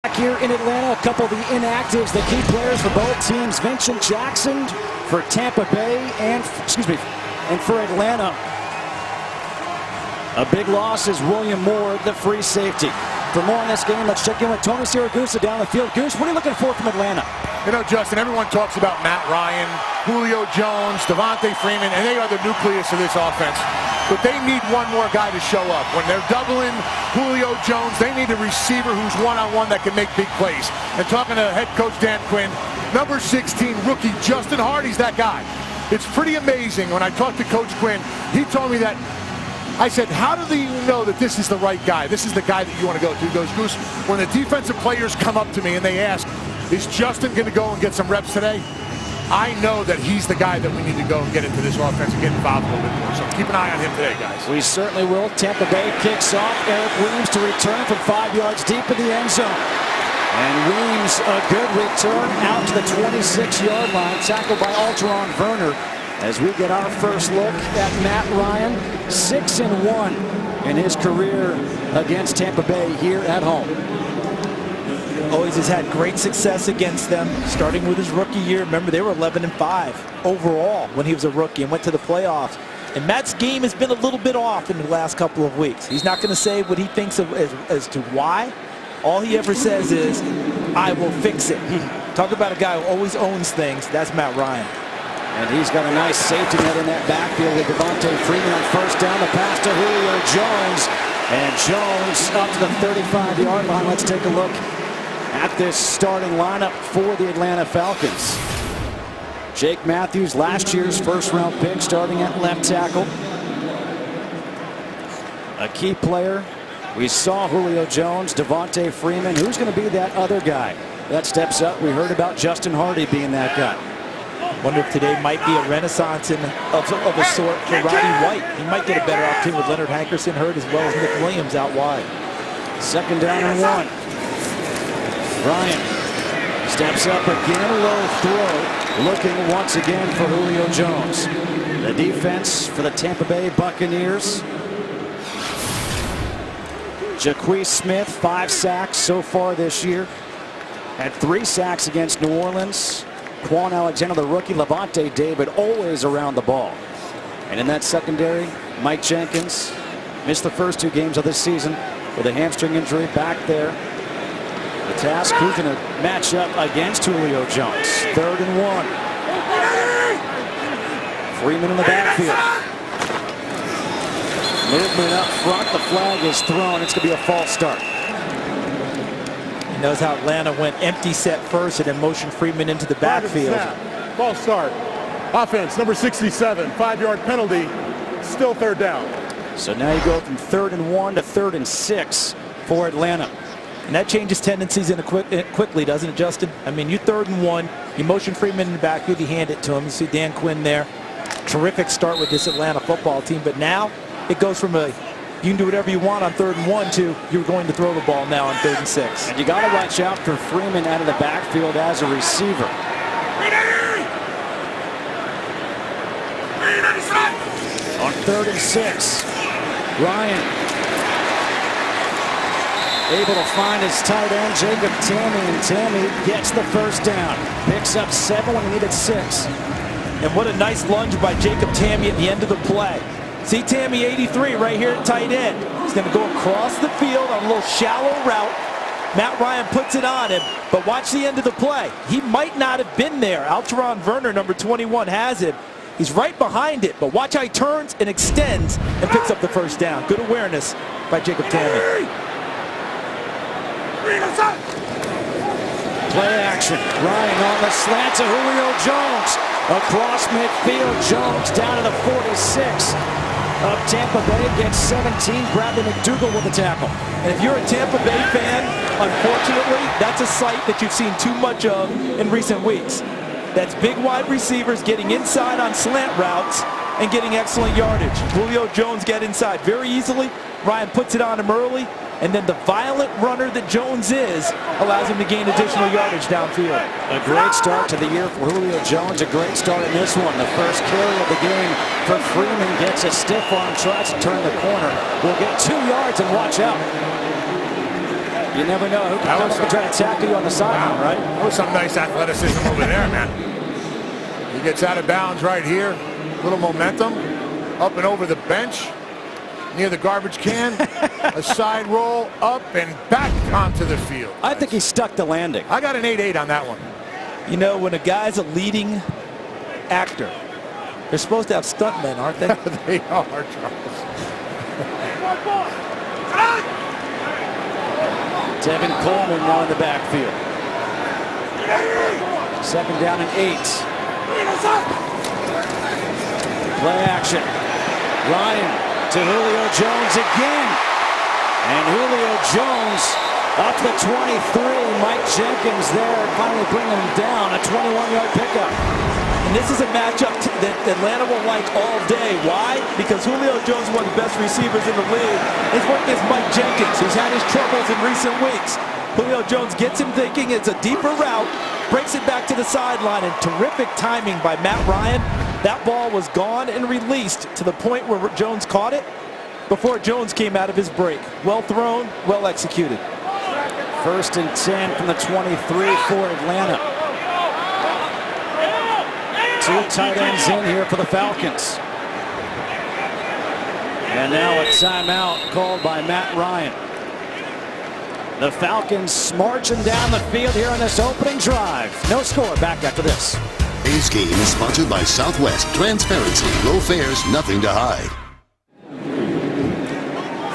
Back here in Atlanta, a couple of the inactives, the key players for both teams. Vincent Jackson for Tampa Bay and for Atlanta. A big loss is William Moore, the free safety. For more on this game, let's check in with Tony Siragusa down the field. Goose, what are you looking for from Atlanta? You know, Justin, everyone talks about Matt Ryan, Julio Jones, Devontae Freeman, and they are the nucleus of this offense. But they need one more guy to show up. When they're doubling Julio Jones, they need a receiver who's one-on-one that can make big plays. And talking to head coach Dan Quinn, number 16 rookie Justin Hardy's that guy. It's pretty amazing. When I talked to Coach Quinn, he told me that, I said, how do you know that this is the right guy? This is the guy that you want to go to. He goes, Goose, when the defensive players come up to me and they ask, is Justin going to go and get some reps today? I know that he's the guy that we need to go and get into this offense and get involved a little bit more. So keep an eye on him today, guys. We certainly will. Tampa Bay kicks off. Eric Weems to return from 5 yards deep in the end zone. And Weems, a good return out to the 26-yard line, tackled by Alteron Werner. As we get our first look at Matt Ryan, 6-1 in his career against Tampa Bay here at home. Always has had great success against them, starting with his rookie year. Remember, they were 11-5 overall when he was a rookie and went to the playoffs. And Matt's game has been a little bit off in the last couple of weeks. He's not going to say what he thinks of as to why. All he ever says is, I will fix it. Talk about a guy who always owns things. That's Matt Ryan. And he's got a nice safety net in that backfield with Devontae Freeman on first down. The pass to Julio Jones. And Jones up to the 35-yard line. Let's take a look at this starting lineup for the Atlanta Falcons. Jake Matthews, last year's first-round pick, starting at left tackle. A key player. We saw Julio Jones, Devontae Freeman. Who's going to be that other guy that steps up? We heard about Justin Hardy being that guy. Wonder if today might be a renaissance of a sort for Roddy White. He might get a better opportunity with Leonard Hankerson hurt as well as Nick Williams out wide. 2nd down and 1. Ryan steps up again, low throw, looking once again for Julio Jones. The defense for the Tampa Bay Buccaneers. Jaquez Smith, 5 sacks so far this year. Had 3 sacks against New Orleans. Quan Alexander, the rookie. Levante David, always around the ball. And in that secondary, Mike Jenkins missed the first 2 games of this season with a hamstring injury back there. The task, who's going to match up against Julio Jones? 3rd and 1. Freeman in the backfield. Movement up front. The flag is thrown. It's going to be a false start. He knows how Atlanta went empty set first and then motioned Freeman into the backfield. False start. Offense, number 67. 5-yard penalty. Still 3rd down. So now you go from 3rd and 1 to 3rd and 6 for Atlanta. And that changes tendencies quickly, doesn't it, Justin? I mean, you 3rd and 1. You motion Freeman in the backfield. You hand it to him. You see Dan Quinn there. Terrific start with this Atlanta football team. But now it goes from a you can do whatever you want on 3rd and 1 to you're going to throw the ball now on 3rd and 6. And you got to watch out for Freeman out of the backfield as a receiver. On 3rd and 6, Ryan able to find his tight end, Jacob Tamme, and Tamme gets the first down. Picks up 7 when he needed 6. And what a nice lunge by Jacob Tamme at the end of the play. See Tamme 83 right here at tight end. He's going to go across the field on a little shallow route. Matt Ryan puts it on him, but watch the end of the play. He might not have been there. Alteron Werner, number 21, has him. He's right behind it, but watch how he turns and extends and picks up the first down. Good awareness by Jacob Tamme. Play action. Ryan on the slant to Julio Jones. Across midfield, Jones down to the 46 of Tampa Bay, gets 17. Bradley McDougald with the tackle. And if you're a Tampa Bay fan, unfortunately, that's a sight that you've seen too much of in recent weeks. That's big wide receivers getting inside on slant routes and getting excellent yardage. Julio Jones get inside very easily. Ryan puts it on him early. And then the violent runner that Jones is allows him to gain additional yardage downfield. A great start to the year for Julio Jones. A great start in this one. The first carry of the game for Freeman. Gets a stiff arm, tries to turn the corner. Will get 2 yards and watch out. You never know who can come up and try to tackle you on the sideline, right? That was some nice athleticism over there, man. He gets out of bounds right here. A little momentum. Up and over the bench. Near the garbage can. A side roll up and back onto the field. I think he stuck the landing. I got an 8-8 on that one. You know, when a guy's a leading actor, they're supposed to have stuntmen, aren't they? They are, Charles. Tevin Coleman now in the backfield. 2nd down and 8. Play action. Ryan to Julio Jones again. And Julio Jones up to the 23. Mike Jenkins there finally bringing him down. A 21-yard pickup. And this is a matchup that Atlanta will like all day. Why? Because Julio Jones is one of the best receivers in the league. He's working against Mike Jenkins, who's had his troubles in recent weeks. Julio Jones gets him thinking it's a deeper route, breaks it back to the sideline, and terrific timing by Matt Ryan. That ball was gone and released to the point where Jones caught it before Jones came out of his break. Well thrown, well executed. 1st and 10 from the 23 for Atlanta. 2 tight ends in here for the Falcons. And now a timeout called by Matt Ryan. The Falcons marching down the field here on this opening drive. No score. Back after this. Today's game is sponsored by Southwest. Transparency, low fares, nothing to hide.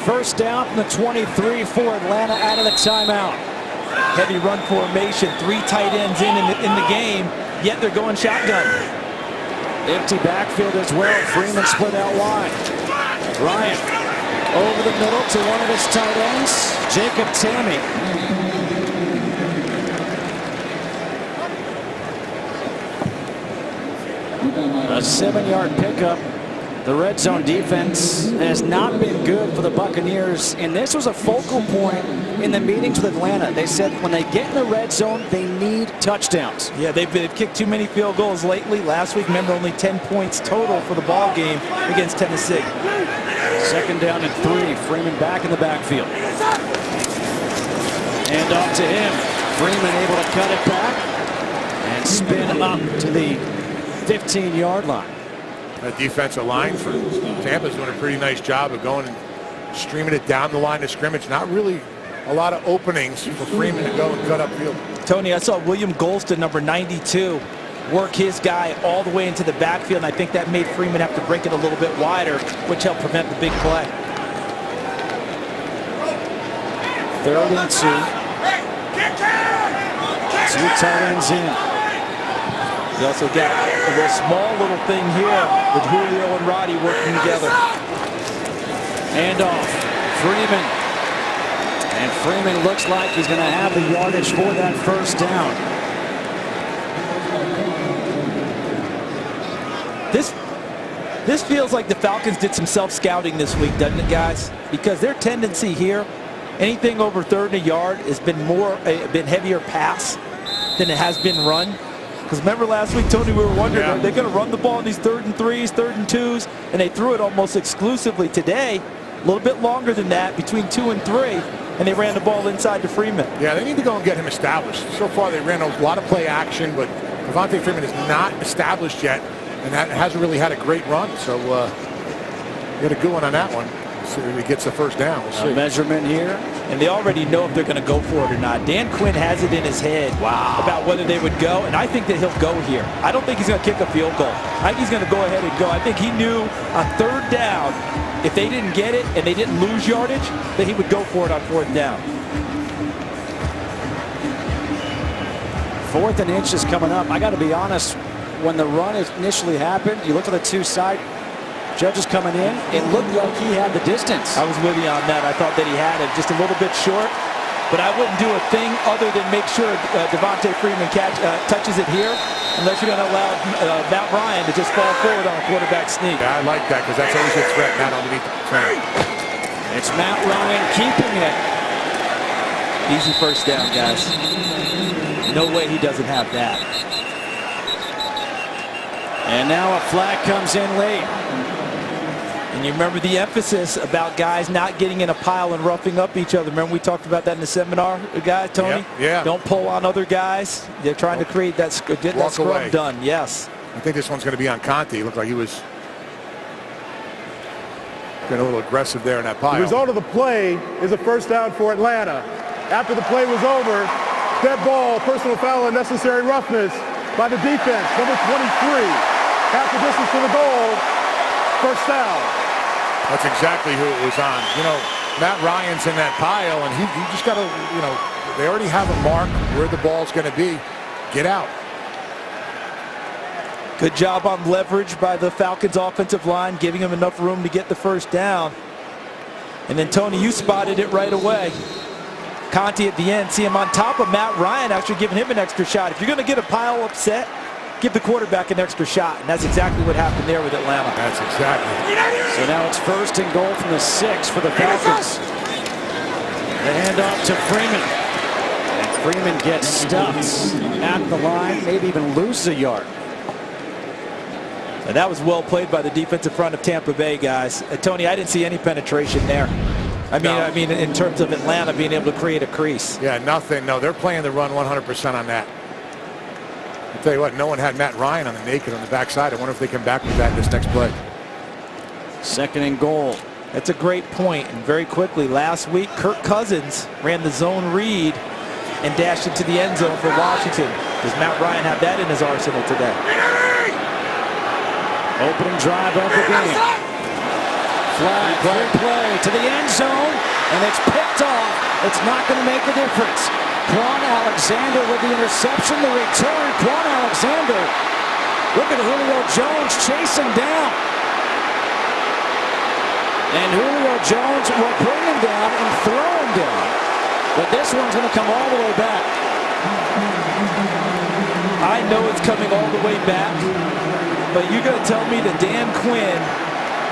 1st down from the 23 for Atlanta out of the timeout. Heavy run formation, 3 tight ends in the game, yet they're going shotgun. Empty backfield as well. Freeman split out wide. Ryan over the middle to one of his tight ends, Jacob Tammy. A 7-yard pickup. The red zone defense has not been good for the Buccaneers, and this was a focal point in the meetings with Atlanta. They said when they get in the red zone, they need touchdowns. Yeah, they've kicked too many field goals lately. Last week, remember, only 10 points total for the ball game against Tennessee. 2nd down and 3. Freeman back in the backfield. And off to him. Freeman able to cut it back and spin up to the 15-yard line. That defensive line for Tampa's doing a pretty nice job of going and streaming it down the line of scrimmage. Not really a lot of openings for Freeman to go and cut upfield. Tony, I saw William Golston, number 92, work his guy all the way into the backfield, and I think that made Freeman have to break it a little bit wider, which helped prevent the big play. 3rd and 2. 2 tight ends in. You also got a little thing here with Julio and Roddy working together. And off. Freeman. And Freeman looks like he's going to have the yardage for that 1st down. This feels like the Falcons did some self-scouting this week, doesn't it, guys? Because their tendency here, anything over 3rd and a yard, has been heavier pass than it has been run. Because remember last week, Tony, we were wondering, are they going to run the ball in these 3rd and 3s, 3rd and 2s? And they threw it almost exclusively. Today, a little bit longer than that, between 2 and 3, and they ran the ball inside to Freeman. Yeah, they need to go and get him established. So far, they ran a lot of play action, but Devontae Freeman is not established yet, and that hasn't really had a great run. So, get a good one on that one. See if he gets the 1st down. We'll see. A measurement here. And they already know if they're going to go for it or not. Dan Quinn has it in his head about whether they would go, and I think that he'll go here. I don't think he's going to kick a field goal. I think he's going to go ahead and go. I think he knew on 3rd down, if they didn't get it and they didn't lose yardage, that he would go for it on 4th down. 4th and inches coming up. I got to be honest, when the run initially happened, you look at the 2 side, judges coming in, it looked like he had the distance. I was with you on that. I thought that he had it just a little bit short, but I wouldn't do a thing other than make sure Devontae Freeman touches it here, unless you're going to allow Matt Ryan to just fall forward on a quarterback sneak. Yeah, I like that because that's always a threat, Matt, underneath the center. It's Matt Ryan keeping it. Easy 1st down, guys. No way he doesn't have that. And now a flag comes in late. And you remember the emphasis about guys not getting in a pile and roughing up each other. Remember we talked about that in the seminar, guys, Tony? Yeah. Don't pull on other guys. They're trying to create that, get that scrum away. done. Yes. I think this one's going to be on Conti. It looked like he was getting a little aggressive there in that pile. The result of the play is a first down for Atlanta. After the play was over, dead ball, personal foul, and necessary roughness by the defense. Number 23, half the distance to the goal, first down. That's exactly who it was on. You know, Matt Ryan's in that pile, and he just got to, you know, they already have a mark where the ball's going to be. Get out. Good job on leverage by the Falcons offensive line, giving him enough room to get the first down. And then, Tony, you spotted it right away. Conti at the end, see him on top of Matt Ryan, actually giving him an extra shot. If you're going to get a pile upset, give the quarterback an extra shot. And that's exactly what happened there with Atlanta. That's exactly. So now it's first and goal from the 6 for the Falcons. The handoff to Freeman. And Freeman gets stuffed at the line, maybe even loses a yard. And that was well played by the defensive front of Tampa Bay, guys. Tony, I didn't see any penetration there. I mean, in terms of Atlanta being able to create a crease. Yeah, nothing. No, they're playing the run 100% on that. I'll tell you what, no one had Matt Ryan on the naked on the backside. I wonder if they come back with that in this next play. Second and goal. That's a great point. And very quickly, last week, Kirk Cousins ran the zone read and dashed into the end zone for Washington. Does Matt Ryan have that in his arsenal today? Opening drive of the game. Flag, play to the end zone, and it's picked off. It's not going to make a difference. Quan Alexander with the interception, the return. Quan Alexander, look at Julio Jones chasing down. And Julio Jones will bring him down and throw him down. But this one's going to come all the way back. I know it's coming all the way back, but you're going to tell me that Dan Quinn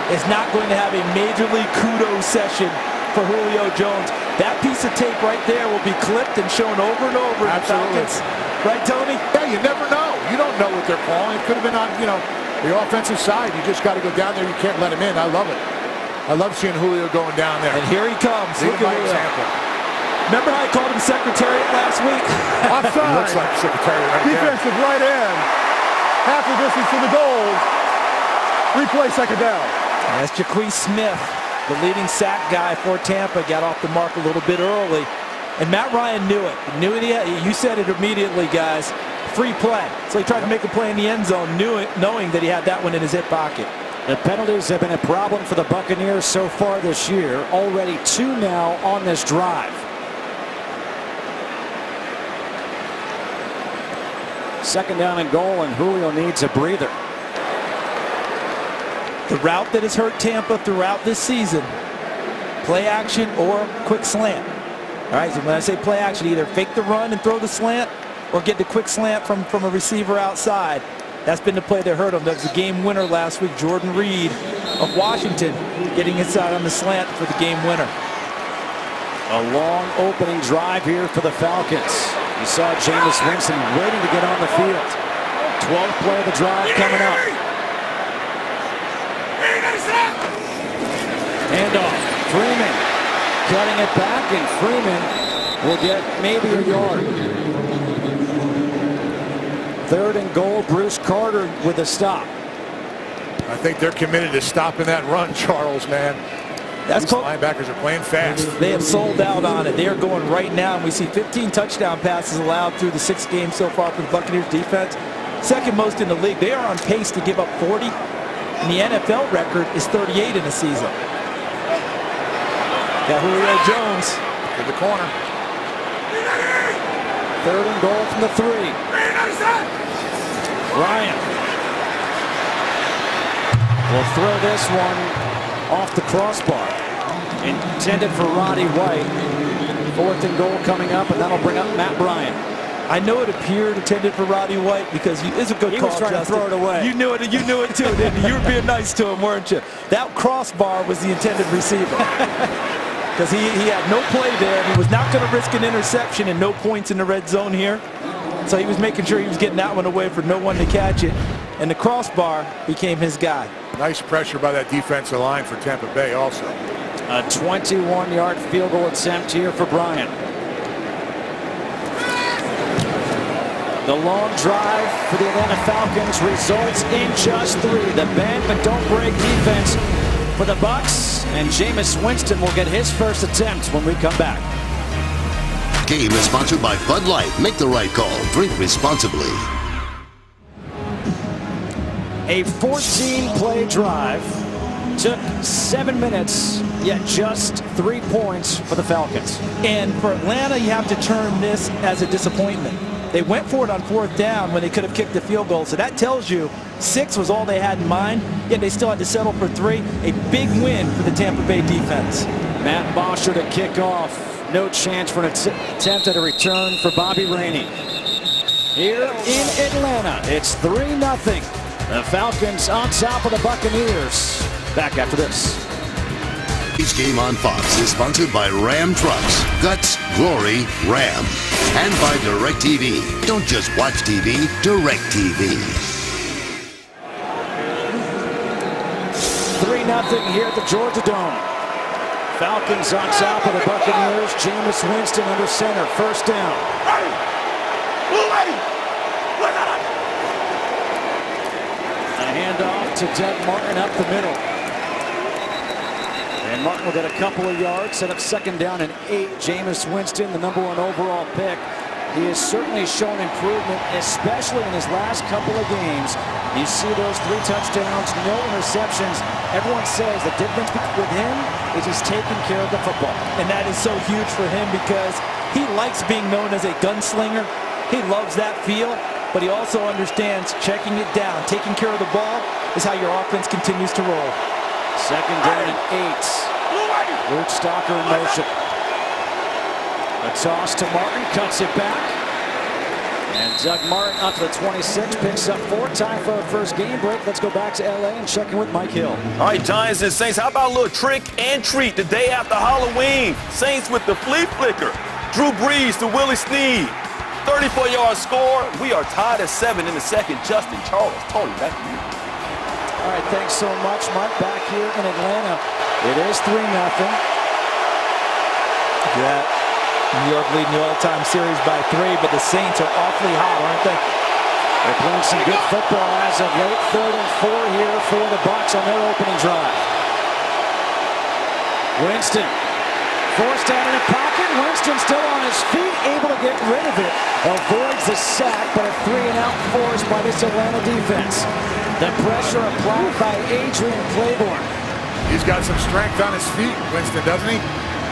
is not going to have a major league kudos session for Julio Jones. That piece of tape right there will be clipped and shown over and over in the Falcons. Right, Tony? Yeah, you never know. You don't know what they're calling. It could have been on, you know, the offensive side. You just got to go down there. You can't let him in. I love it. I love seeing Julio going down there. And here he comes. Look at example. Remember how I called him Secretariat last week? Offside. Looks like Secretariat right there. Defensive right end. Half the distance to the goal. Replay second down. And that's Jaquez Smith, the leading sack guy for Tampa, got off the mark a little bit early. And Matt Ryan knew it. You said it immediately, guys. Free play. So he tried to make a play in the end zone, knowing that he had that one in his hip pocket. The penalties have been a problem for the Buccaneers so far this year. Already 2 now on this drive. Second down and goal, and Julio needs a breather. The route that has hurt Tampa throughout this season, play action or quick slant. All right, so when I say play action, either fake the run and throw the slant or get the quick slant from a receiver outside. That's been the play that hurt him. That was the game winner last week. Jordan Reed of Washington getting inside on the slant for the game winner. A long opening drive here for the Falcons. You saw Jameis Winston waiting to get on the field. 12th play of the drive coming up. Handoff. Freeman cutting it back, and Freeman will get maybe a yard. Third and goal, Bruce Carter with a stop. I think they're committed to stopping that run, Charles, man. These linebackers are playing fast. They have sold out on it. They are going right now, and we see 15 touchdown passes allowed through the 6 games so far for the Buccaneers defense. Second most in the league. They are on pace to give up 40, and the NFL record is 38 in a season. Got Julio Jones to the corner. Third and goal from the 3. Ryan will throw this one off the crossbar. Intended for Roddy White. 4th and goal coming up, and that'll bring up Matt Ryan. I know it appeared intended for Roddy White because it's a good call, was trying Justin. to throw it away. You knew it too, didn't you? You were being nice to him, weren't you? That crossbar was the intended receiver. Because he had no play there, and he was not going to risk an interception and no points in the red zone here. So he was making sure he was getting that one away for no one to catch it. And the crossbar became his guy. Nice pressure by that defensive line for Tampa Bay also. A 21-yard field goal attempt here for Bryant. The long drive for the Atlanta Falcons results in just 3. The bend but don't break defense for the Bucs, and Jameis Winston will get his first attempt when we come back. Game is sponsored by Bud Light. Make the right call. Drink responsibly. A 14-play drive took 7 minutes, yet just 3 points for the Falcons. And for Atlanta, you have to term this as a disappointment. They went for it on 4th down when they could have kicked the field goal. So that tells you 6 was all they had in mind, yet they still had to settle for 3. A big win for the Tampa Bay defense. Matt Bosher to kick off. No chance for an attempt at a return for Bobby Rainey. Here in Atlanta, it's 3-0. The Falcons on top of the Buccaneers. Back after this. Each game on Fox is sponsored by Ram Trucks. Guts, glory, Ram. And by DirecTV. Don't just watch TV, DirecTV. 3-0 here at the Georgia Dome. Falcons on top of the Buccaneers. Jameis Winston under center. First down. A handoff to Doug Martin up the middle. And Martin will get a couple of yards, set up 2nd down and 8. Jameis Winston, the #1 overall pick. He has certainly shown improvement, especially in his last couple of games. You see those 3 touchdowns, no interceptions. Everyone says the difference with him is he's taking care of the football. And that is so huge for him because he likes being known as a gunslinger. He loves that feel, but he also understands checking it down, taking care of the ball is how your offense continues to roll. 2nd down and 8. Luke Stalker in motion. A toss to Martin, cuts it back. And Doug Martin up to the 26, picks up 4. Time for our first game break. Let's go back to LA and check in with Mike Hill. All right, Giants and Saints, how about a little trick and treat the day after Halloween? Saints with the flea flicker. Drew Brees to Willie Snead. 34-yard score. We are tied at 7 in the 2nd. Justin Charles, Tony, back to you. All right, thanks so much, Mike. Back here in Atlanta, it is 3-0. Yeah, New York leading the all-time series by 3, but the Saints are awfully hot, aren't they? They're playing some good football as of late. 3rd and 4 here for the Bucs on their opening drive. Winston forced out in the pocket. Winston still on his feet, able to get rid of it. Avoids the sack, but a 3-and-out force by this Atlanta defense. The pressure applied by Adrian Claiborne. He's got some strength on his feet, Winston, doesn't he?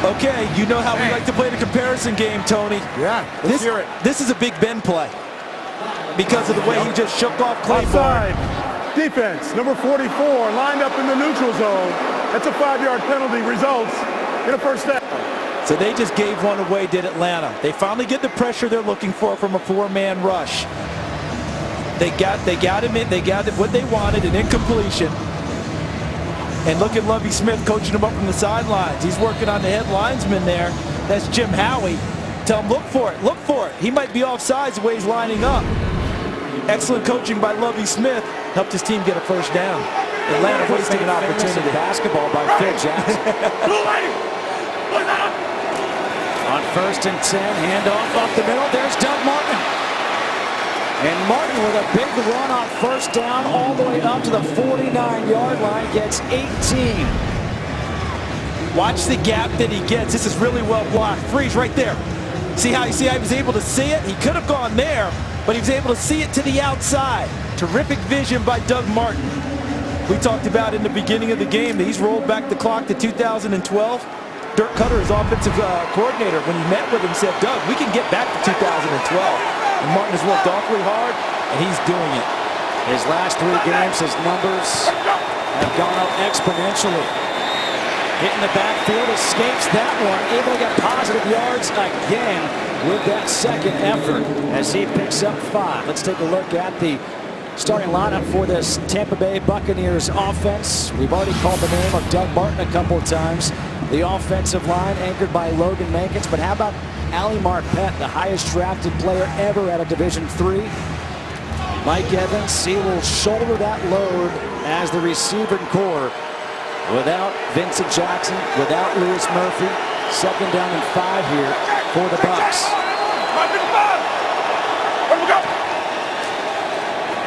Okay, you know how we like to play the comparison game, Tony. Yeah, let's hear it. This is a Big Ben play because of the way he just shook off Claiborne. Offside. Defense, number 44, lined up in the neutral zone. That's a 5-yard penalty. Results in a first down. So they just gave one away, did Atlanta. They finally get the pressure they're looking for from a 4-man rush. They got him in. They got what they wanted, an incompletion. And look at Lovie Smith coaching him up from the sidelines. He's working on the head linesman there. That's Jim Howie. Tell him, look for it, look for it. He might be offsides the way he's lining up. Excellent coaching by Lovie Smith. Helped his team get a first down. Atlanta wasting an opportunity. Basketball by Phil Jackson. On 1st and 10, handoff up the middle. There's Doug Martin. And Martin with a big run on 1st down all the way up to the 49-yard line, gets 18. Watch the gap that he gets. This is really well blocked. Freeze right there. See how he was able to see it? He could have gone there, but he was able to see it to the outside. Terrific vision by Doug Martin. We talked about in the beginning of the game that he's rolled back the clock to 2012. Dirk Cutter, his offensive coordinator, when he met with him, said, Doug, we can get back to 2012. And Martin has worked awfully hard, and he's doing it. His last 3 games, his numbers have gone up exponentially. Hitting the backfield, escapes that one, able to get positive yards again with that 2nd effort as he picks up 5. Let's take a look at the starting lineup for this Tampa Bay Buccaneers offense. We've already called the name of Doug Martin a couple of times. The offensive line anchored by Logan Mankins, but how about Ali Marpet, the highest drafted player ever out of Division III? Mike Evans, he will shoulder that load as the receiving core without Vincent Jackson, without Lewis Murphy. Second down and 5 here for the Bucs.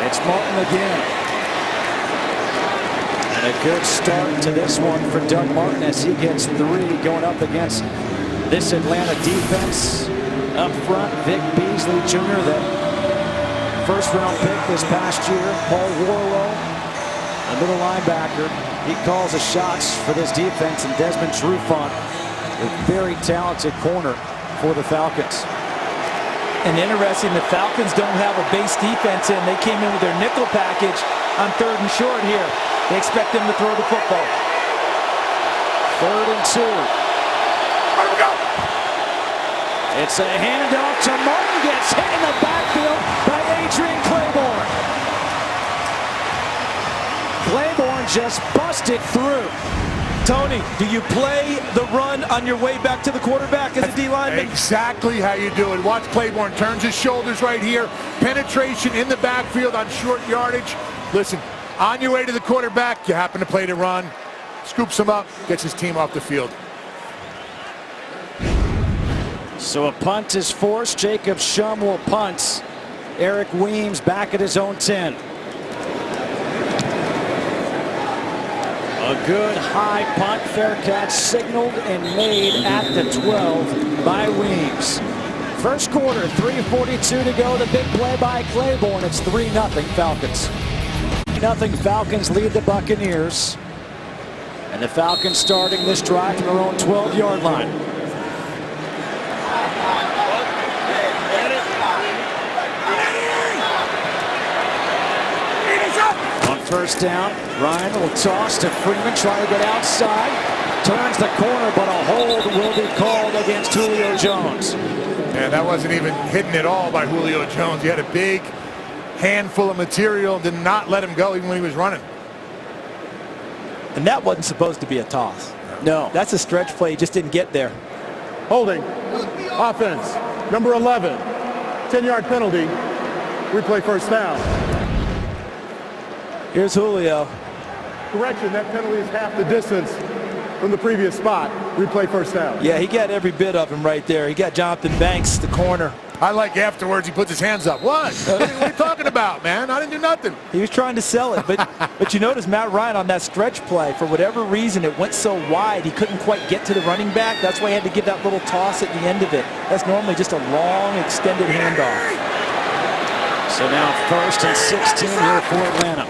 It's Martin again. And a good start to this one for Doug Martin as he gets 3 going up against this Atlanta defense. Up front, Vic Beasley Jr., that first-round pick this past year. Paul Warlow, a middle linebacker. He calls the shots for this defense, and Desmond Trufant, a very talented corner for the Falcons. And interesting, the Falcons don't have a base defense in. They came in with their nickel package on 3rd and short here. They expect them to throw the football. 3rd and 2. It's a handoff to Martin, gets hit in the backfield by Adrian Claiborne. Claiborne just busted through. Tony, do you play the run on your way back to the quarterback as a D lineman? Exactly how you do it. Watch Claiborne turns his shoulders right here. Penetration in the backfield on short yardage. Listen, on your way to the quarterback, you happen to play the run. Scoops him up, gets his team off the field. So a punt is forced. Jacob Shum will punt. Eric Weems back at his own 10. A good high punt. Fair catch signaled and made at the 12 by Weems. First quarter, 3:42 to go. The big play by Claiborne. It's 3-0 Falcons. 3-0 Falcons lead the Buccaneers. And the Falcons starting this drive from their own 12-yard line. On first down, Ryan will toss to Freeman, trying to get outside. Turns the corner, but a hold will be called against Julio Jones. Yeah, that wasn't even hidden at all by Julio Jones. He had a big handful of material, did not let him go even when he was running. And that wasn't supposed to be a toss. No. That's a stretch play. He just didn't get there. Holding. Offense. Number 11. 10-yard penalty. Replay first down. Here's Julio. Correction, that penalty is half the distance from the previous spot. Replay first down. Yeah, he got every bit of him right there. He got Jonathan Banks, the corner. I like afterwards he puts his hands up. What? What are you talking about, man? I didn't do nothing. He was trying to sell it, but you notice Matt Ryan on that stretch play, for whatever reason, it went so wide, he couldn't quite get to the running back. That's why he had to give that little toss at the end of it. That's normally just a long, extended handoff. So now 1st and 16 here for Atlanta.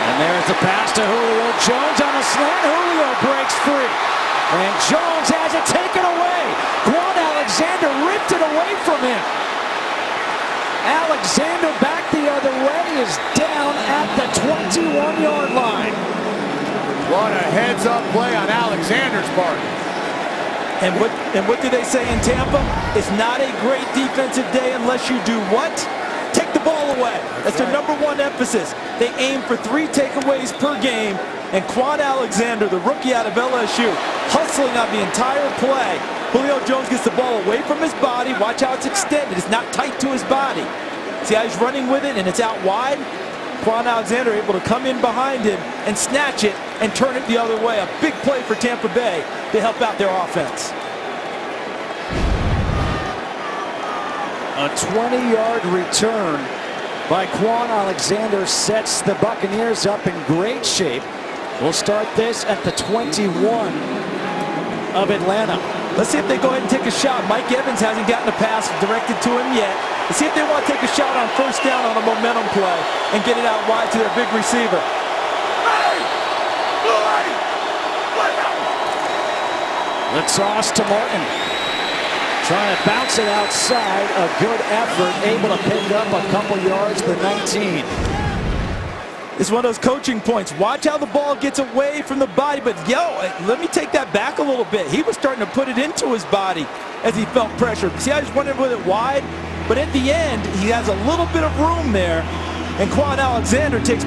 And there's the pass to Julio Jones on a slant. Julio breaks free. And Jones has it taken away. Quan Alexander ripped it away from him. Alexander back the other way is down at the 21-yard line. What a heads-up play on Alexander's part. And what do they say in Tampa? It's not a great defensive day unless you do what? Take the ball away. That's their #1 emphasis. They aim for 3 takeaways per game. And Quan Alexander, the rookie out of LSU, hustling on the entire play. Julio Jones gets the ball away from his body. Watch how it's extended. It's not tight to his body. See how he's running with it and it's out wide? Quan Alexander able to come in behind him and snatch it and turn it the other way. A big play for Tampa Bay to help out their offense. A 20-yard return by Quan Alexander sets the Buccaneers up in great shape. We'll start this at the 21 of Atlanta. Let's see if they go ahead and take a shot. Mike Evans hasn't gotten a pass directed to him yet. Let's see if they want to take a shot on first down on a momentum play and get it out wide to their big receiver. The toss to Martin. Trying to bounce it outside. A good effort. Able to pick up a couple yards to the 19. It's one of those coaching points. Watch how the ball gets away from the body. But, let me take that back a little bit. He was starting to put it into his body as he felt pressure. See how he's running with it wide? But at the end, he has a little bit of room there. And Quan Alexander takes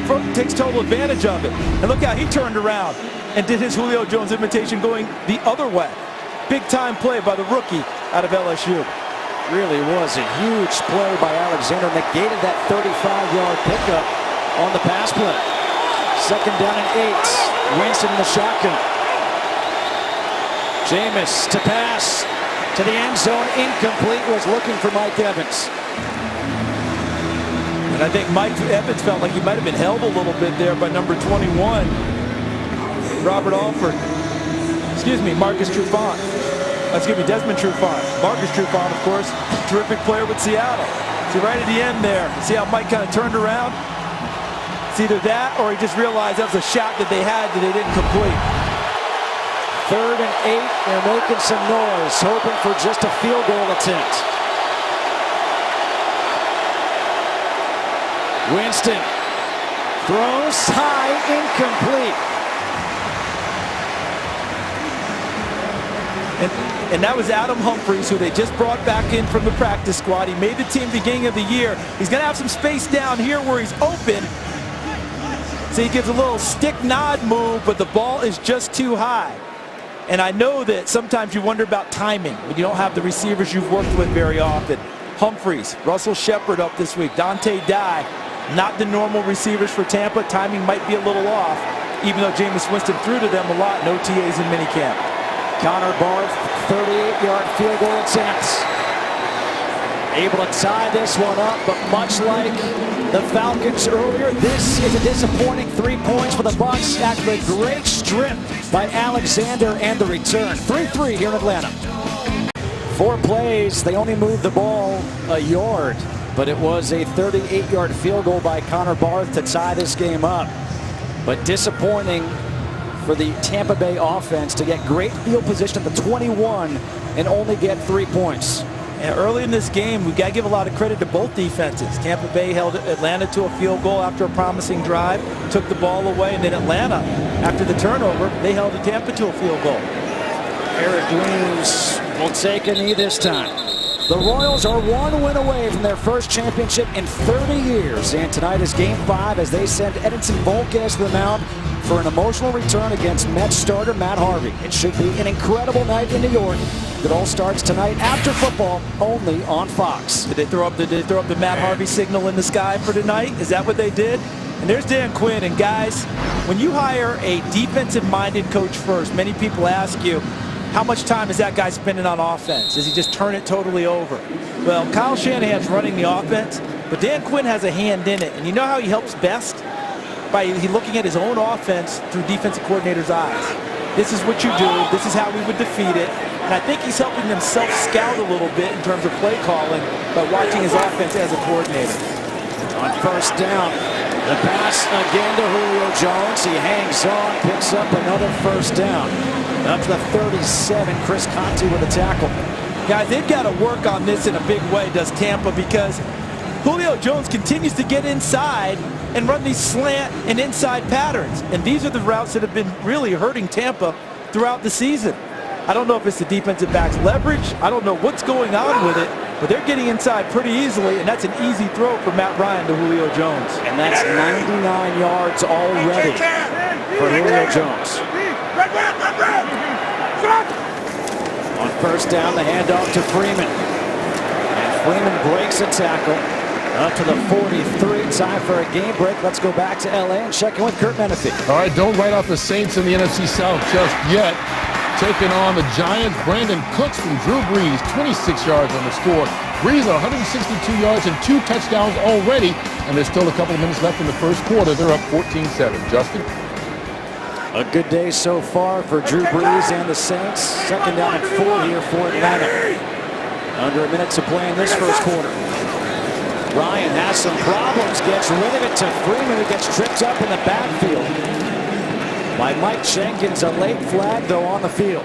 total advantage of it. And look how he turned around and did his Julio Jones imitation going the other way. Big time play by the rookie out of LSU. Really was a huge play by Alexander. Negated that 35-yard pickup on the pass play. Second down and 8. Winston in the shotgun. Jameis to pass to the end zone. Incomplete. Was looking for Mike Evans. And I think Mike Evans felt like he might have been held a little bit there by number 21, Robert Alford. Excuse me, Marcus Trufant. Excuse me, Desmond Trufant. Marcus Trufant, of course, terrific player with Seattle. See, right at the end there, see how Mike kind of turned around? It's either that or he just realized that was a shot that they had that they didn't complete. 3rd and 8. They're making some noise, hoping for just a field goal attempt. Winston throws high, incomplete. And that was Adam Humphries, who they just brought back in from the practice squad. He made the team beginning of the year. He's going to have some space down here where he's open. So he gives a little stick nod move, but the ball is just too high. And I know that sometimes you wonder about timing when you don't have the receivers you've worked with very often. Humphries, Russell Shepard up this week, Dante Dye, not the normal receivers for Tampa. Timing might be a little off, even though Jameis Winston threw to them a lot in OTAs in minicamp. Connor Barth, 38-yard field goal attempt. Able to tie this one up, but much like the Falcons earlier, this is a disappointing 3 points for the Bucs after a great strip by Alexander and the return. 3-3 here in Atlanta. 4 plays, they only moved the ball a yard, but it was a 38-yard field goal by Connor Barth to tie this game up. But disappointing for the Tampa Bay offense to get great field position at the 21 and only get 3 points. And early in this game, we've got to give a lot of credit to both defenses. Tampa Bay held Atlanta to a field goal after a promising drive, took the ball away, and then Atlanta, after the turnover, they held Tampa to a field goal. Eric Weems will take a knee this time. The Royals are 1 win away from their first championship in 30 years. And tonight is Game 5 as they send Edinson Volquez to the mound for an emotional return against Mets starter Matt Harvey. It should be an incredible night in New York. It all starts tonight after football, only on Fox. Did they throw up the Matt Harvey signal in the sky for tonight? Is that what they did? And there's Dan Quinn. And guys, when you hire a defensive-minded coach first, many people ask you, how much time is that guy spending on offense? Does he just turn it totally over? Well, Kyle Shanahan's running the offense, but Dan Quinn has a hand in it. And you know how he helps best? By looking at his own offense through defensive coordinator's eyes. This is what you do. This is how we would defeat it. And I think he's helping them self-scout a little bit in terms of play calling by watching his offense as a coordinator. On first down, the pass again to Julio Jones. He hangs on, picks up another first down. Up to the 37, Chris Conte with a tackle. Guys, they've got to work on this in a big way, does Tampa, because Julio Jones continues to get inside and run these slant and inside patterns. And these are the routes that have been really hurting Tampa throughout the season. I don't know if it's the defensive back's leverage. I don't know what's going on with it, but they're getting inside pretty easily, and that's an easy throw for Matt Ryan to Julio Jones. And that's 99 yards already for Julio Jones. On first down, the handoff to Freeman. And Freeman breaks a tackle. Up to the 43, time for a game break. Let's go back to LA and check in with Kurt Menefee. All right, don't write off the Saints in the NFC South just yet. Taking on the Giants, Brandon Cooks from Drew Brees, 26 yards on the score. Brees 162 yards and 2 touchdowns already, and there's still a couple of minutes left in the first quarter. They're up 14-7. Justin? A good day so far for Drew Brees and the Saints. Second down and 4 here for Atlanta. Under a minute to play in this first quarter. Ryan has some problems, gets rid of it to Freeman, who gets tripped up in the backfield by Mike Jenkins. A late flag, though, on the field.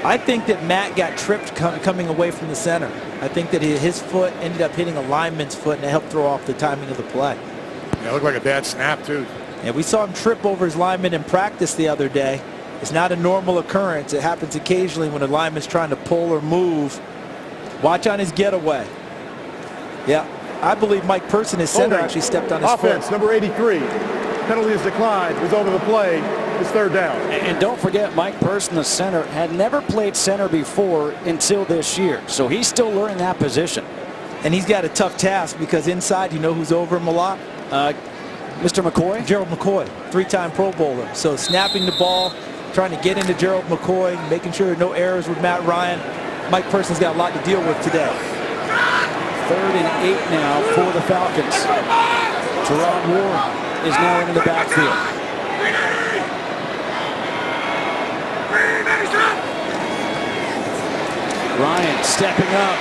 I think that Matt got tripped coming away from the center. I think that his foot ended up hitting a lineman's foot, and it helped throw off the timing of the play. Yeah, it looked like a bad snap, too. And we saw him trip over his lineman in practice the other day. It's not a normal occurrence. It happens occasionally when a lineman's trying to pull or move. Watch on his getaway. Yeah, I believe Mike Person, his center, actually stepped on his offense, foot. number 83. Penalty is declined. Was over the play. It's third down. And don't forget, Mike Person, the center, had never played center before until this year. So he's still learning that position. And he's got a tough task because inside, you know who's over him a lot? Mr. McCoy? Gerald McCoy, 3-time Pro Bowler. So snapping the ball, trying to get into Gerald McCoy, making sure no errors with Matt Ryan. Mike Person's got a lot to deal with today. 3rd and 8 now for the Falcons. Gerard Ward is now into the backfield. Ryan stepping up.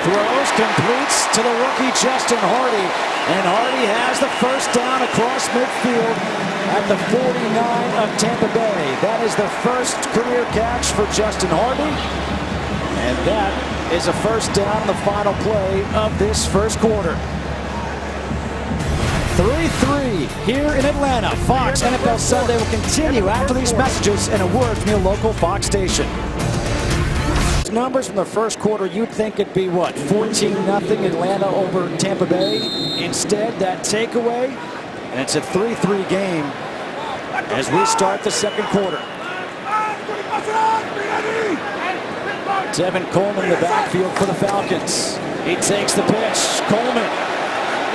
Throws, completes to the rookie Justin Hardy. And Hardy has the first down across midfield at the 49 of Tampa Bay. That is the first career catch for Justin Hardy. And that is a first down in the final play of this first quarter. 3-3 here in Atlanta. Fox NFL Sunday will continue after these messages and a word from your local Fox station. Numbers from the first quarter, you'd think it'd be what, 14-0 Atlanta over Tampa Bay. Instead, that takeaway, and it's a 3-3 game as we start the second quarter. Devin Coleman in the backfield for the Falcons. He takes the pitch. Coleman,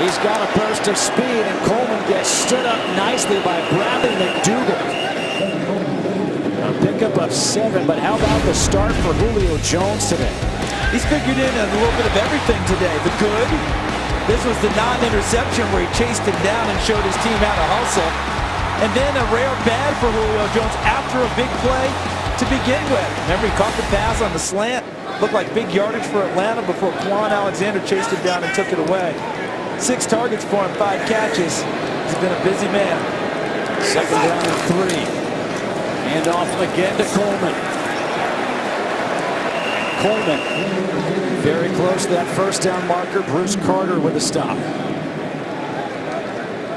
he's got a burst of speed, and Coleman gets stood up nicely by Bradley McDougal. A pickup of 7, but how about the start for Julio Jones today? He's figured in a little bit of everything today. The good, this was the non-interception where he chased him down and showed his team how to hustle. And then a rare bad for Julio Jones after a big play to begin with. Remember, he caught the pass on the slant. Looked like big yardage for Atlanta before Quan Alexander chased him down and took it away. 6 targets for him, 5 catches. He's been a busy man. Second down and 3. And off again to Coleman. Coleman very close to that first down marker. Bruce Carter with a stop.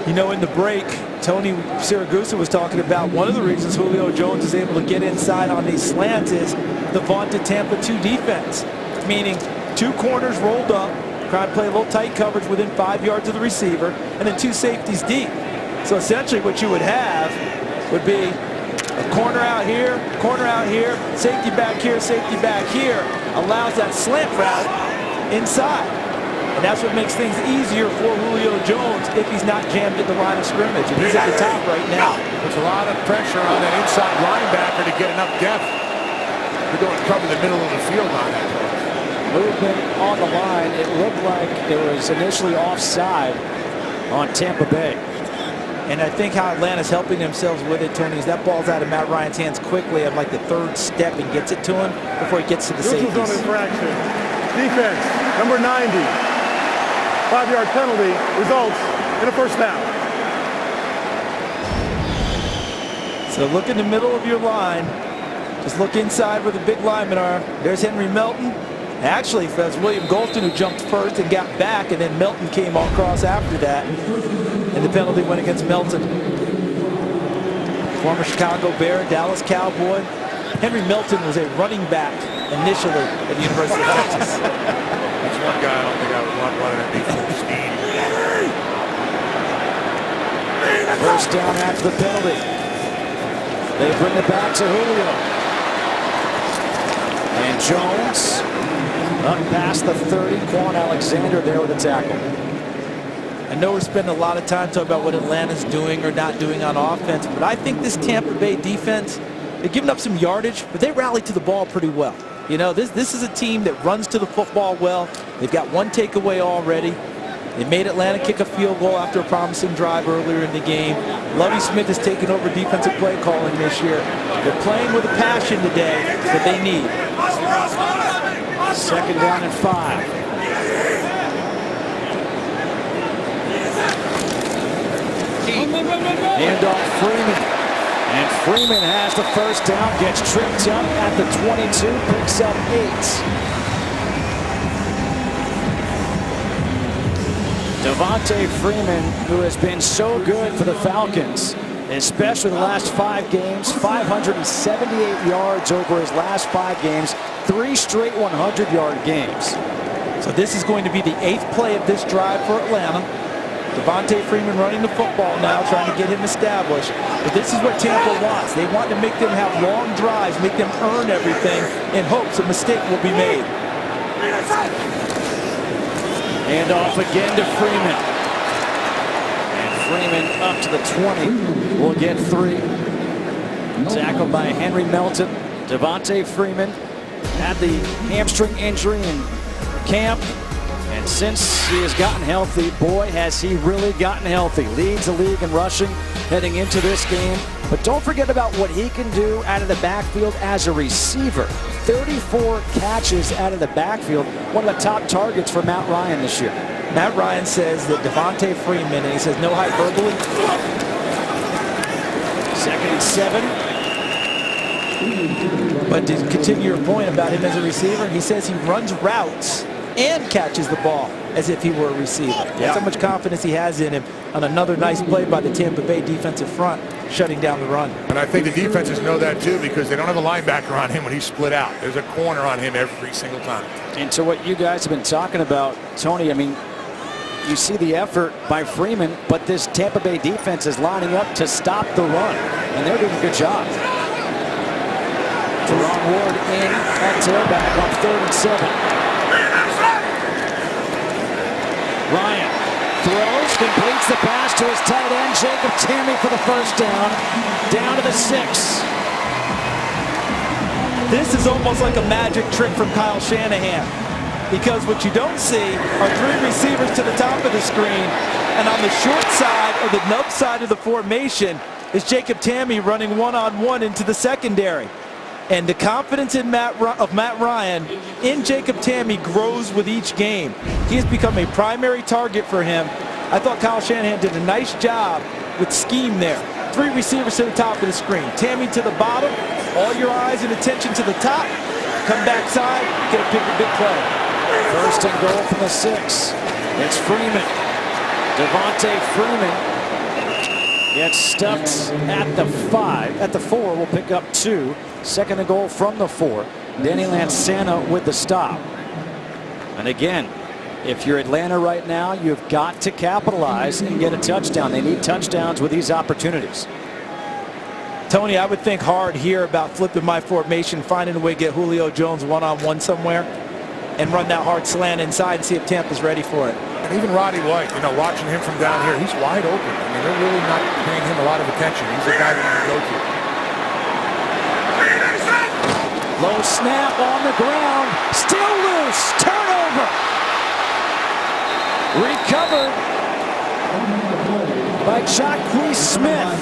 You know, in the break, Tony Siragusa was talking about one of the reasons Julio Jones is able to get inside on these slants is the vaunted Tampa 2 defense, meaning 2 corners rolled up, trying to play a little tight coverage within 5 yards of the receiver, and then 2 safeties deep. So essentially what you would have would be a corner out here, safety back here, allows that slant route inside. And that's what makes things easier for Julio Jones if he's not jammed at the line of scrimmage. And he's at the top right now. There's a lot of pressure on that inside linebacker to get enough depth. They're going to cover the middle of the field on that. Movement on the line. It looked like it was initially offside on Tampa Bay. And I think how Atlanta's helping themselves with it, Tony, is that ball's out of Matt Ryan's hands quickly at like the 3rd step and gets it to him before he gets to the safeties. Neutral zone infraction. Defense, number 90. 5-yard penalty results in a first down. So look in the middle of your line. Just look inside where the big linemen are. There's Henry Melton. Actually, that's William Golston who jumped first and got back, and then Melton came all across after that. And the penalty went against Melton. Former Chicago Bear, Dallas Cowboy. Henry Melton was a running back initially at the University of Texas. That's one guy I don't think I would want running at full speed. First down after the penalty. They bring it back to Julio. And Jones up past the 30. Quan Alexander there with a tackle. I know we're spending a lot of time talking about what Atlanta's doing or not doing on offense, but I think this Tampa Bay defense, they've given up some yardage, but they rallied to the ball pretty well. You know, this is a team that runs to the football well. They've got 1 takeaway already. They made Atlanta kick a field goal after a promising drive earlier in the game. Lovie Smith has taken over defensive play calling this year. They're playing with a passion today that they need. Second down and 5. Hand off Freeman. And Freeman has the first down, gets tripped up at the 22, picks up 8. Devontae Freeman, who has been so good for the Falcons, especially the last 5 games, 578 yards over his last 5 games, 3 straight 100-yard games. So this is going to be the 8th play of this drive for Atlanta. Devontae Freeman running the football now, trying to get him established. But this is what Tampa wants. They want to make them have long drives, make them earn everything in hopes a mistake will be made. And off again to Freeman. And Freeman up to the 20. Will get 3. Tackled by Henry Melton. Devontae Freeman had the hamstring injury in camp. And since he has gotten healthy, boy, has he really gotten healthy. Leads the league in rushing heading into this game. But don't forget about what he can do out of the backfield as a receiver. 34 catches out of the backfield. One of the top targets for Matt Ryan this year. Matt Ryan says that Devontae Freeman, and he says no hyperbole. 2nd and 7. But to continue your point about him as a receiver, he says he runs routes and catches the ball as if he were a receiver. That's how much confidence he has in him on another nice play by the Tampa Bay defensive front, shutting down the run. And I think the defenses know that too, because they don't have a linebacker on him when he's split out. There's a corner on him every single time. And to what you guys have been talking about, Tony, I mean, you see the effort by Freeman, but this Tampa Bay defense is lining up to stop the run, and they're doing a good job. Teron Ward in at tailback on 3rd and 7. Ryan throws, completes the pass to his tight end, Jacob Tamme for the first down. Down to the 6. This is almost like a magic trick from Kyle Shanahan, because what you don't see are 3 receivers to the top of the screen, and on the short side or the nub side of the formation is Jacob Tamme running one-on-one into the secondary. And the confidence in Matt Ryan in Jacob Tamme grows with each game. He has become a primary target for him. I thought Kyle Shanahan did a nice job with scheme there. 3 receivers to the top of the screen. Tamme to the bottom. All your eyes and attention to the top. Come backside, get a big play. 1st and goal from the 6. It's Freeman. Devontae Freeman gets stuffed at the 5. At the 4, we'll pick up 2. 2nd and goal from the 4. Danny Lansana with the stop. And again, if you're Atlanta right now, you've got to capitalize and get a touchdown. They need touchdowns with these opportunities. Tony, I would think hard here about flipping my formation, finding a way to get Julio Jones one-on-one somewhere, and run that hard slant inside and see if Tampa's ready for it. And even Roddy White, you know, watching him from down here, he's wide open. I mean, they're really not paying him a lot of attention. He's the guy that you can go to. Low snap on the ground. Still loose. Turnover. Recovered by Jacques Smith.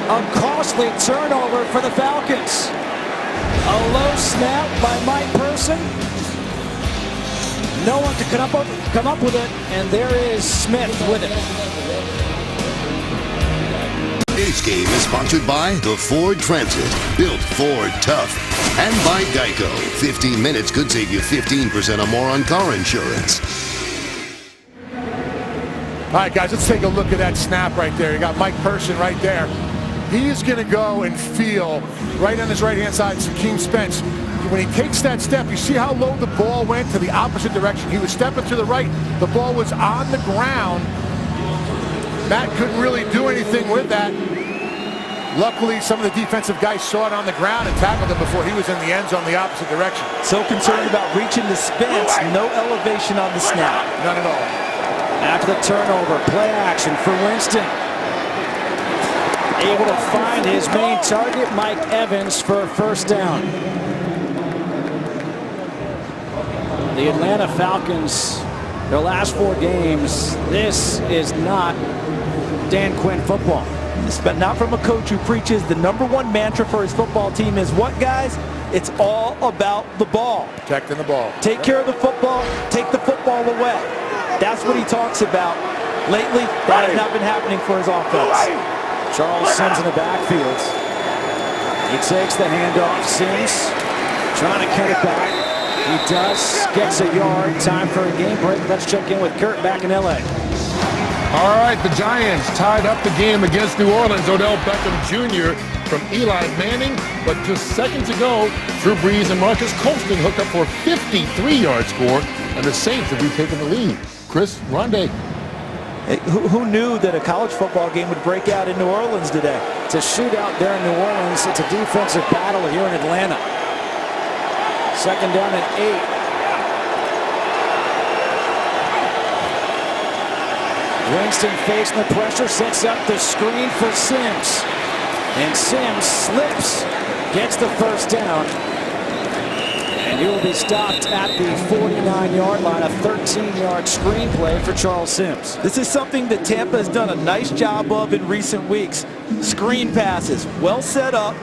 A costly turnover for the Falcons. A low snap by Mike Person. No one to come up with it, and there is Smith with it. Today's game is sponsored by the Ford Transit, built Ford tough, and by Geico. 15 minutes could save you 15% or more on car insurance. All right, guys, let's take a look at that snap right there. You got Mike Person right there. He's going to go and feel right on his right-hand side, Shaquem Spence. When he takes that step, you see how low the ball went to the opposite direction. He was stepping to the right. The ball was on the ground. Matt couldn't really do anything with that. Luckily, some of the defensive guys saw it on the ground and tackled him before he was in the end zone the opposite direction. So concerned about reaching the Spence, no elevation on the snap. None at all. After the turnover, play action for Winston. Able to find his main target, Mike Evans, for a first down. The Atlanta Falcons, their last 4 games, this is not Dan Quinn football. But not from a coach who preaches the #1 mantra for his football team is what, guys? It's all about the ball. Protecting the ball. Take care of the football, take the football away. That's what he talks about. Lately, that has not been happening for his offense. Charles Sims in the backfield. He takes the handoff. Sims trying to cut it back. He does. Gets a yard. Time for a game break. Let's check in with Kurt back in L.A. All right, the Giants tied up the game against New Orleans. Odell Beckham Jr. from Eli Manning. But just seconds ago, Drew Brees and Marcus Colston hooked up for a 53-yard score, and the Saints have retaken the lead. Chris, Rondé. Hey, who knew that a college football game would break out in New Orleans today? It's a shootout there in New Orleans. It's a defensive battle here in Atlanta. Second down and 8. Winston facing the pressure, sets up the screen for Sims. And Sims slips, gets the first down. And he will be stopped at the 49-yard line, a 13-yard screenplay for Charles Sims. This is something that Tampa has done a nice job of in recent weeks. Screen passes, well set up.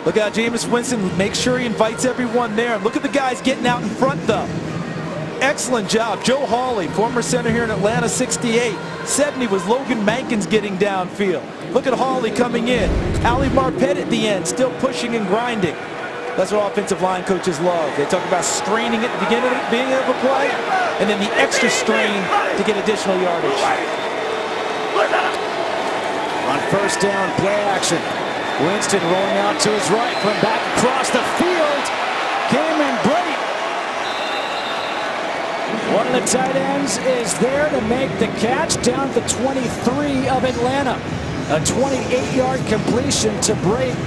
Look how Jameis Winston makes sure he invites everyone there. And look at the guys getting out in front, though. Excellent job. Joe Hawley, former center here in Atlanta, 68. 70 was Logan Mankins getting downfield. Look at Hawley coming in. Ali Marpet at the end, still pushing and grinding. That's what offensive line coaches love. They talk about straining at the beginning of a play, and then the extra strain to get additional yardage. On first down, play action. Winston rolling out to his right from back across the field. Cameron Brate. One of the tight ends is there to make the catch down to the 23 of Atlanta. A 28-yard completion to Brate.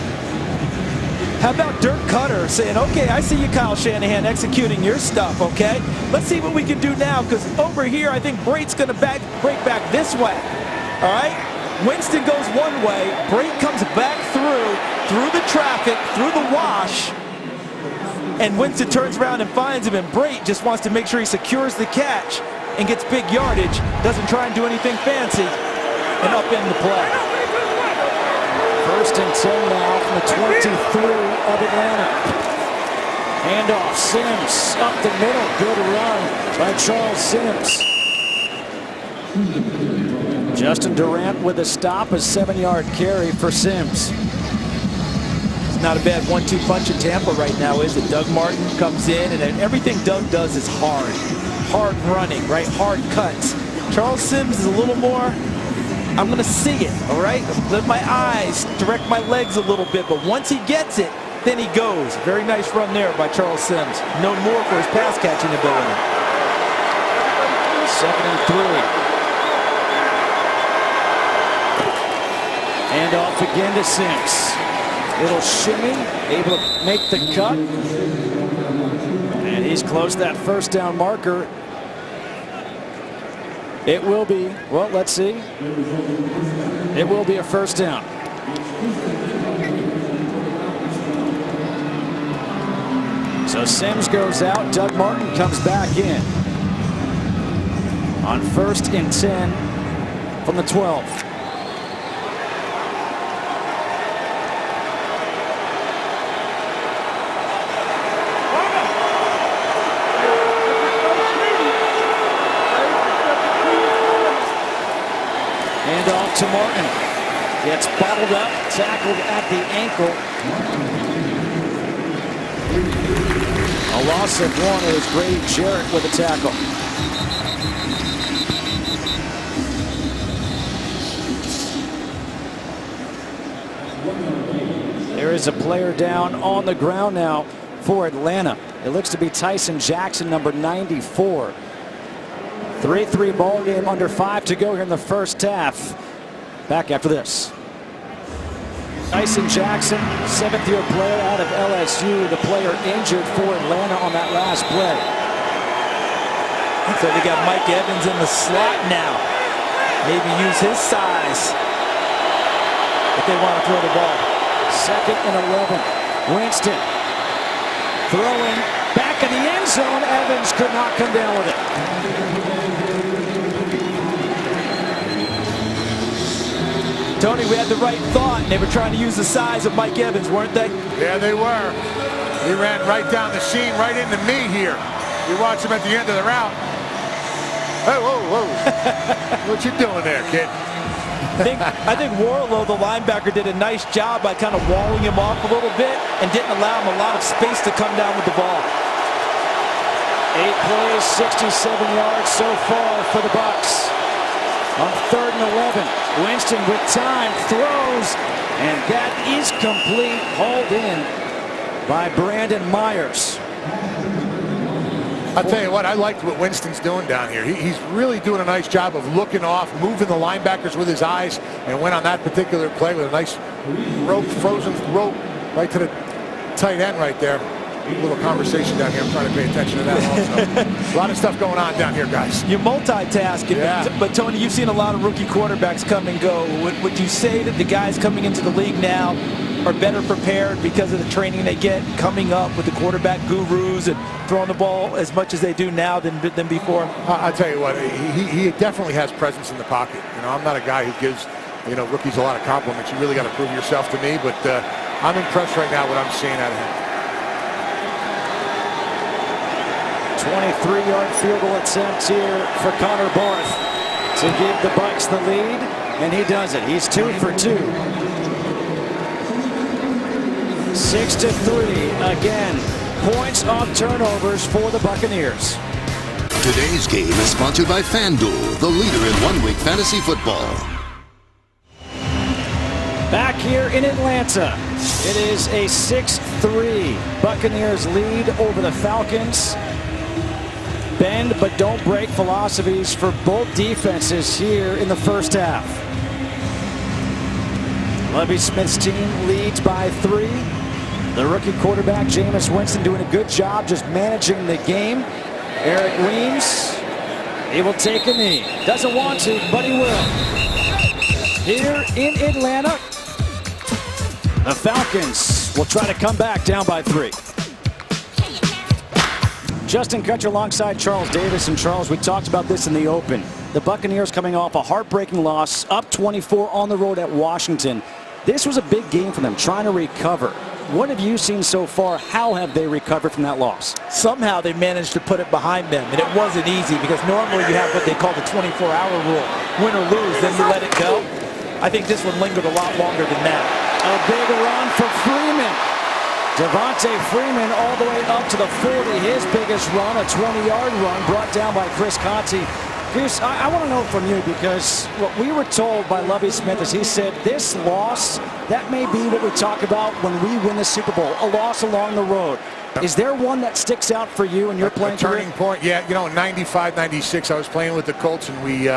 How about Dirk Cutter saying, okay, I see you, Kyle Shanahan, executing your stuff, okay? Let's see what we can do now, because over here, I think Brate's going to break back this way, all right? Winston goes one way, Brate comes back through the traffic, through the wash, and Winston turns around and finds him, and Brate just wants to make sure he secures the catch and gets big yardage, doesn't try and do anything fancy, and up in the play. First and 10 now from the 23 of Atlanta. Handoff, Sims up the middle. Good run by Charles Sims. Justin Durant with a stop, a 7-yard carry for Sims. It's not a bad 1-2 punch in Tampa right now, is it? Doug Martin comes in, and everything Doug does is hard. Hard running, right? Hard cuts. Charles Sims is a little more, I'm going to see it, all right? Let my eyes direct my legs a little bit, but once he gets it, then he goes. Very nice run there by Charles Sims, known more for his pass catching ability. Second and 3. And off again to Sims. Little shimmy, able to make the cut. And he's close to that first down marker. It will be, well, let's see. It will be a first down. So Sims goes out. Doug Martin comes back in. On first and 10 from the 12. Off to Martin. Gets bottled up, tackled at the ankle. A loss of 1. It was Grady Jarrett with a tackle. There is a player down on the ground now for Atlanta. It looks to be Tyson Jackson, number 94. 3-3 ball game, under 5 to go here in the first half. Back after this. Tyson Jackson, 7th-year player out of LSU, the player injured for Atlanta on that last play. So they got Mike Evans in the slot now. Maybe use his size if they want to throw the ball. Second and 11. Winston throwing back in the end zone. Evans could not come down with it. Tony, we had the right thought, and they were trying to use the size of Mike Evans, weren't they? Yeah, they were. He ran right down the seam, right into me here. You watch him at the end of the route. Hey, whoa, whoa. What you doing there, kid? I think Warlow, the linebacker, did a nice job by kind of walling him off a little bit and didn't allow him a lot of space to come down with the ball. 8 plays, 67 yards so far for the Bucs. On third and 11, Winston with time throws, and that is complete, hauled in by Brandon Myers. I'll tell you what, I liked what Winston's doing down here. He's really doing a nice job of looking off, moving the linebackers with his eyes, and went on that particular play with a nice rope, frozen rope right to the tight end right there. A little conversation down here. I'm trying to pay attention to that also. A lot of stuff going on down here, guys. You're multitasking, yeah. But Tony, you've seen a lot of rookie quarterbacks come and go. Would you say that the guys coming into the league now are better prepared because of the training they get coming up with the quarterback gurus and throwing the ball as much as they do now than before? I'll tell you what, he definitely has presence in the pocket. You know, I'm not a guy who gives, you know, rookies a lot of compliments. You really got to prove yourself to me, but I'm impressed right now what I'm seeing out of him. 23-yard field goal attempt here for Connor Barth to give the Bucs the lead, and he does it. He's 2 for 2. 6-3 again. Points off turnovers for the Buccaneers. Today's game is sponsored by FanDuel, the leader in one-week fantasy football. Back here in Atlanta, it is a 6-3 Buccaneers lead over the Falcons. Bend but don't break philosophies for both defenses here in the first half. Lovie Smith's team leads by 3. The rookie quarterback, Jameis Winston, doing a good job just managing the game. Eric Weems, he will take a knee. Doesn't want to, but he will. Here in Atlanta, the Falcons will try to come back down by 3. Justin Kutcher alongside Charles Davis. And Charles, we talked about this in the open. The Buccaneers coming off a heartbreaking loss, up 24 on the road at Washington. This was a big game for them, trying to recover. What have you seen so far? How have they recovered from that loss? Somehow they managed to put it behind them, and it wasn't easy because normally you have what they call the 24-hour rule. Win or lose, then you let it go. I think this one lingered a lot longer than that. A big run for Freeman. Devontae Freeman all the way up to the 40. His biggest run, a 20-yard run, brought down by Chris Conte. Goose, I want to know from you, because what we were told by Lovie Smith is he said this loss, that may be what we talk about when we win the Super Bowl, a loss along the road. Is there one that sticks out for you in your playing career? Turning point, yeah. You know, in 95, 96, I was playing with the Colts, and we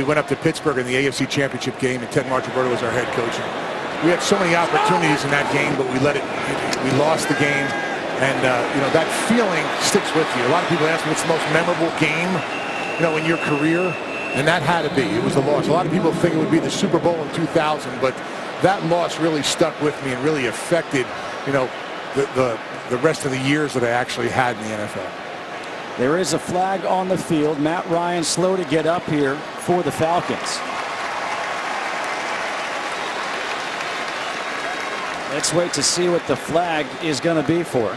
went up to Pittsburgh in the AFC Championship game, and Ted Marchibroda was our head coach. And we had so many opportunities in that game, but we lost the game, and that feeling sticks with you. A lot of people ask me what's the most memorable game, in your career, and that had to be. It was the loss. A lot of people think it would be the Super Bowl in 2000, but that loss really stuck with me and really affected, the rest of the years that I actually had in the NFL. There is a flag on the field. Matt Ryan slow to get up here for the Falcons. Let's wait to see what the flag is going to be for.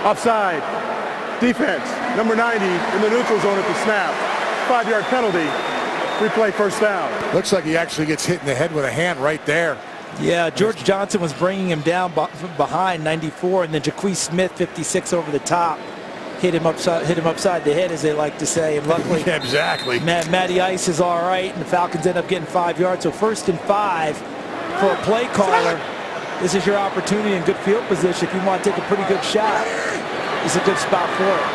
Offside. Defense. Number 90 in the neutral zone at the snap. 5-yard penalty. Replay first down. Looks like he actually gets hit in the head with a hand right there. Yeah, George Johnson was bringing him down from behind, 94, and then Jaquez Smith, 56, over the top, hit him upside the head, as they like to say. And luckily, yeah, exactly. Matty Ice is all right, and the Falcons end up getting 5 yards. So 1st and 5 for a play caller. This is your opportunity in good field position. If you want to take a pretty good shot, it's a good spot for it.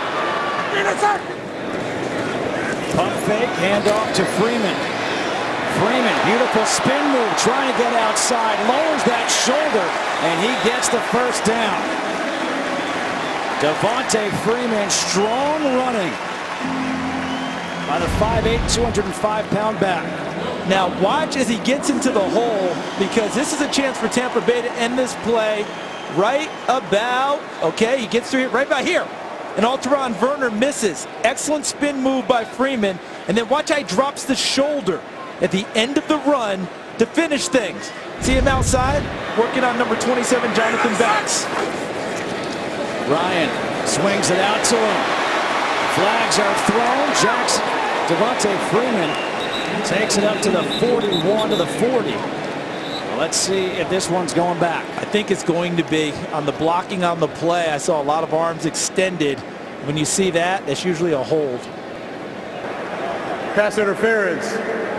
Pump fake, handoff to Freeman. Freeman, beautiful spin move, trying to get outside, lowers that shoulder, and he gets the first down. Devontae Freeman, strong running by the 5'8", 205-pound back. Now watch as he gets into the hole, because this is a chance for Tampa Bay to end this play right about, okay, he gets through it right about here. And Alteron Werner misses. Excellent spin move by Freeman. And then watch how he drops the shoulder at the end of the run to finish things. See him outside, working on number 27, Jonathan Bax. Ryan swings it out to him. Flags are thrown. Devontae Freeman takes it up to the 41 to the 40. Well, let's see if this one's going back. I think it's going to be. On the blocking on the play, I saw a lot of arms extended. When you see that, that's usually a hold. Pass interference.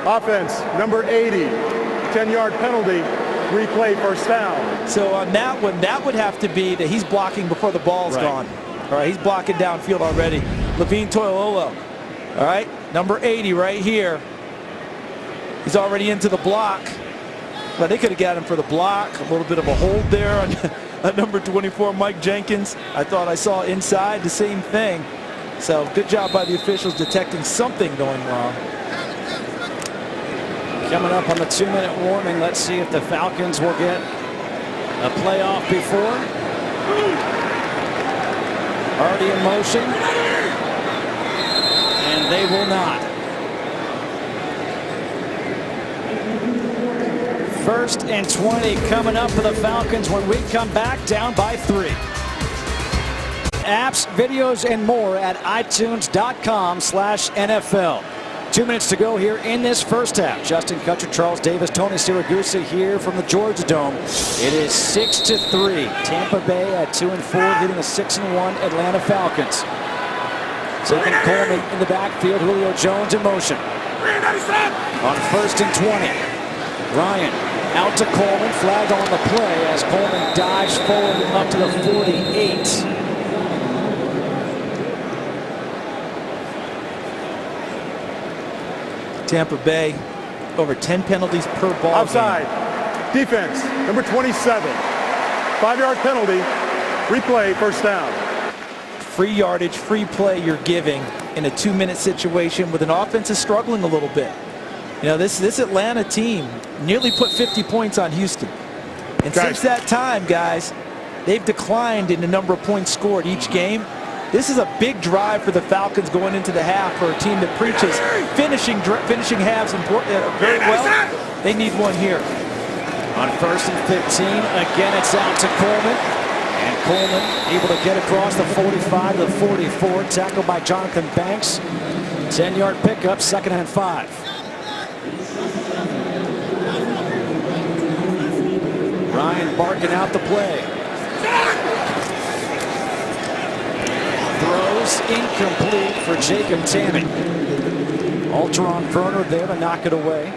Offense, number 80. 10-yard penalty. Replay first down. So on that one, that would have to be that he's blocking before the ball's gone. All right, he's blocking downfield already. Levine Toilolo. All right, number 80 right here. He's already into the block. But they could have got him for the block. A little bit of a hold there on number 24, Mike Jenkins. I thought I saw inside the same thing. So good job by the officials detecting something going wrong. Coming up on the 2-minute warning, let's see if the Falcons will get a playoff before. Already in motion. And they will not. First and 20 coming up for the Falcons when we come back down by 3. Apps, videos, and more at itunes.com/NFL. 2 minutes to go here in this first half. Justin Kutcher, Charles Davis, Tony Siragusa here from the Georgia Dome. It is 6-3. Tampa Bay at 2-4, leading the 6-1 Atlanta Falcons. Taking Coleman in the backfield. Julio Jones in motion. On first and 20. Ryan out to Coleman. Flag on the play as Coleman dives forward up to the 48. Tampa Bay, over 10 penalties per ball. Outside. Defense, number 27. 5-yard penalty. Replay, first down. Free yardage, free play you're giving in a 2-minute situation with an offense is struggling a little bit. You know, this Atlanta team nearly put 50 points on Houston. And since that time, guys, they've declined in the number of points scored each game. This is a big drive for the Falcons going into the half for a team that preaches finishing halves very well. They need one here. On first and 15, again it's out to Coleman. And Coleman able to get across the 45 to the 44. Tackled by Jonathan Banks. 10-yard pickup, 2nd and 5. Ryan barking out the play. Throws incomplete for Jacob Tammett. Alteron Werner there to knock it away.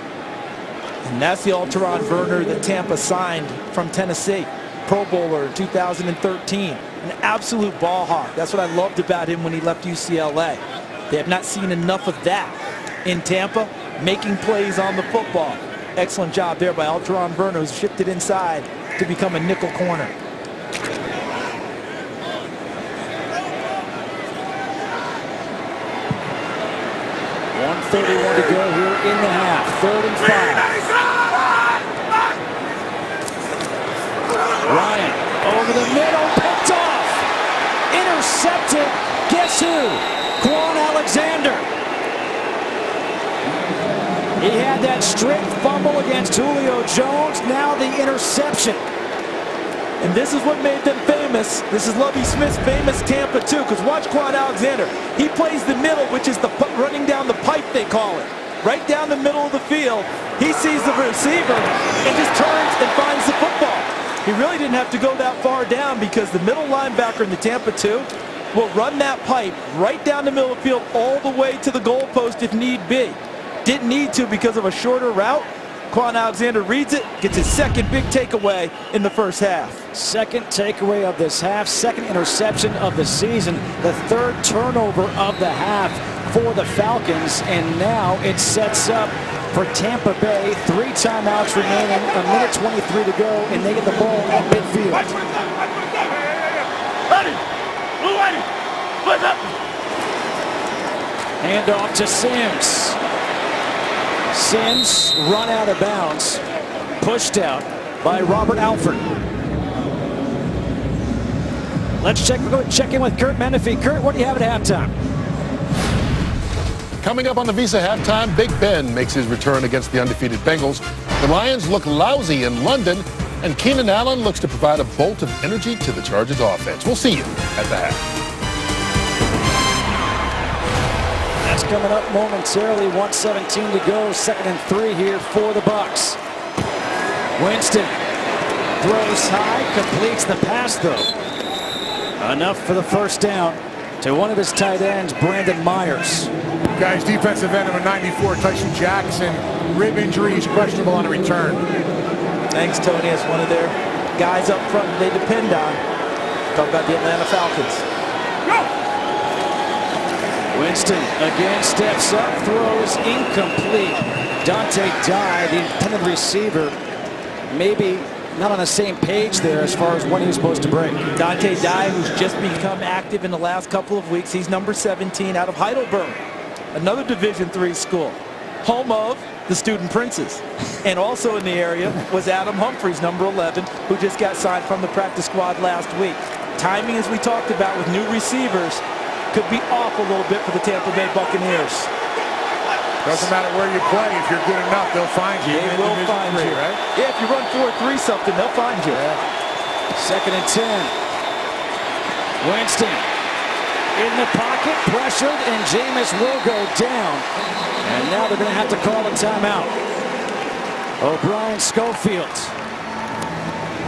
And that's the Alteron Werner that Tampa signed from Tennessee. Pro Bowler in 2013. An absolute ball hawk. That's what I loved about him when he left UCLA. They have not seen enough of that in Tampa, making plays on the football. Excellent job there by Alteron Werner, who's shifted inside to become a nickel corner. 1:31 to go here in the half. 3rd and 5. Ryan over the middle, picked off. Intercepted. Guess who? Quan Alexander. He had that straight fumble against Julio Jones. Now the interception. And this is what made them famous. This is Lovie Smith's famous Tampa too, because watch Quan Alexander. He plays the middle, which is the running down the pipe, they call it. Right down the middle of the field. He sees the receiver and just turns and finds the football. He really didn't have to go that far down because the middle linebacker in the Tampa 2 will run that pipe right down the middle of the field all the way to the goalpost if need be. Didn't need to because of a shorter route. Quan Alexander reads it, gets his second big takeaway in the first half. Second takeaway of this half, second interception of the season, the 3rd turnover of the half for the Falcons, and now it sets up for Tampa Bay. 3 timeouts remaining, 1:23 to go, and they get the ball at midfield. Hand off to Sims. Sims run out of bounds, pushed out by Robert Alford. Let's check in with Kurt Menefee. Kurt, what do you have at halftime? Coming up on the Visa halftime, Big Ben makes his return against the undefeated Bengals. The Lions look lousy in London, and Keenan Allen looks to provide a bolt of energy to the Chargers offense. We'll see you at the half. That's coming up momentarily. 1:17 to go. 2nd and 3 here for the Bucs. Winston throws high, completes the pass though. Enough for the first down to one of his tight ends, Brandon Myers. Guys, defensive end number 94, Tyson Jackson, rib injury, he's questionable on a return. Thanks, Tony. As one of their guys up front they depend on. Talk about the Atlanta Falcons. Winston again steps up, throws incomplete. Dante Dye, the intended receiver, maybe not on the same page there as far as when he was supposed to break. Dante Dye, who's just become active in the last couple of weeks. He's number 17 out of Heidelberg, another Division III school, home of the Student Princes. And also in the area was Adam Humphries, number 11, who just got signed from the practice squad last week. Timing, as we talked about with new receivers, could be off a little bit for the Tampa Bay Buccaneers. Doesn't matter where you play. If you're good enough, they'll find you. They will find you. Right? Yeah, if you run 4-3 something, they'll find you. Yeah. 2nd and 10. Winston in the pocket, pressured, and Jameis will go down. And now they're going to have to call a timeout. O'Brien Schofield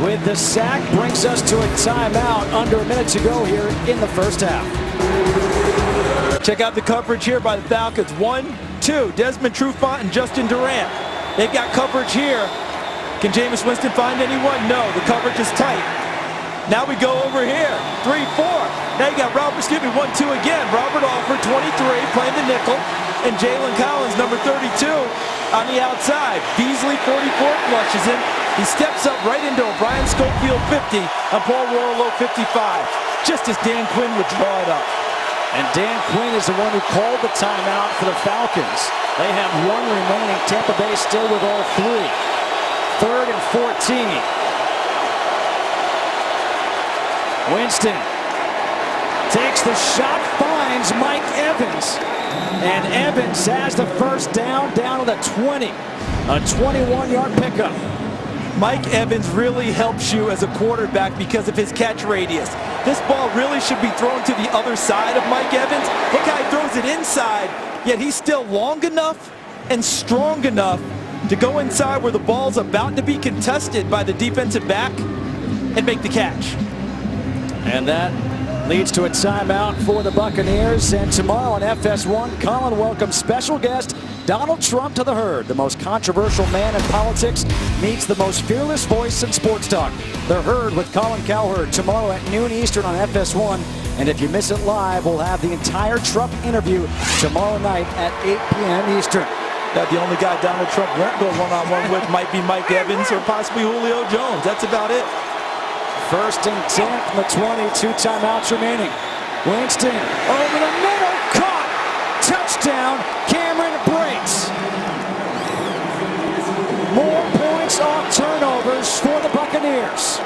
with the sack brings us to a timeout. Under a minute to go here in the first half. Check out the coverage here by the Falcons. 1-2, Desmond Trufant and Justin Durant. They've got coverage here. Can Jameis Winston find anyone? No, the coverage is tight. Now we go over here, 3-4. Now you got 1-2 again. Robert Alford, 23, playing the nickel. And Jalen Collins, number 32, on the outside. Beasley, 44, flushes him. He steps up right into O'Brien Schofield, 50, and Paul Warlow, 55. Just as Dan Quinn would draw it up. And Dan Quinn is the one who called the timeout for the Falcons. They have one remaining. Tampa Bay still with all three. 3rd and 14. Winston takes the shot, finds Mike Evans. And Evans has the first down to the 20. A 21-yard pickup. Mike Evans really helps you as a quarterback because of his catch radius. This ball really should be thrown to the other side of Mike Evans. Look how he throws it inside, yet he's still long enough and strong enough to go inside where the ball's about to be contested by the defensive back and make the catch. And that leads to a timeout for the Buccaneers. And tomorrow on FS1, Colin welcomes special guest Donald Trump to the herd. The most controversial man in politics meets the most fearless voice in sports talk. The Herd with Colin Cowherd tomorrow at noon Eastern on FS1. And if you miss it live, we'll have the entire Trump interview tomorrow night at 8 p.m. Eastern. That the only guy Donald Trump won't go one-on-one with might be Mike Evans or possibly Julio Jones. That's about it. 1st and 10 from the 20, 2 timeouts remaining. Winston over the middle, caught, touchdown, Cameron Brates. More points off turnovers for the Buccaneers.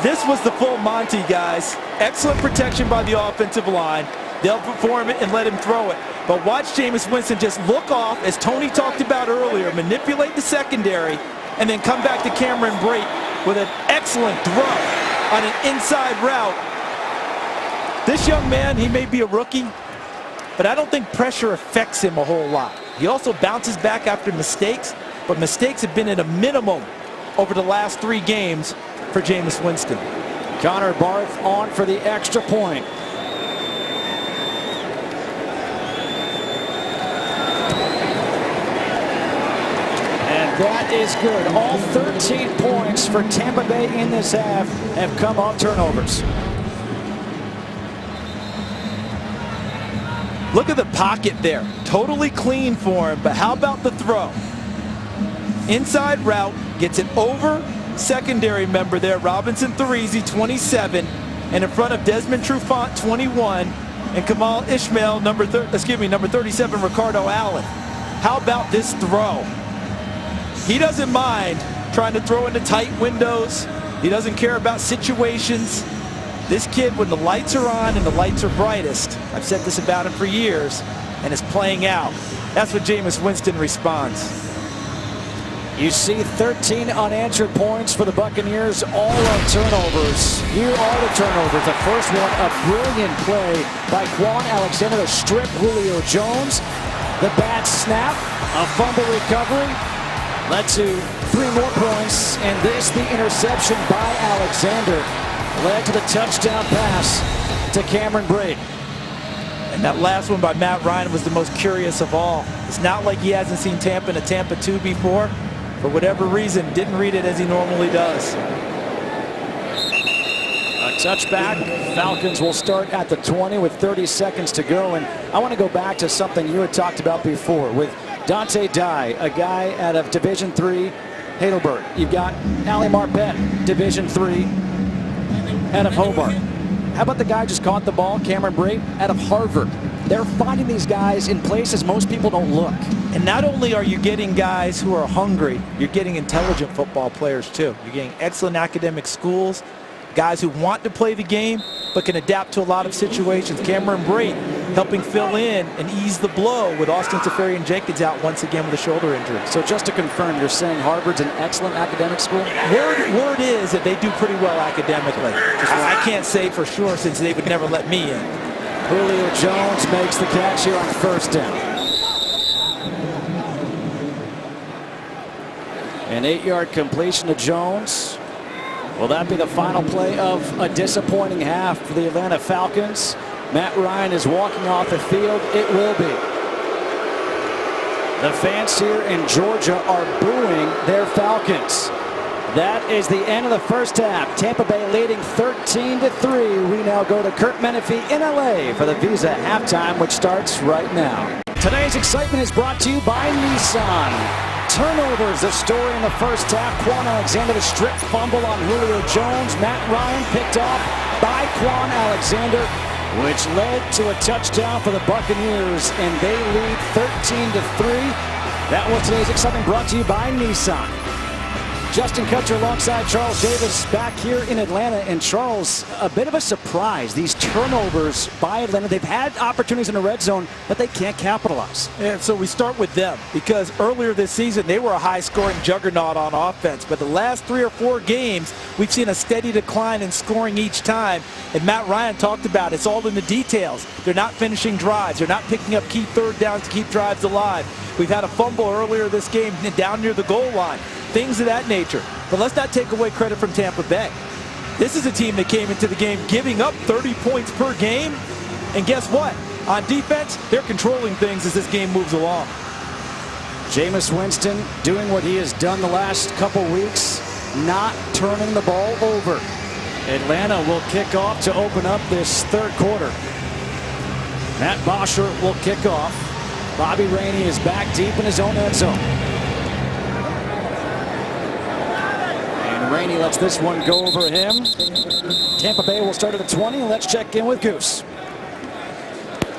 This was the full Monty, guys. Excellent protection by the offensive line. They'll perform it and let him throw it. But watch Jameis Winston just look off, as Tony talked about earlier, manipulate the secondary, and then come back to Cameron Brate with an excellent throw on an inside route. This young man, he may be a rookie, but I don't think pressure affects him a whole lot. He also bounces back after mistakes, but mistakes have been at a minimum over the last 3 games for Jameis Winston. Connor Barth on for the extra point. That is good. All 13 points for Tampa Bay in this half have come off turnovers. Look at the pocket there. Totally clean for him, but how about the throw? Inside route, gets it over secondary member there, Robinson Therese, 27, and in front of Desmond Trufant, 21, and Kamal Ishmael, number 37, Ricardo Allen. How about this throw? He doesn't mind trying to throw into tight windows. He doesn't care about situations. This kid, when the lights are on and the lights are brightest, I've said this about him for years, and it's playing out. That's what Jameis Winston responds. You see 13 unanswered points for the Buccaneers, all on turnovers. Here are the turnovers. The first one, a brilliant play by Quan Alexander to strip Julio Jones. The bad snap, a fumble recovery, led to 3 more points, and this, the interception by Alexander, led to the touchdown pass to Cameron Brate. And that last one by Matt Ryan was the most curious of all. It's not like he hasn't seen Tampa in a Tampa 2 before. For whatever reason, didn't read it as he normally does. A touchback. Falcons will start at the 20 with 30 seconds to go. And I want to go back to something you had talked about before with Dante Dye, a guy out of Division III Heidelberg. You've got Ali Marpet, Division III out of Hobart. How about the guy just caught the ball, Cameron Brate, out of Harvard? They're finding these guys in places most people don't look. And not only are you getting guys who are hungry, you're getting intelligent football players too. You're getting excellent academic schools, guys who want to play the game but can adapt to a lot of situations. Cameron Brate helping fill in and ease the blow with Austin Safarian-Jenkins out once again with a shoulder injury. So just to confirm, you're saying Harvard's an excellent academic school? Word is that they do pretty well academically. I can't say for sure since they would never let me in. Julio Jones makes the catch here on first down. An 8-yard completion to Jones. Will that be the final play of a disappointing half for the Atlanta Falcons? Matt Ryan is walking off the field. It will be. The fans here in Georgia are booing their Falcons. That is the end of the first half. Tampa Bay leading 13-3. We now go to Kurt Menefee in LA for the Visa halftime, which starts right now. Today's excitement is brought to you by Nissan. Turnovers, the story in the first half. Quan Alexander, the strip fumble on Julio Jones. Matt Ryan picked off by Quan Alexander, which led to a touchdown for the Buccaneers, and they lead 13-3. That was today's excitement brought to you by Nissan. Justin Kutcher alongside Charles Davis back here in Atlanta. And Charles, a bit of a surprise. These turnovers by Atlanta, they've had opportunities in the red zone, but they can't capitalize. And so we start with them because earlier this season, they were a high-scoring juggernaut on offense. But the last 3 or 4 games, we've seen a steady decline in scoring each time. And Matt Ryan talked about it's all in the details. They're not finishing drives. They're not picking up key third downs to keep drives alive. We've had a fumble earlier this game down near the goal line. Things of that nature. But let's not take away credit from Tampa Bay. This is a team that came into the game giving up 30 points per game. And guess what? On defense, they're controlling things as this game moves along. Jameis Winston doing what he has done the last couple weeks, not turning the ball over. Atlanta will kick off to open up this third quarter. Matt Bosher will kick off. Bobby Rainey is back deep in his own end zone. And Rainey lets this one go over him. Tampa Bay will start at the 20. Let's check in with Goose.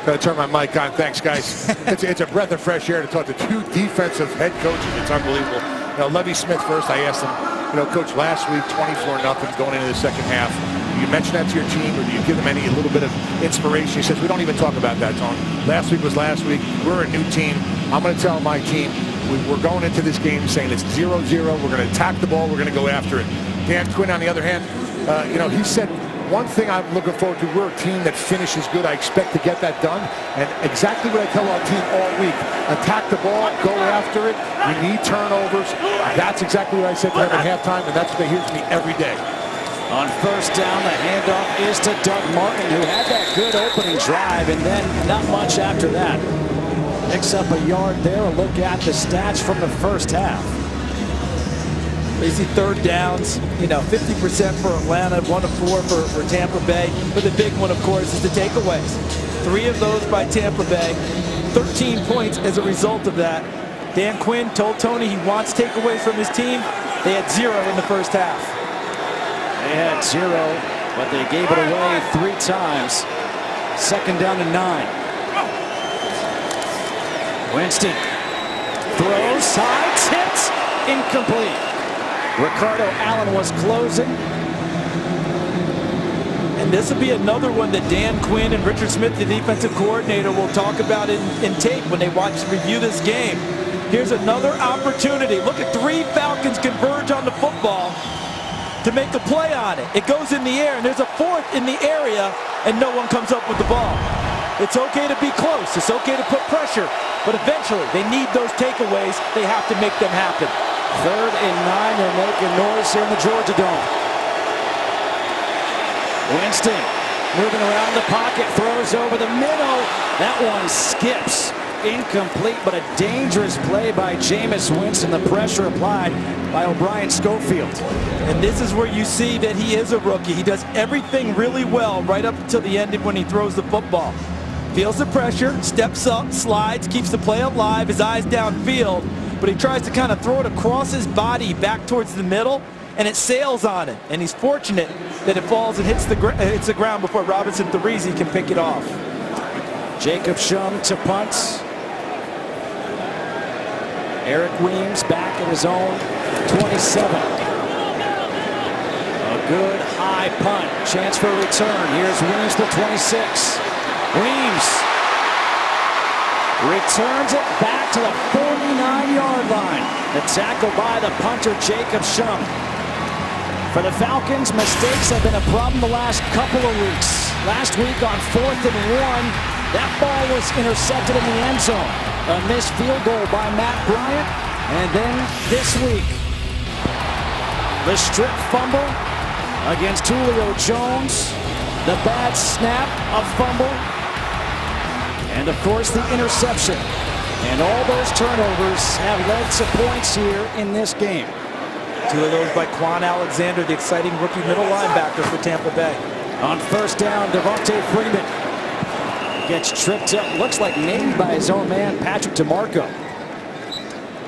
Gotta turn my mic on. Thanks, guys. It's a breath of fresh air to talk to 2 defensive head coaches. It's unbelievable. You know, Levy Smith first. I asked him, Coach, last week 24-0 going into the second half. Do you mention that to your team, or do you give them a little bit of inspiration? He says, we don't even talk about that, Tone. Last week was last week. We're a new team. I'm going to tell my team we're going into this game saying it's 0-0. We're going to attack the ball. We're going to go after it. Dan Quinn, on the other hand, he said, one thing I'm looking forward to, we're a team that finishes good. I expect to get that done. And exactly what I tell our team all week. Attack the ball, go after it. We need turnovers. That's exactly what I said to them at halftime, and that's what they hear from me every day. On first down, the handoff is to Doug Martin, who had that good opening drive, and then not much after that. Picks up a yard there. A look at the stats from the first half. You see third downs, 50% for Atlanta, 1 of 4 for Tampa Bay. But the big one, of course, is the takeaways. 3 of those by Tampa Bay, 13 points as a result of that. Dan Quinn told Tony he wants takeaways from his team. They had 0 in the first half. They had 0, but they gave it away 3 times. Second down and 9. Winston throws, high, tipped, incomplete. Ricardo Allen was closing. And this will be another one that Dan Quinn and Richard Smith, the defensive coordinator, will talk about in tape when they review this game. Here's another opportunity. Look at 3 Falcons converge on the football to make a play on it. It goes in the air, and there's a 4th in the area, and no one comes up with the ball. It's okay to be close. It's okay to put pressure. But eventually, they need those takeaways. They have to make them happen. 3rd and 9. They're making noise here in the Georgia Dome. Winston moving around the pocket, throws over the middle. That one skips. incomplete, but a dangerous play by Jameis Winston. The pressure applied by O'Brien Schofield. And this is where you see that he is a rookie. He does everything really well right up until the end when he throws the football. Feels the pressure, steps up, slides, keeps the play alive, his eyes downfield, but he tries to kind of throw it across his body back towards the middle, and it sails on it. And he's fortunate that it falls and hits the ground before Robinson Therese can pick it off. Jacob Shum to punt. Eric Weems back at his own 27. A good high punt. Chance for a return. Here's Weems to 26. Weems returns it back to the 49-yard line. The tackle by the punter, Jacob Shum. For the Falcons, mistakes have been a problem the last couple of weeks. Last week on 4th and 1, that ball was intercepted in the end zone. A missed field goal by Matt Bryant. And then this week, the strip fumble against Julio Jones. The bad snap, a fumble. And of course, the interception. And all those turnovers have led to points here in this game. 2 of those by Quan Alexander, the exciting rookie middle linebacker for Tampa Bay. On first down, Devontae Freeman gets tripped up. Looks like named by his own man, Patrick DeMarco.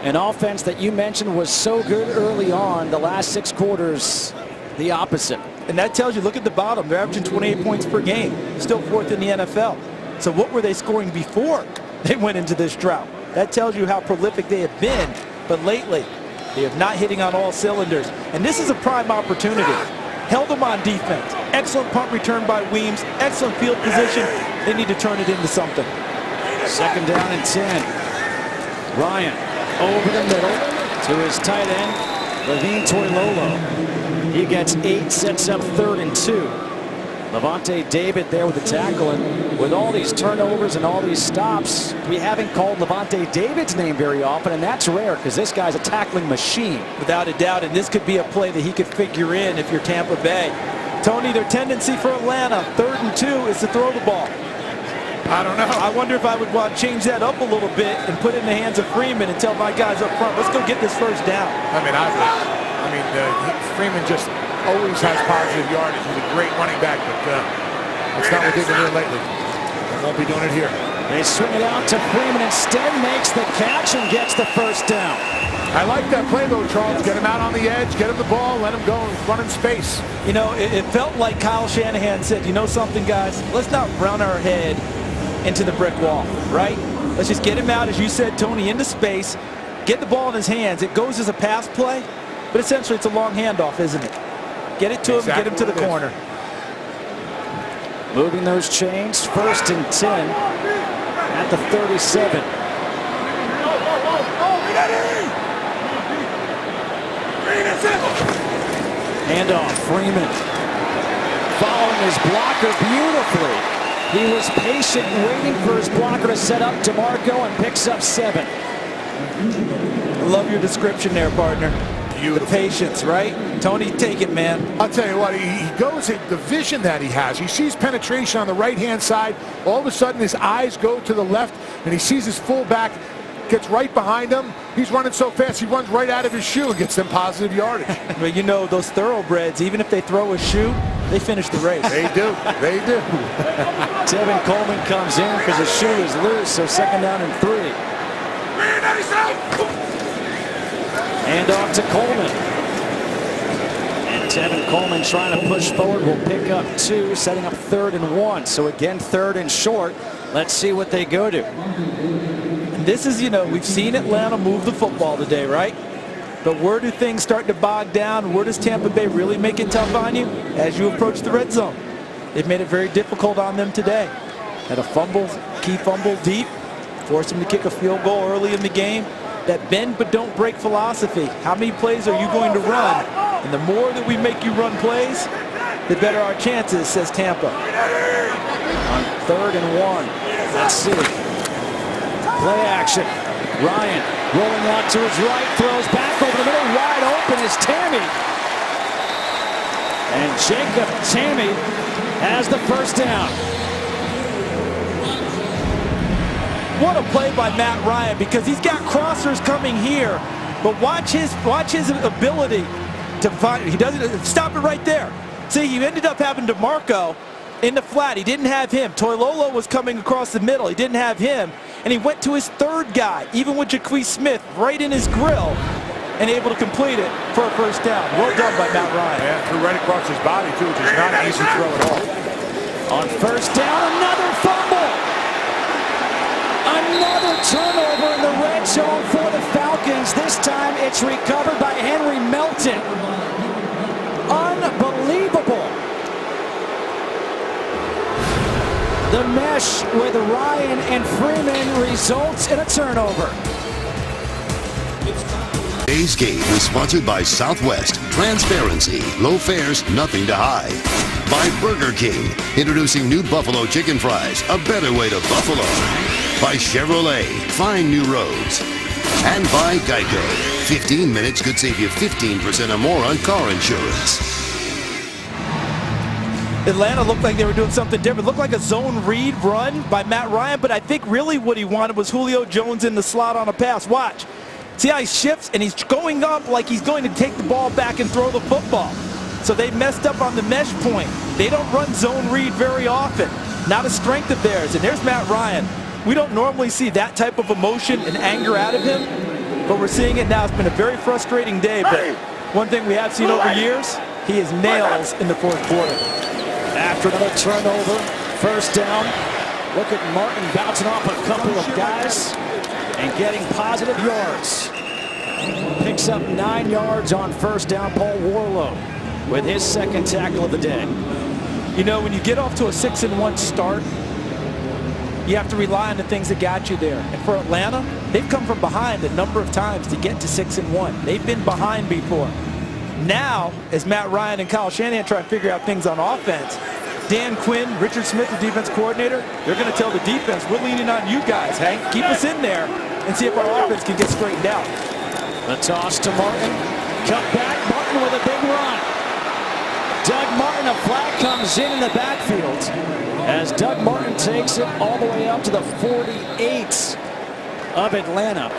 An offense that you mentioned was so good early on, the last 6 quarters, the opposite. And that tells you, look at the bottom. They're averaging 28 points per game. Still 4th in the NFL. So what were they scoring before they went into this drought? That tells you how prolific they have been. But lately, they are not hitting on all cylinders. And this is a prime opportunity. Held them on defense. Excellent punt return by Weems. Excellent field position. They need to turn it into something. 2nd down and 10. Ryan over the middle to his tight end, Levine Toilolo. He gets 8, sets up 3rd and 2. Levante David there with the tackle, and with all these turnovers and all these stops, we haven't called Levante David's name very often, and that's rare because this guy's a tackling machine. Without a doubt, and this could be a play that he could figure in if you're Tampa Bay. Tony, their tendency for Atlanta, 3rd and 2, is to throw the ball. I don't know. I wonder if I would want to change that up a little bit and put it in the hands of Freeman and tell my guys up front, let's go get this first down. Freeman just always has positive yardage. He's a great running back, but that's not what they've been doing lately. They won't be doing it here. They swing it out to Freeman, instead makes the catch and gets the first down. I like that play, though, Charles. Get him out on the edge, get him the ball, let him go and run in space. You know, it felt like Kyle Shanahan said, you know something, guys? Let's not run our head into the brick wall, right? Let's just get him out, as you said, Tony, into space, get the ball in his hands. It goes as a pass play, but essentially it's a long handoff, isn't it? Get it to him, get him to the corner. Moving those chains, 1st and 10 at the 37. Handoff, Freeman following his blocker beautifully. He was patient, waiting for his blocker to set up DeMarco, and picks up 7. I love your description there, partner. Beautiful. The patience, right? Tony, take it, man. I'll tell you what, he goes at the vision that he has. He sees penetration on the right-hand side. All of a sudden, his eyes go to the left, and he sees his fullback, gets right behind him. He's running so fast, he runs right out of his shoe and gets them positive yardage. But you know, those thoroughbreds, even if they throw a shoe, they finish the race. They do. They do. Tevin Coleman comes in because his shoe is loose, so 2nd down and 3. Hand off to Coleman. And Tevin Coleman trying to push forward will pick up 2, setting up 3rd and 1. So again, 3rd and short. Let's see what they go to. And this is, you know, we've seen Atlanta move the football today, right? But where do things start to bog down? Where does Tampa Bay really make it tough on you? As you approach the red zone. They've made it very difficult on them today. Had a fumble, key fumble deep, forced them to kick a field goal early in the game. That bend but don't break philosophy. How many plays are you going to run? And the more that we make you run plays, the better our chances, says Tampa. On 3rd and 1. Let's see. Play action. Ryan rolling out to his right, throws back over the middle, wide open is Tammy. And Jacob Tammy has the first down. What a play by Matt Ryan, because he's got crossers coming here, but watch his ability to find. He doesn't stop it right there. See, he ended up having DeMarco in the flat. He didn't have him. Toilolo was coming across the middle. He didn't have him, and he went to his third guy, even with Jaquez Smith right in his grill, and able to complete it for a first down. Well done by Matt Ryan. Yeah, threw right across his body too, which is not an easy throw at all. On first down, another fumble. Another turnover in the red zone for the Falcons. This time it's recovered by Henry Melton. Unbelievable. The mesh with Ryan and Freeman results in a turnover. Today's game is sponsored by Southwest. Transparency, low fares, nothing to hide. By Burger King, introducing new Buffalo chicken fries, a better way to Buffalo. By Chevrolet, find new roads. And by Geico, 15 minutes could save you 15% or more on car insurance. Atlanta looked like they were doing something different. Looked like a zone read run by Matt Ryan, but I think really what he wanted was Julio Jones in the slot on a pass. Watch. See how he shifts, and he's going up like he's going to take the ball back and throw the football. So they messed up on the mesh point. They don't run zone read very often. Not a strength of theirs. And there's Matt Ryan. We don't normally see that type of emotion and anger out of him, but we're seeing it now. It's been a very frustrating day, but one thing we have seen over years, he is nails in the fourth quarter. After another turnover, first down. Look at Martin bouncing off a couple of guys and getting positive yards. Picks up 9 yards on first down. Paul Warlow with his second tackle of the day. You know, when you get off to a 6-1 start, you have to rely on the things that got you there. And for Atlanta, they've come from behind a number of times to get to 6-1. They've been behind before. Now, as Matt Ryan and Kyle Shanahan try to figure out things on offense, Dan Quinn, Richard Smith, the defense coordinator, they're going to tell the defense, we're leaning on you guys, Hank. Keep us in there and see if our offense can get straightened out. The toss to Martin. Cut back. Martin with a big run. Doug Martin, a flag comes in the backfield as Doug Martin takes it all the way up to the 48 of Atlanta.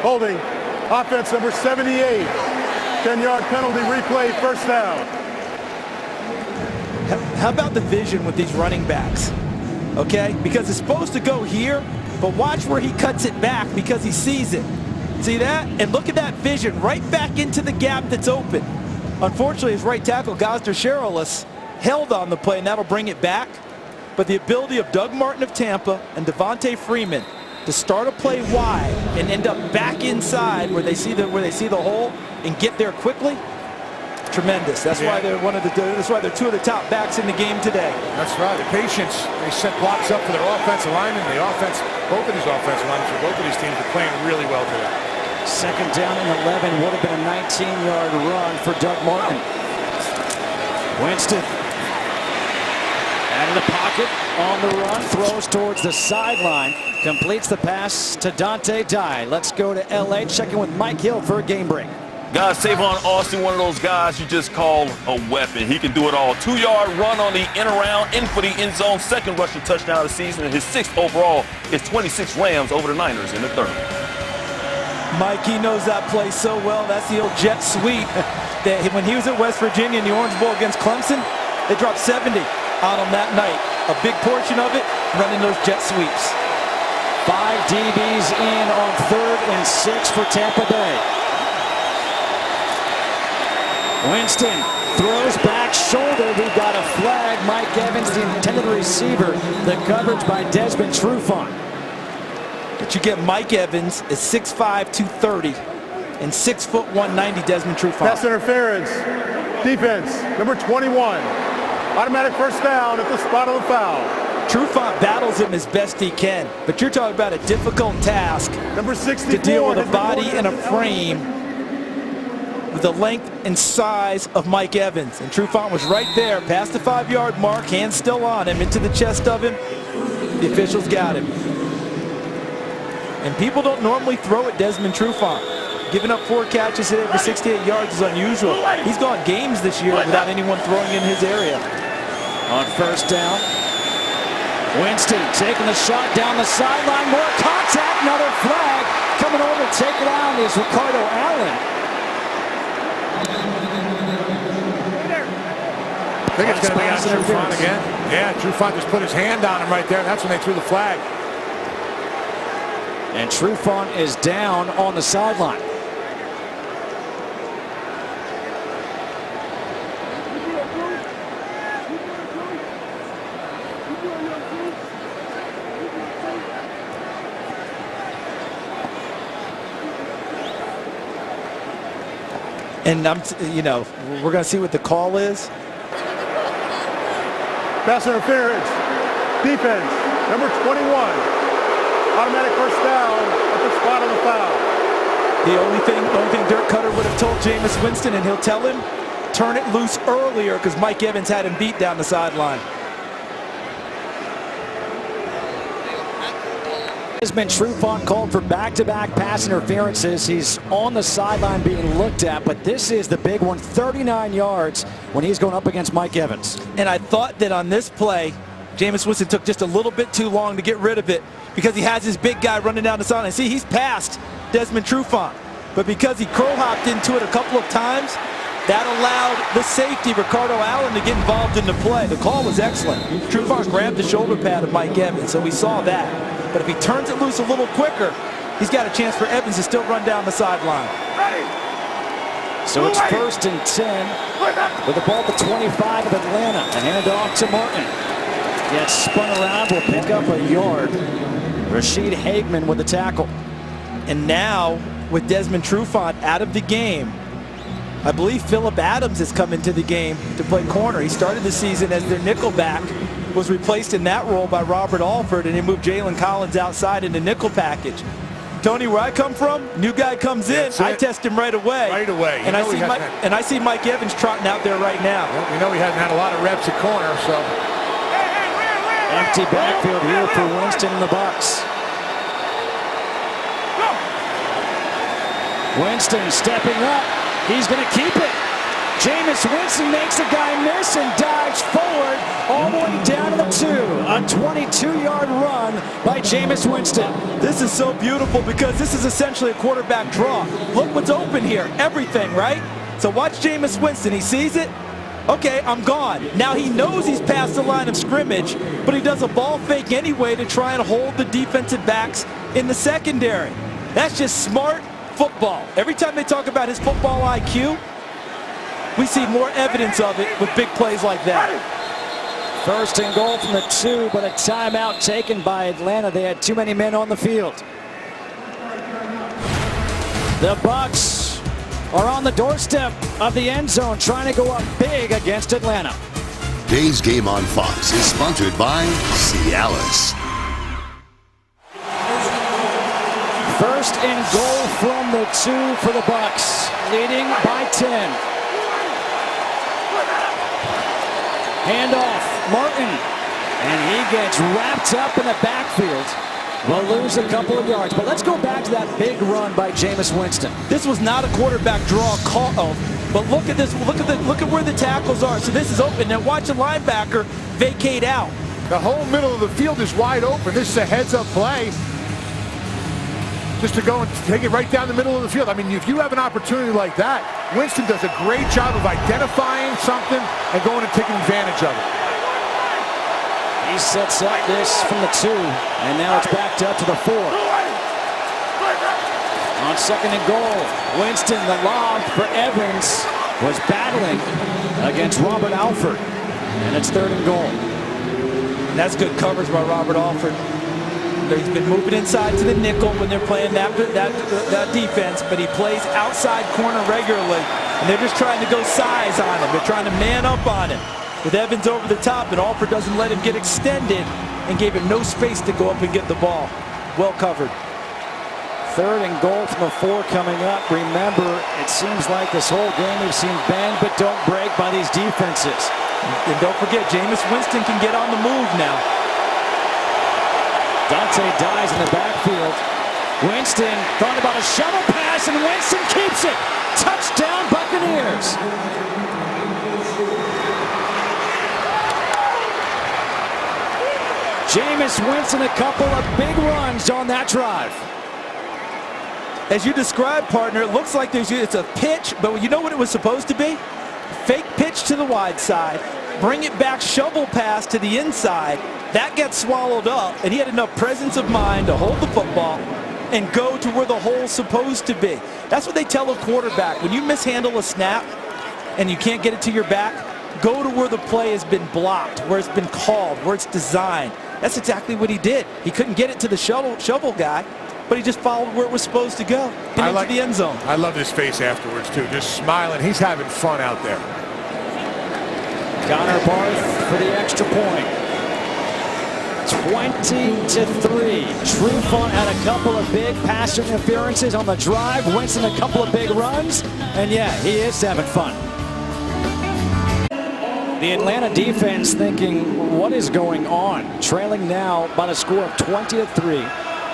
Holding. Offense number 78. 10-yard penalty replay, first down. How about the vision with these running backs? Okay, because it's supposed to go here, but watch where he cuts it back because he sees it. See that? And look at that vision right back into the gap that's open. Unfortunately, his right tackle, Gosder Cherilus, held on the play, and that'll bring it back. But the ability of Doug Martin of Tampa and Devontae Freeman to start a play wide and end up back inside where they see the hole and get there quickly, tremendous. That's why they're two of the top backs in the game today. That's right. The patience. They set blocks up for their offensive linemen. The offense, both of these offensive linemen for both of these teams are playing really well today. Second down and 11 would have been a 19-yard run for Doug Martin. Winston out of the pocket on the run, throws towards the sideline, completes the pass to Dante Dye. Let's go to LA, check in with Mike Hill for a game break. Guys, Tavon Austin, one of those guys you just call a weapon. He can do it all. 2-yard run on the in around, in for the end zone, second rushing touchdown of the season, and his 6th overall is 26 Rams over the Niners in the third. Mike, he knows that play so well. That's the old jet sweep. That when he was at West Virginia in the Orange Bowl against Clemson, they dropped 70 out on that night. A big portion of it running those jet sweeps. 5 DBs in on 3rd and 6 for Tampa Bay. Winston throws back shoulder. We've got a flag. Mike Evans, the intended receiver. The coverage by Desmond Trufant. But you get Mike Evans is 6'5", 230, and 6'1", 190 Desmond Trufant. Pass interference. Defense, number 21. Automatic first down at the spot of the foul. Trufant battles him as best he can, but you're talking about a difficult task Number 64, to deal with a body and a frame with the length and size of Mike Evans. And Trufant was right there, past the 5-yard mark, hands still on him, into the chest of him. The officials got him. And people don't normally throw at Desmond Trufant. Giving up 4 catches today for 68 yards is unusual. He's gone games this year without anyone throwing in his area. On first down, Winston taking the shot down the sideline. More contact. Another flag. Coming over to take it out is Ricardo Allen. I think it's going to be on Trufant again. Yeah, Trufant just put his hand on him right there. That's when they threw the flag. And Trufant is down on the sideline. And we're going to see what the call is. Pass interference. Defense. Number 21. Automatic first down at the spot of the foul. The only thing Dirk Cutter would have told Jameis Winston, and he'll tell him, turn it loose earlier, because Mike Evans had him beat down the sideline. Desmond Trufant called for back-to-back pass interferences. He's on the sideline being looked at, but this is the big one, 39 yards when he's going up against Mike Evans. And I thought that on this play, Jameis Winston took just a little bit too long to get rid of it because he has his big guy running down the sideline. See, he's past Desmond Trufant, but because he crow-hopped into it a couple of times, that allowed the safety, Ricardo Allen, to get involved in the play. The call was excellent. Trufant grabbed the shoulder pad of Mike Evans, so we saw that. But if he turns it loose a little quicker, he's got a chance for Evans to still run down the sideline. So it's 1st and 10 with the ball at the 25 of Atlanta. A handoff to Martin. Gets spun around, will pick up a yard. Rashid Hageman with the tackle. And now, with Desmond Trufant out of the game, I believe Phillip Adams has come into the game to play corner. He started the season as their nickel back, was replaced in that role by Robert Alford, and they moved Jalen Collins outside in the nickel package. Tony, where I come from, new guy comes in, I test him right away. Right away. And I see Mike Evans trotting out there right now. Well, we know he hasn't had a lot of reps at corner, so. Empty backfield here for Winston and the Bucs. Winston stepping up. He's going to keep it. Jameis Winston makes the guy miss and dives forward all the way down to the 2. A 22-yard run by Jameis Winston. This is so beautiful because this is essentially a quarterback draw. Look what's open here. Everything, right? So watch Jameis Winston. He sees it. Okay, I'm gone. Now he knows he's past the line of scrimmage, but he does a ball fake anyway to try and hold the defensive backs in the secondary. That's just smart football. Every time they talk about his football IQ, we see more evidence of it with big plays like that. 1st and goal from the 2, but a timeout taken by Atlanta. They had too many men on the field. The Bucs are on the doorstep of the end zone, trying to go up big against Atlanta. Today's game on Fox is sponsored by Cialis. 1st and goal from the 2 for the Bucs, leading by 10. Handoff, Martin, and he gets wrapped up in the backfield. Will lose a couple of yards, but let's go back to that big run by Jameis Winston. This was not a quarterback draw call, but look at this. Look at where the tackles are. So this is open. Now watch the linebacker vacate out. The whole middle of the field is wide open. This is a heads-up play. Just to go and take it right down the middle of the field. I mean, if you have an opportunity like that, Winston does a great job of identifying something and going and taking advantage of it. He sets up this from the 2, and now it's backed up to the 4. On 2nd and goal, Winston, the lob for Evans, was battling against Robert Alford, and it's 3rd and goal. And that's good coverage by Robert Alford. He's been moving inside to the nickel when they're playing that defense, but he plays outside corner regularly, and they're just trying to go size on him. They're trying to man up on him. With Evans over the top, and Alford doesn't let him get extended and gave him no space to go up and get the ball. Well covered. 3rd and goal from the 4 coming up. Remember, it seems like this whole game we've seen bend but don't break by these defenses. And don't forget, Jameis Winston can get on the move now. Dante dies in the backfield. Winston thought about a shovel pass, and Winston keeps it. Touchdown, Buccaneers. Jameis Winston, a couple of big runs on that drive. As you described, partner, it looks like it's a pitch, but you know what it was supposed to be? Fake pitch to the wide side, bring it back, shovel pass to the inside. That gets swallowed up, and he had enough presence of mind to hold the football and go to where the hole's supposed to be. That's what they tell a quarterback. When you mishandle a snap and you can't get it to your back, go to where the play has been blocked, where it's been called, where it's designed. That's exactly what he did. He couldn't get it to the shovel guy, but he just followed where it was supposed to go, into the end zone. I love his face afterwards, too. Just smiling. He's having fun out there. Connor Barth for the extra point. 20-3. Trufant had a couple of big pass interferences on the drive. Winston a couple of big runs. And yeah, he is having fun. The Atlanta defense thinking, what is going on? Trailing now by the score of 20-3.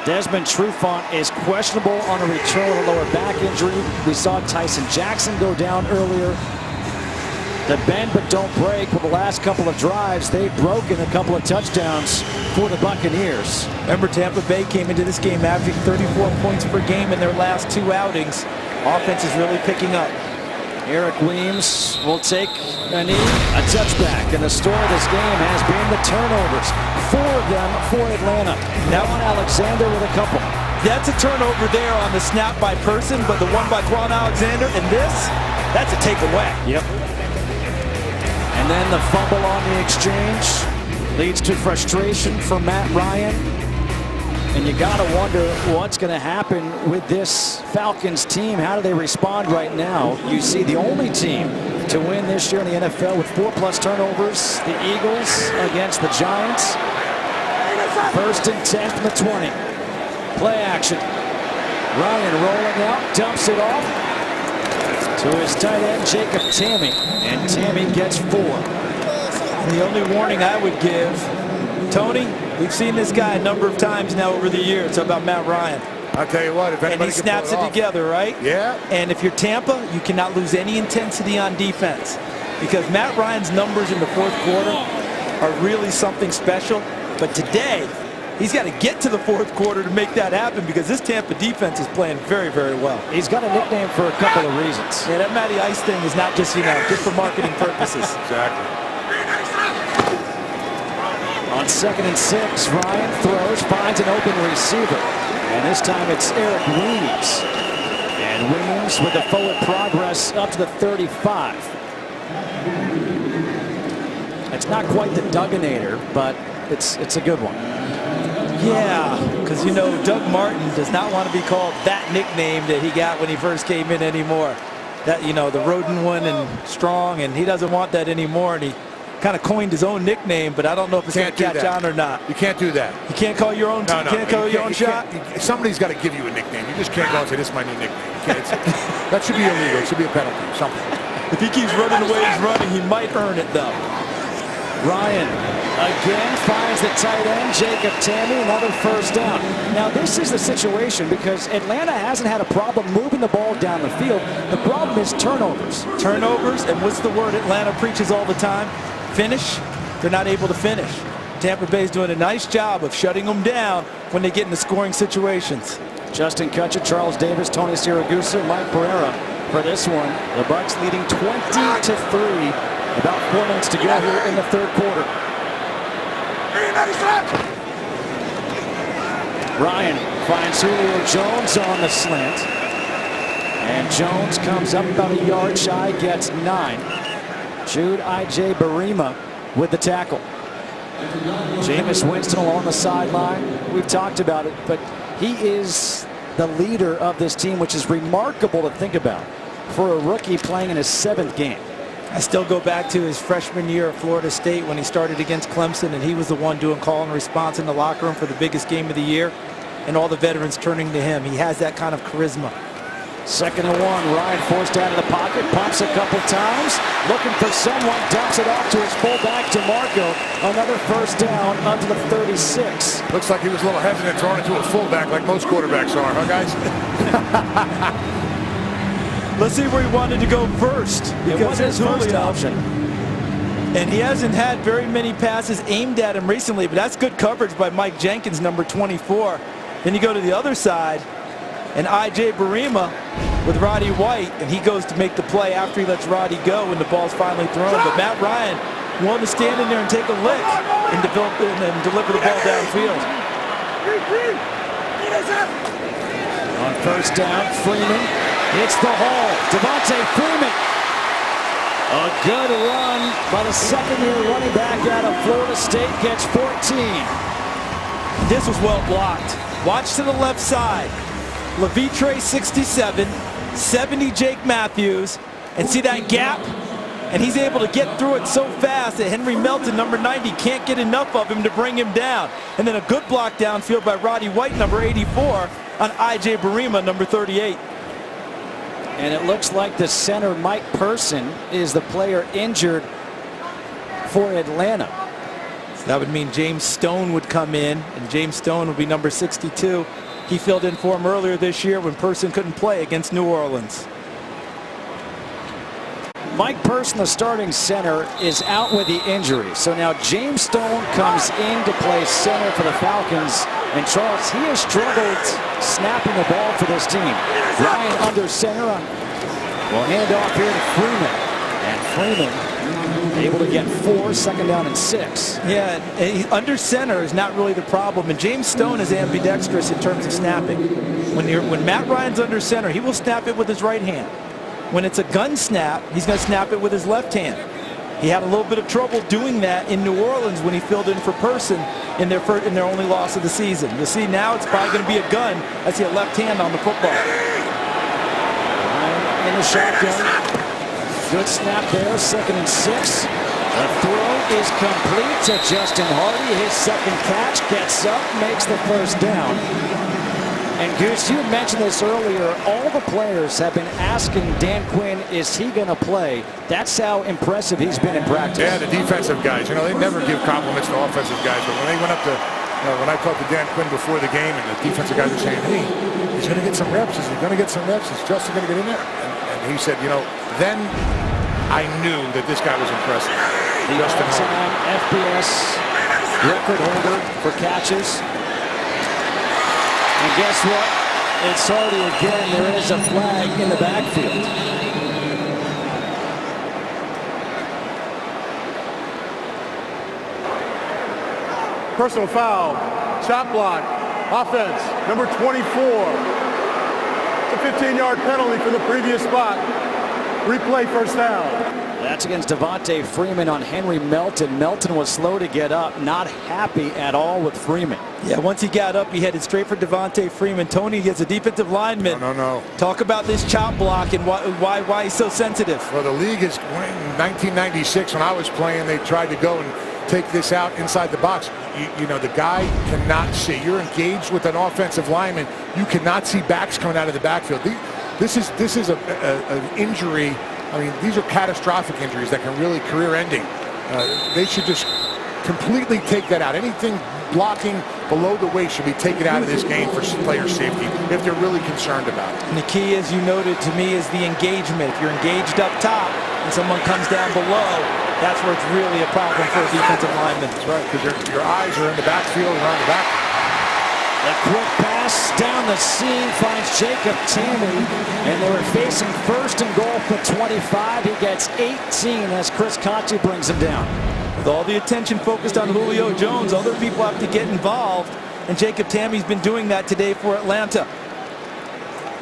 Desmond Trufant is questionable on a return with a lower back injury. We saw Tyson Jackson go down earlier. The bend but don't break with the last couple of drives. They've broken a couple of touchdowns for the Buccaneers. Remember, Tampa Bay came into this game averaging 34 points per game in their last 2 outings. Offense is really picking up. Eric Weems will take a knee, a touchback. And the story of this game has been the turnovers. 4 of them for Atlanta. Now on Alexander with a couple. That's a turnover there on the snap by Person, but the one by Quan Alexander and that's a takeaway. Yep. And then the fumble on the exchange leads to frustration for Matt Ryan. And you got to wonder what's going to happen with this Falcons team. How do they respond right now? You see the only team to win this year in the NFL with 4+ turnovers. The Eagles against the Giants. 1st and 10 from the 20. Play action. Ryan rolling out, dumps it off to his tight end, Jacob Tamme. And Tamme gets 4. The only warning I would give, Tony, we've seen this guy a number of times now over the years. How about Matt Ryan? I'll tell you what, if anybody and he snaps it together, right? Yeah. And if you're Tampa, you cannot lose any intensity on defense, because Matt Ryan's numbers in the 4th quarter are really something special. But today, he's got to get to the 4th quarter to make that happen, because this Tampa defense is playing very, very well. He's got a nickname for a couple of reasons. Yeah, that Matty Ice thing is not just, just for marketing purposes. Exactly. On 2nd and 6, Ryan throws, finds an open receiver. And this time it's Eric Weems. And Weems with the forward progress up to the 35. It's not quite the Dugganator, but it's a good one. Yeah, because Doug Martin does not want to be called that nickname that he got when he first came in anymore. That, the rodent one and strong, and he doesn't want that anymore. And he kind of coined his own nickname, but I don't know if it's going to catch on or not. You can't do that. You can't call your own. Can't call your own shot. Somebody's got to give you a nickname. You just can't go and say, "This is my new nickname." That should be illegal. It should be a penalty. Something. If he keeps running the way he's running, he might earn it though. Ryan again finds the tight end, Jacob Tamme, another 1st down. Now this is the situation, because Atlanta hasn't had a problem moving the ball down the field. The problem is turnovers. Turnovers, and what's the word Atlanta preaches all the time? Finish. They're not able to finish. Tampa Bay's doing a nice job of shutting them down when they get into scoring situations. Justin Kutcher, Charles Davis, Tony Siragusa, Mike Pereira for this one. The Bucs leading 20-3. About 4 minutes to go here in the 3rd quarter. Ryan finds Julio Jones on the slant. And Jones comes up about a yard shy, gets 9. Jude I.J. Barima with the tackle. Jameis Winston along the sideline. We've talked about it, but he is the leader of this team, which is remarkable to think about for a rookie playing in his 7th game. I still go back to his freshman year at Florida State when he started against Clemson, and he was the one doing call and response in the locker room for the biggest game of the year, and all the veterans turning to him. He has that kind of charisma. 2nd and 1, Ryan forced out of the pocket, pumps a couple times, looking for someone, dumps it off to his fullback, DeMarco. Another 1st down up to the 36. Looks like he was a little hesitant throwing it to a fullback like most quarterbacks are, huh, guys? Let's see where he wanted to go first, because his first option. And he hasn't had very many passes aimed at him recently, but that's good coverage by Mike Jenkins, number 24. Then you go to the other side, and I.J. Barima with Roddy White, and he goes to make the play after he lets Roddy go when the ball's finally thrown. But Matt Ryan willing to stand in there and take a lick and deliver the ball downfield. On first down, Freeman hits the hole. Devontae Freeman. A good run by the second-year running back out of Florida State, gets 14. This was well blocked. Watch to the left side. Levitre 67, 70 Jake Matthews, and see that gap? And he's able to get through it so fast that Henry Melton, number 90, can't get enough of him to bring him down. And then a good block downfield by Roddy White, number 84, on I.J. Barima, number 38. And it looks like the center, Mike Person, is the player injured for Atlanta. So that would mean James Stone would come in, and James Stone would be number 62. He filled in for him earlier this year when Person couldn't play against New Orleans. Mike Person, the starting center, is out with the injury. So now James Stone comes in to play center for the Falcons. And Charles, he has struggled snapping the ball for this team. Ryan under center. Will hand off here to Freeman. And Freeman able to get 4, second down and 6. Yeah, under center is not really the problem. And James Stone is ambidextrous in terms of snapping. When Matt Ryan's under center, he will snap it with his right hand. When it's a gun snap, he's going to snap it with his left hand. He had a little bit of trouble doing that in New Orleans when he filled in for Person in their only loss of the season. You'll see now it's probably going to be a gun. I see a left hand on the football. In the shotgun. Good snap there, second and 6. The throw is complete to Justin Hardy. His second catch, gets up, makes the first down. And Goose, you mentioned this earlier, all the players have been asking Dan Quinn, is he going to play? That's how impressive he's been in practice. Yeah, the defensive guys, they never give compliments to offensive guys, but when they went up to, when I talked to Dan Quinn before the game, and the defensive guys were saying, hey, he's going to get some reps, is he going to get some reps, is Justin going to get in there? And he said, then I knew that this guy was impressive. The all-time FBS record holder for catches. And guess what? It's Hardy again. There is a flag in the backfield. Personal foul, chop block, offense, number 24. It's a 15-yard penalty for the previous spot. Replay first down. That's against Devontae Freeman on Henry Melton. Melton was slow to get up, not happy at all with Freeman. Yeah, once he got up, he headed straight for Devontae Freeman. Tony gets a defensive lineman. No. Talk about this chop block and why he's so sensitive. Well, the league is, in 1996, when I was playing, they tried to go and take this out inside the box. The guy cannot see. You're engaged with an offensive lineman. You cannot see backs coming out of the backfield. This is an injury. I mean, these are catastrophic injuries that can really career-ending. They should just completely take that out. Anything blocking below the waist should be taken out of this game for player safety if they're really concerned about it. And the key, as you noted to me, is the engagement. If you're engaged up top and someone comes down below, that's where it's really a problem for a defensive lineman. That's right, because your eyes are in the backfield and on the back. A quick pass down the seam finds Jacob Tammy, and they were facing first and goal for 25. He gets 18 as Chris Conte brings him down. With all the attention focused on Julio Jones, other people have to get involved, and Jacob Tammy's been doing that today for Atlanta.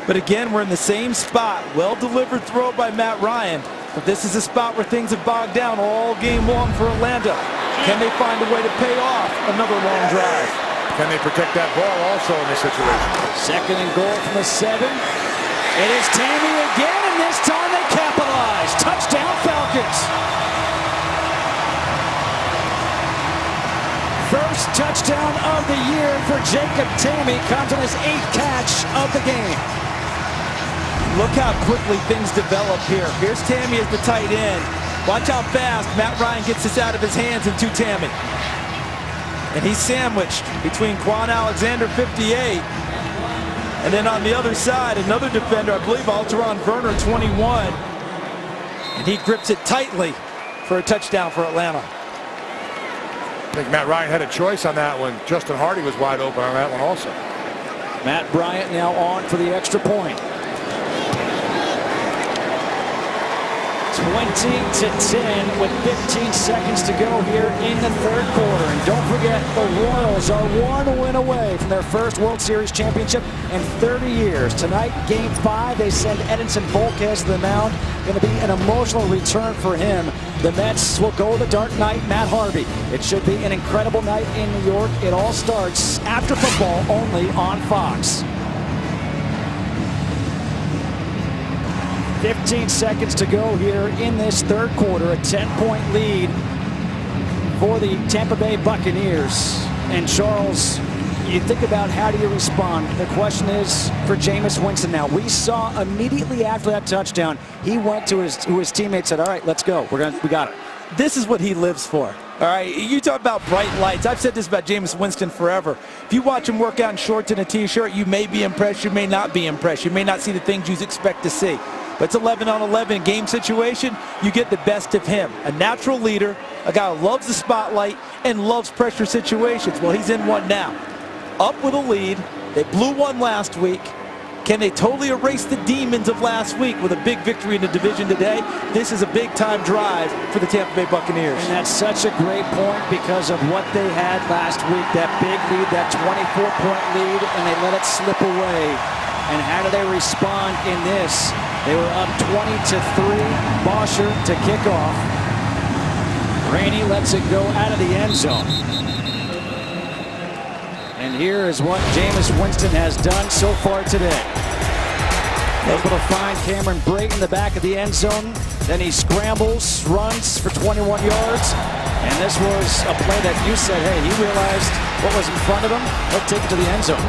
But again, we're in the same spot. Well-delivered throw by Matt Ryan, but this is a spot where things have bogged down all game long for Atlanta. Can they find a way to pay off another long drive? Can they protect that ball also in this situation? Second and goal from the 7. It is Tammy again, and this time they capitalize. Touchdown Falcons. First touchdown of the year for Jacob Tammy. Comes on his 8th catch of the game. Look how quickly things develop here. Here's Tammy as the tight end. Watch how fast Matt Ryan gets this out of his hands into Tammy. And he's sandwiched between Quan Alexander, 58, and then on the other side, another defender, I believe Alteron Werner, 21. And he grips it tightly for a touchdown for Atlanta. I think Matt Ryan had a choice on that one. Justin Hardy was wide open on that one also. Matt Bryant now on for the extra point. 20-10 with 15 seconds to go here in the third quarter. And don't forget, the Royals are one win away from their first World Series championship in 30 years. Tonight, Game 5, they send Edinson Volquez to the mound. Going to be an emotional return for him. The Mets will go the dark night, Matt Harvey. It should be an incredible night in New York. It all starts after football, only on Fox. 15 seconds to go here in this third quarter. A 10-point lead for the Tampa Bay Buccaneers. And Charles, you think about how do you respond. The question is for Jameis Winston now. We saw immediately after that touchdown, he went to his teammates, said, all right, let's go. We got it. This is what he lives for. All right, you talk about bright lights. I've said this about Jameis Winston forever. If you watch him work out in shorts and a T-shirt, you may be impressed, you may not be impressed. You may not see the things you expect to see. But it's 11-on-11 game situation. You get the best of him. A natural leader, a guy who loves the spotlight and loves pressure situations. Well, he's in one now. Up with a lead. They blew one last week. Can they totally erase the demons of last week with a big victory in the division today? This is a big-time drive for the Tampa Bay Buccaneers. And that's such a great point because of what they had last week, that big lead, that 24-point lead, and they let it slip away. And how do they respond in this? They were up 20-3. Bosher to kick off. Rainey lets it go out of the end zone. And here is what Jameis Winston has done so far today. Able to find Cameron Brate in the back of the end zone. Then he scrambles, runs for 21 yards. And this was a play that you said, hey, he realized what was in front of him. He'll take it to the end zone.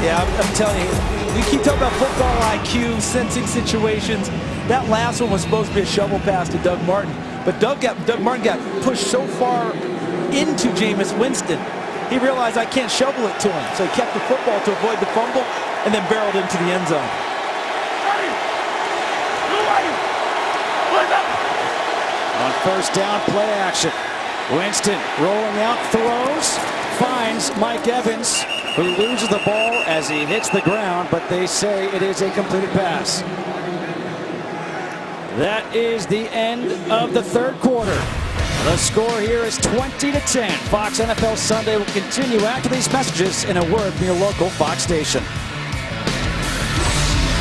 Yeah, I'm telling you, we keep talking about football IQ, sensing situations. That last one was supposed to be a shovel pass to Doug Martin. But Doug Martin got pushed so far into Jameis Winston, he realized I can't shovel it to him. So he kept the football to avoid the fumble and then barreled into the end zone. On first down, play action. Winston rolling out, throws, finds Mike Evans, who loses the ball as he hits the ground, but they say it is a completed pass. That is the end of the third quarter. The score here is 20-10. Fox NFL Sunday will continue after these messages in a word from your local Fox station.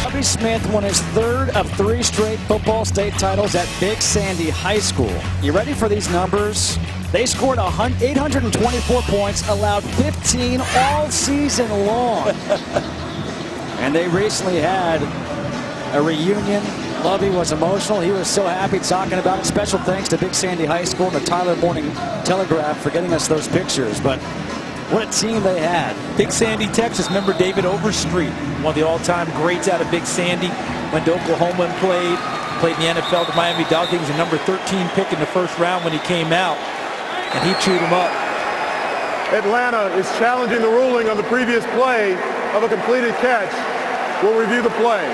Bobby Smith won his third of 3 straight football state titles at Big Sandy High School. You ready for these numbers? They scored 824 points, allowed 15 all season long. And they recently had a reunion. Lovey was emotional. He was so happy talking about it. Special thanks to Big Sandy High School and the Tyler Morning Telegraph for getting us those pictures. But what a team they had. Big Sandy, Texas. Remember David Overstreet, one of the all-time greats out of Big Sandy. Went to Oklahoma and played in the NFL. The Miami Dolphins. He was a number 13 pick in the first round when he came out. And he chewed him up. Atlanta is challenging the ruling on the previous play of a completed catch. We'll review the play.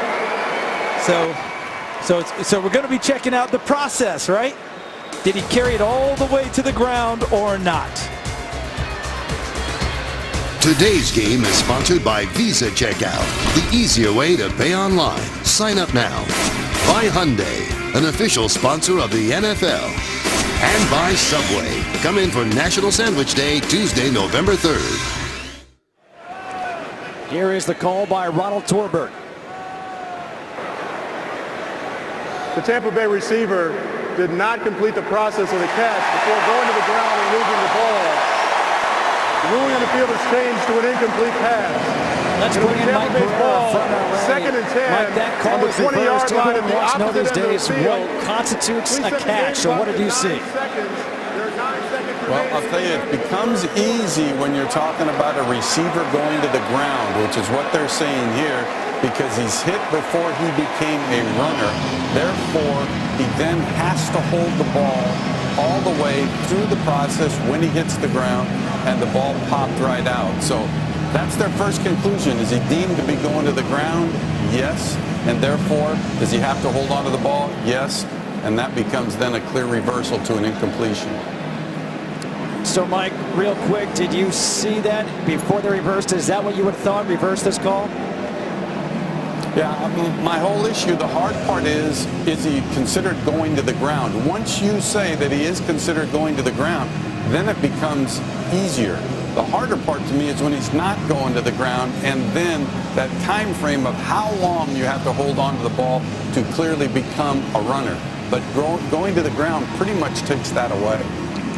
So we're going to be checking out the process, right? Did he carry it all the way to the ground or not? Today's game is sponsored by Visa Checkout, the easier way to pay online. Sign up now. By Hyundai, an official sponsor of the NFL. And by Subway. Come in for National Sandwich Day, Tuesday, November 3rd. Here is the call by Ronald Torbert. The Tampa Bay receiver did not complete the process of the catch before going to the ground and losing the ball. The ruling on the field has changed to an incomplete pass. Let's bring in Mike Barrera from LA. Second and 10 Mike, that call on the is 20-yard line at the wants to know opposite these end of the days field. what constitutes a catch. So what did you see? Well, I'll tell you, it becomes easy when you're talking about a receiver going to the ground, which is what they're saying here, because he's hit before he became a runner. Therefore, he then has to hold the ball all the way through the process when he hits the ground, and the ball popped right out. So that's their first conclusion. Is he deemed to be going to the ground? Yes. And therefore, does he have to hold on to the ball? Yes. and that becomes then a clear reversal to an incompletion. So, Mike, real quick, did you see that before they reversed? Is that what you would have thought, reverse this call? Yeah, my whole issue, the hard part is he considered going to the ground? Once you say that he is considered going to the ground, then it becomes easier. The harder part to me is when he's not going to the ground, and then that time frame of how long you have to hold on to the ball to clearly become a runner. But going to the ground pretty much takes that away.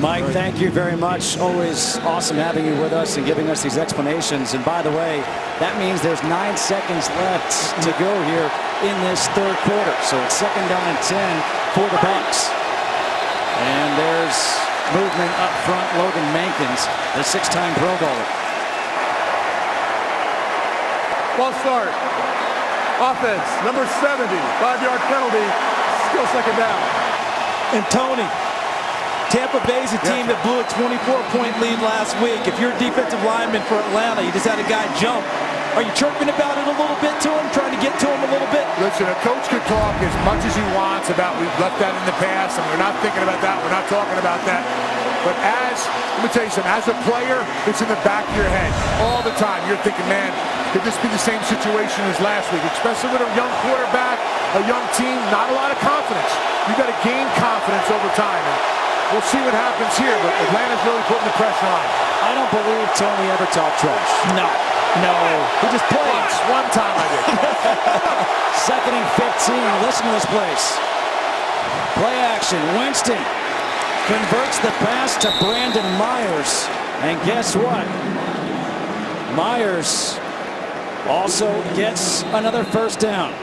Mike, thank you very much. Always awesome having you with us and giving us these explanations. And by the way, that means there's 9 seconds left to go here in this third quarter. So it's 2nd down and 10 for the Bucs. And there's movement up front. Logan Mankins, the 6-time Pro Bowler. False start. Offense, number 70, 5-yard penalty, still 2nd down. And Tony, Tampa Bay's a team that blew a 24-point lead last week. If you're a defensive lineman for Atlanta, you just had a guy jump. Are you chirping about it a little bit to him, trying to get to him a little bit? Listen, a coach can talk as much as he wants about we've left that in the past and we're not thinking about that, we're not talking about that. But let me tell you something, as a player, it's in the back of your head all the time. You're thinking, man, could this be the same situation as last week? Especially with a young quarterback, a young team, not a lot of confidence. You got to gain confidence over time. And we'll see what happens here, but Atlanta's really putting the pressure on. I don't believe Tony ever talked trash. No. He just plays. One time I did. 2nd and 15. Listen to this place. Play action. Winston converts the pass to Brandon Myers. And guess what? Myers also gets another 1st down.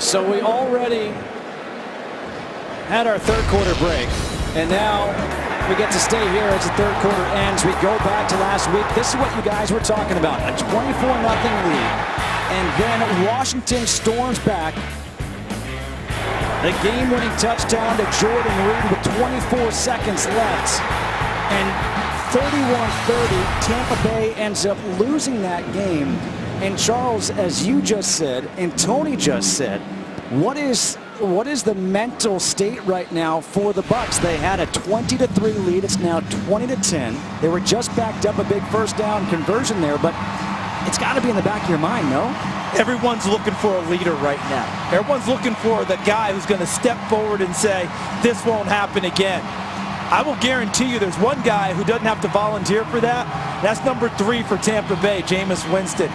So we already had our third quarter break, and now we get to stay here as the third quarter ends. We go back to last week. This is what you guys were talking about, a 24-0 lead. And then Washington storms back. The game-winning touchdown to Jordan Reed with 24 seconds left. And 31-30, Tampa Bay ends up losing that game. And Charles, as you just said, and Tony just said, what is the mental state right now for the Bucs? They had a 20-3 lead. It's now 20-10. They were just backed up a big 1st down conversion there, but it's got to be in the back of your mind, no? Everyone's looking for a leader right now. Everyone's looking for the guy who's going to step forward and say, this won't happen again. I will guarantee you there's one guy who doesn't have to volunteer for that. That's number 3 for Tampa Bay, Jameis Winston.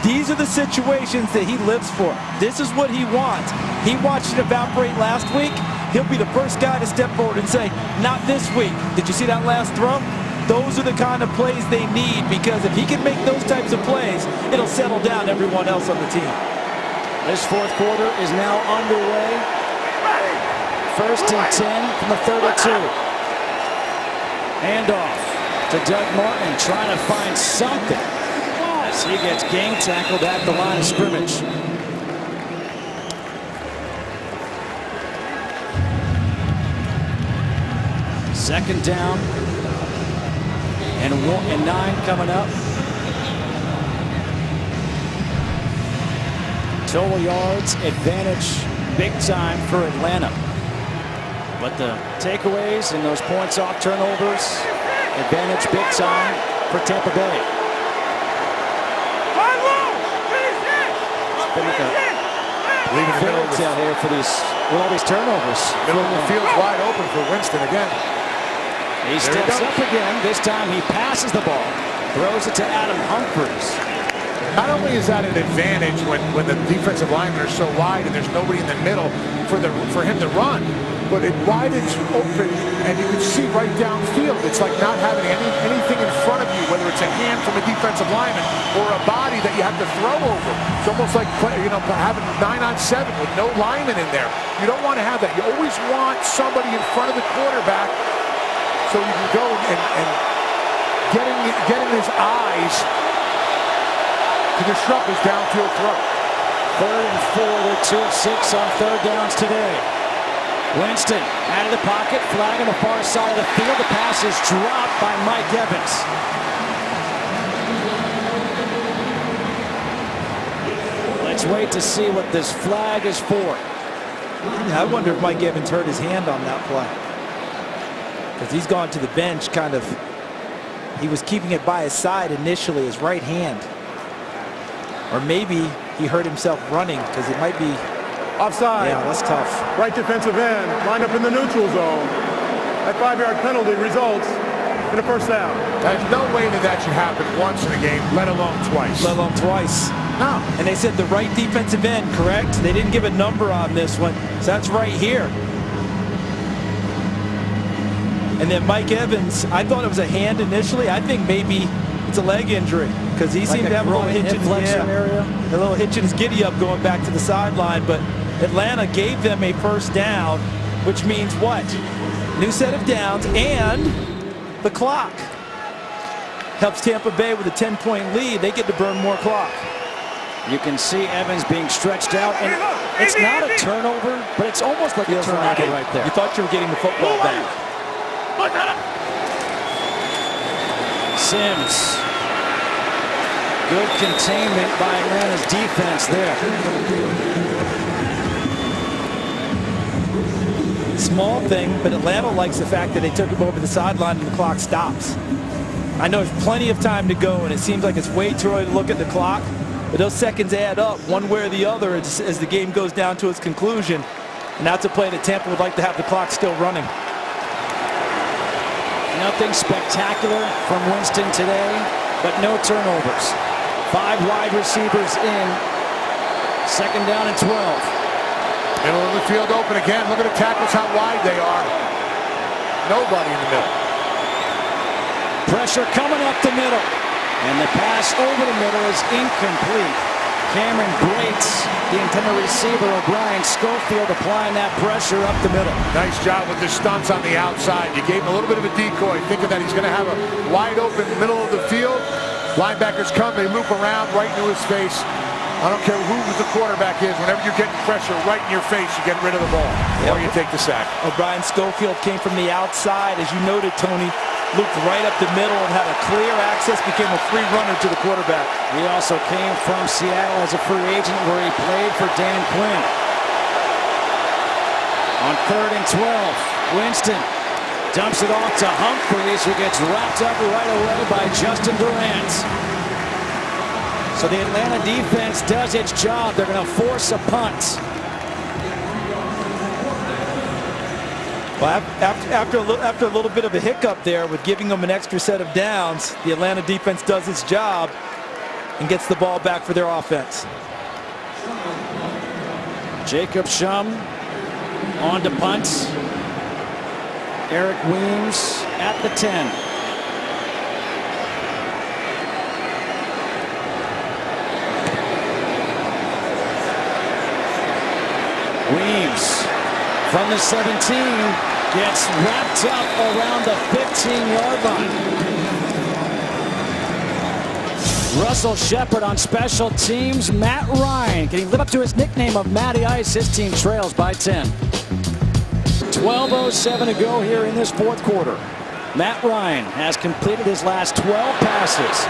These are the situations that he lives for. This is what he wants. He watched it evaporate last week. He'll be the first guy to step forward and say, not this week. Did you see that last throw? Those are the kind of plays they need, because if he can make those types of plays, it'll settle down everyone else on the team. This fourth quarter is now underway. 1st and 10 from the 32. Handoff to Doug Martin, trying to find something. He gets game tackled at the line of scrimmage. Second down and 9 coming up. Total yards advantage big time for Atlanta. But the takeaways and those points off turnovers advantage big time for Tampa Bay. Been like a fairy tale here for with all these turnovers. Middle of the field's wide open for Winston again. He steps up again. This time he passes the ball. Throws it to Adam Humphries. Not only is that an advantage when the defensive linemen are so wide and there's nobody in the middle for him to run, but it widens open and you can see right downfield. It's like not having anything in front of you, whether it's a hand from a defensive lineman or a body that you have to throw over. It's almost like having 9-on-7 with no lineman in there. You don't want to have that. You always want somebody in front of the quarterback so you can go and get in his eyes to disrupt his downfield throw. 3rd and 4. They're 2 of 6 on 3rd downs today. Winston out of the pocket, flag on the far side of the field. The pass is dropped by Mike Evans. Let's wait to see what this flag is for. I wonder if Mike Evans hurt his hand on that play. Because he's gone to the bench kind of. He was keeping it by his side initially, his right hand. Or maybe he hurt himself running because it might be. Offside. Yeah, that's tough. Right defensive end, lined up in the neutral zone. That 5-yard penalty results in a first down. There's no way that should happen once in a game, let alone twice. Let alone twice. No. And they said the right defensive end, correct? They didn't give a number on this one. So that's right here. And then Mike Evans, I thought it was a hand initially. I think maybe it's a leg injury because he seemed to have a little hitch in area. A little hitch in his giddy up going back to the sideline. But Atlanta gave them a first down, which means what? New set of downs and the clock. Helps Tampa Bay with a 10-point lead. They get to burn more clock. You can see Evans being stretched out, and it's not a turnover, but it's almost like a turnover right there. You thought you were getting the football back. Sims. Good containment by Atlanta's defense there. Small thing, but Atlanta likes the fact that they took him over the sideline and the clock stops. I know there's plenty of time to go, and it seems like it's way too early to look at the clock, but those seconds add up one way or the other as the game goes down to its conclusion. And that's a play that Tampa would like to have the clock still running. Nothing spectacular from Winston today, but no turnovers. 5 wide receivers in. Second down and 12. Middle of the field open again. Look at the tackles, how wide they are. Nobody in the middle. Pressure coming up the middle. And the pass over the middle is incomplete. Cameron breaks the intended receiver, O'Brien. Schofield applying that pressure up the middle. Nice job with the stunts on the outside. You gave him a little bit of a decoy, thinking that he's going to have a wide open middle of the field. Linebackers come, they loop around right into his face. I don't care who the quarterback is. Whenever you're getting pressure right in your face, you get rid of the ball, or you take the sack. O'Brien Schofield came from the outside, as you noted, Tony. Looked right up the middle and had a clear access, became a free runner to the quarterback. He also came from Seattle as a free agent where he played for Dan Quinn. On 3rd and 12, Winston dumps it off to Humphries, who gets wrapped up right away by Justin Durant. So the Atlanta defense does its job. They're going to force a punt. Well, after a little bit of a hiccup there with giving them an extra set of downs, the Atlanta defense does its job and gets the ball back for their offense. Jacob Shum on to punt. Eric Weems at the 10. Weems from the 17 gets wrapped up around the 15-yard line. Russell Shepard on special teams. Matt Ryan, can he live up to his nickname of Matty Ice? His team trails by 10. 12:07 to go here in this fourth quarter. Matt Ryan has completed his last 12 passes.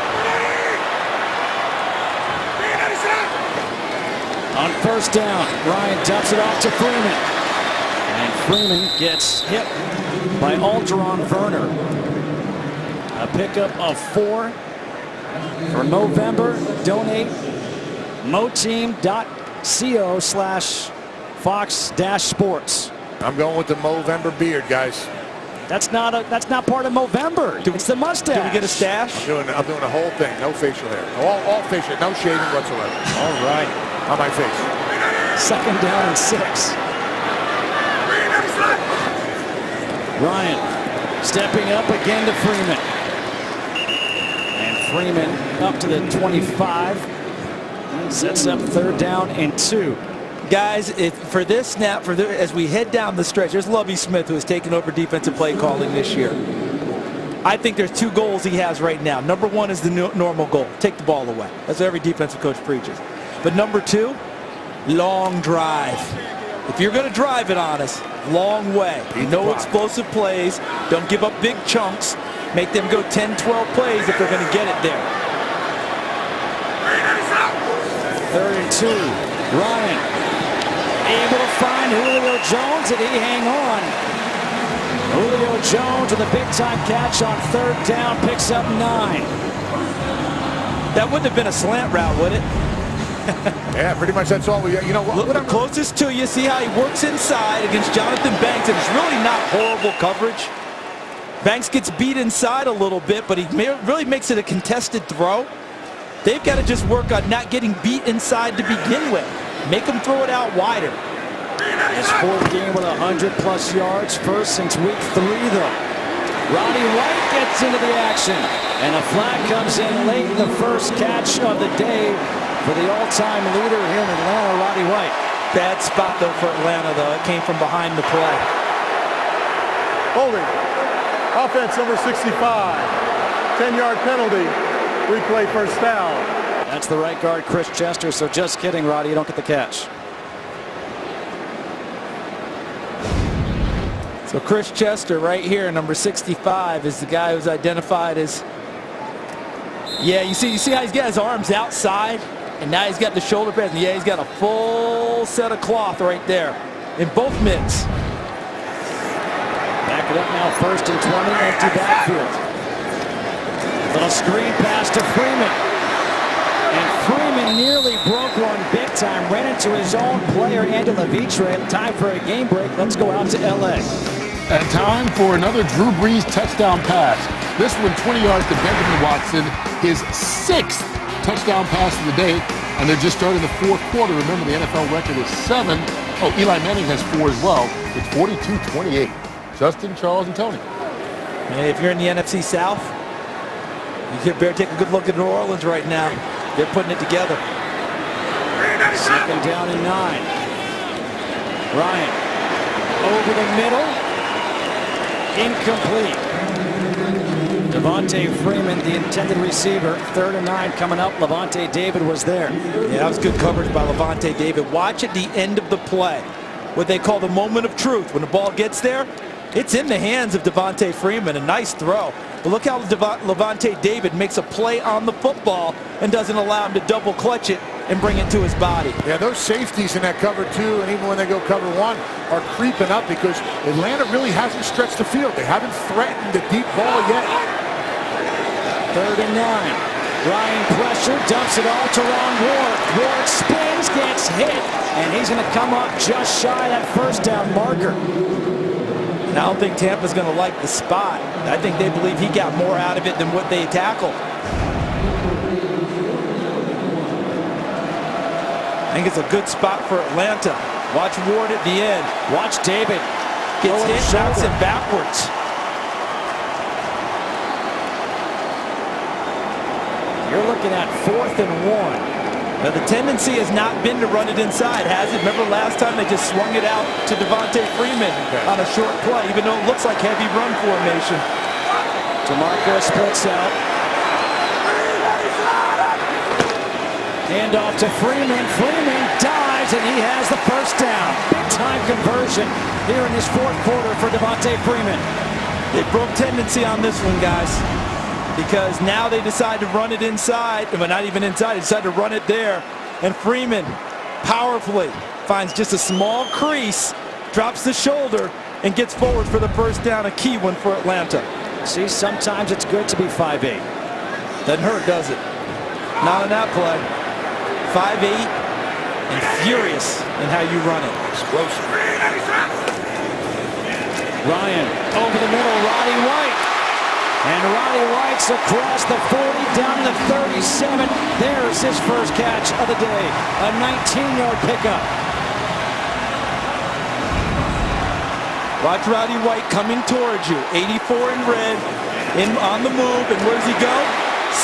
On first down, Ryan dumps it off to Freeman. And Freeman gets hit by Algeron Verner. A pickup of 4 for Movember. Donate moteam.co/Fox-Sports. I'm going with the Movember beard, guys. That's not part of Movember. It's the mustache. Do we get a stash? I'm doing the whole thing. No facial hair. All facial, no shaving whatsoever. All right. On my face. Second down and 6. Ryan stepping up again to Freeman. And Freeman up to the 25. Sets up 3rd down and 2. Guys, for this snap, as we head down the stretch, there's Lovie Smith, who has taken over defensive play calling this year. I think there's 2 goals he has right now. Number 1 is the normal goal, take the ball away. That's what every defensive coach preaches. But number 2, long drive. If you're going to drive it on us, long way. No explosive plays. Don't give up big chunks. Make them go 10, 12 plays if they're going to get it there. 3rd and 2. Ryan able to find Julio Jones, and he hang on. Julio Jones with a big-time catch on 3rd down, picks up 9. That wouldn't have been a slant route, would it? Yeah, pretty much that's all we got. You know what? Look closest to you. See how he works inside against Jonathan Banks, and it's really not horrible coverage. Banks gets beat inside a little bit, but he really makes it a contested throw. They've got to just work on not getting beat inside to begin with. Make them throw it out wider. His 4th game with 100+ yards, first since week 3, though. Roddy White gets into the action, and a flag comes in late in the first catch of the day for the all-time leader here in Atlanta, Roddy White. Bad spot, though, for Atlanta, though. It came from behind the play. Holding. Offense number 65. 10-yard penalty. Replay first down. That's the right guard, Chris Chester. So just kidding, Roddy, you don't get the catch. So Chris Chester right here, number 65, is the guy who's identified as, yeah, you see how he's got his arms outside, and now he's got the shoulder pads, and yeah, he's got a full set of cloth right there in both mitts. Back it up now, 1st and 20, empty backfield. Little screen pass to Freeman. And Freeman nearly broke one big time, ran into his own player, Andy Levitre. Time for a game break. Let's go out to L.A. And time for another Drew Brees touchdown pass. This one 20 yards to Benjamin Watson, his 6th touchdown pass of the day. And they're just starting the 4th quarter. Remember, the NFL record is 7. Oh, Eli Manning has 4 as well. It's 42-28. Justin, Charles, and Tony. Hey, if you're in the NFC South, you better take a good look at New Orleans right now. They're putting it together. 2nd down and 9. Ryan over the middle. Incomplete. Devontae Freeman, the intended receiver. 3rd and 9 coming up. Levante David was there. Yeah, that was good coverage by Levante David. Watch at the end of the play what they call the moment of truth. When the ball gets there, it's in the hands of Devontae Freeman. A nice throw. But look how Levante David makes a play on the football and doesn't allow him to double clutch it and bring it to his body. Yeah, those safeties in that cover 2, and even when they go cover 1, are creeping up because Atlanta really hasn't stretched the field. They haven't threatened the deep ball yet. 3rd and 9. Ryan pressure, dumps it all to Ron Ward. Ward spins, gets hit, and he's going to come up just shy of that 1st down marker. And I don't think Tampa's going to like the spot. I think they believe he got more out of it than what they tackled. I think it's a good spot for Atlanta. Watch Ward at the end. Watch David. Gets hit, knocks it backwards. You're looking at 4th and 1. Now, the tendency has not been to run it inside, has it? Remember last time they just swung it out to Devontae Freeman on a short play, even though it looks like heavy run formation. DeMarco splits out. Hand off to Freeman. Freeman dives, and he has the 1st down. Big-time conversion here in this 4th quarter for Devontae Freeman. They broke tendency on this one, guys, because now they decide to run it inside, but not even inside, they decide to run it there. And Freeman powerfully finds just a small crease, drops the shoulder, and gets forward for the 1st down, a key one for Atlanta. See, sometimes it's good to be 5'8". Doesn't hurt, does it? Not on that play. 5'8", and furious in how you run it. Explosive. Ryan over the middle, Roddy White. And Roddy White's across the 40, down to the 37. There's his 1st catch of the day. A 19-yard pickup. Watch Roddy White coming towards you. 84 in red, on the move, and where does he go?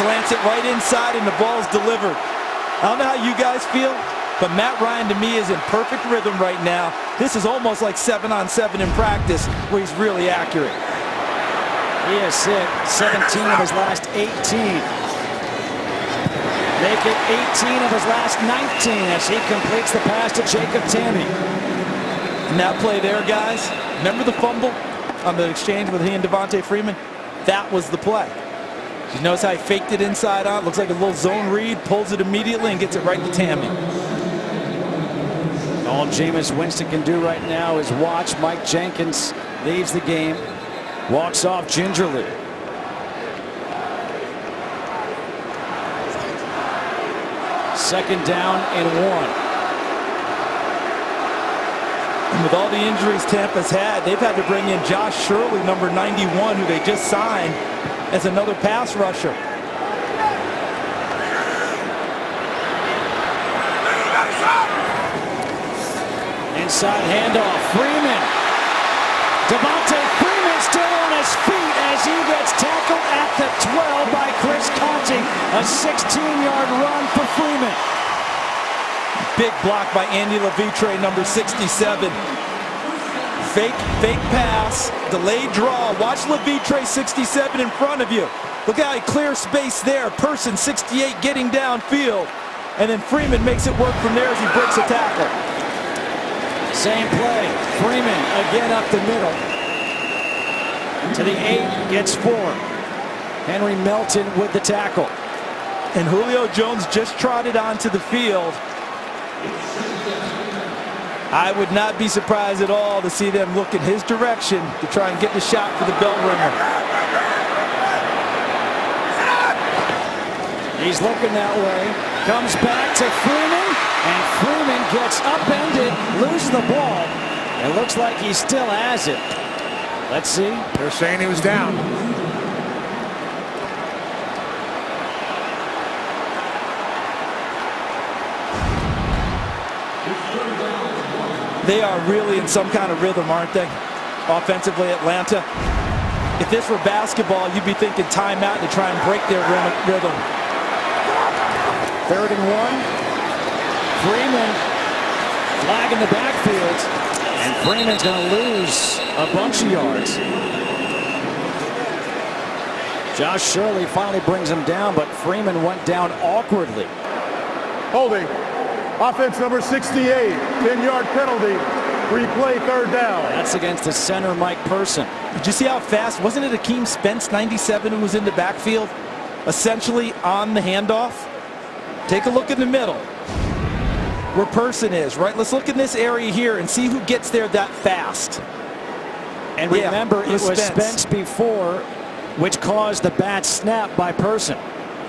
Slants it right inside, and the ball's delivered. I don't know how you guys feel, but Matt Ryan, to me, is in perfect rhythm right now. This is almost like 7-on-7 in practice, where he's really accurate. He has hit 17 of his last 18. Make it 18 of his last 19 as he completes the pass to Jacob Tammy. And that play there, guys, remember the fumble on the exchange with he and Devontae Freeman? That was the play. You notice how he faked it inside out? Looks like a little zone read, pulls it immediately and gets it right to Tammy. All Jameis Winston can do right now is watch. Mike Jenkins leaves the game, walks off gingerly. Second down and 1. And with all the injuries Tampa's had, they've had to bring in Josh Shirley, number 91, who they just signed, as another pass rusher. Inside handoff, Freeman. Devontae Freeman still on his feet as he gets tackled at the 12 by Chris Conti. A 16-yard run for Freeman. Big block by Andy Levitre, number 67. Fake pass, delayed draw. Watch Levitre, 67 in front of you. Look how he clears space there. Person, 68, getting downfield. And then Freeman makes it work from there as he breaks a tackle. Same play. Freeman again up the middle. To the 8, gets 4. Henry Melton with the tackle. And Julio Jones just trotted onto the field. I would not be surprised at all to see them look in his direction to try and get the shot for the bell ringer. He's looking that way. Comes back to Freeman, and Freeman gets upended, loses the ball. It looks like he still has it. Let's see. They're saying he was down. They are really in some kind of rhythm, aren't they? Offensively, Atlanta. If this were basketball, you'd be thinking timeout to try and break their rhythm. 3rd and 1. Freeman flag in the backfield, and Freeman's going to lose a bunch of yards. Josh Shirley finally brings him down, but Freeman went down awkwardly. Holding. Offense number 68, 10-yard penalty, replay 3rd down. That's against the center, Mike Person. Did you see how fast? Wasn't it Akeem Spence, 97, who was in the backfield, essentially on the handoff? Take a look in the middle, where Person is, right? Let's look in this area here and see who gets there that fast. And remember, it was Spence before, which caused the bad snap by Person.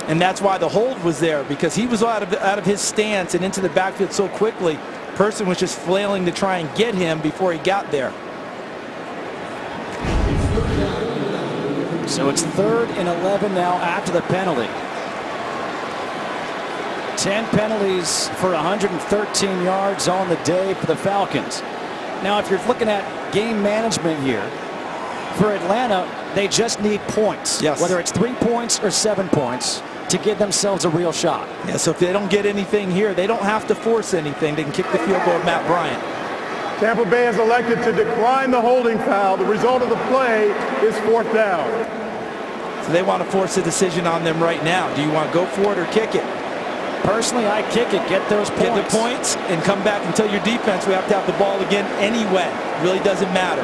And that's why the hold was there, because he was out of his stance and into the backfield so quickly. Person was just flailing to try and get him before he got there. So it's 3rd and 11 now after the penalty. 10 penalties for 113 yards on the day for the Falcons. Now, if you're looking at game management here, for Atlanta, they just need points. Yes. Whether it's 3 points or 7 points to give themselves a real shot. Yeah, so if they don't get anything here, they don't have to force anything. They can kick the field goal of Matt Bryant. Tampa Bay has elected to decline the holding foul. The result of the play is 4th down. So they want to force a decision on them right now. Do you want to go for it or kick it? Personally, I kick it. Get those points. Get the points and come back and tell your defense we have to have the ball again anyway. It really doesn't matter.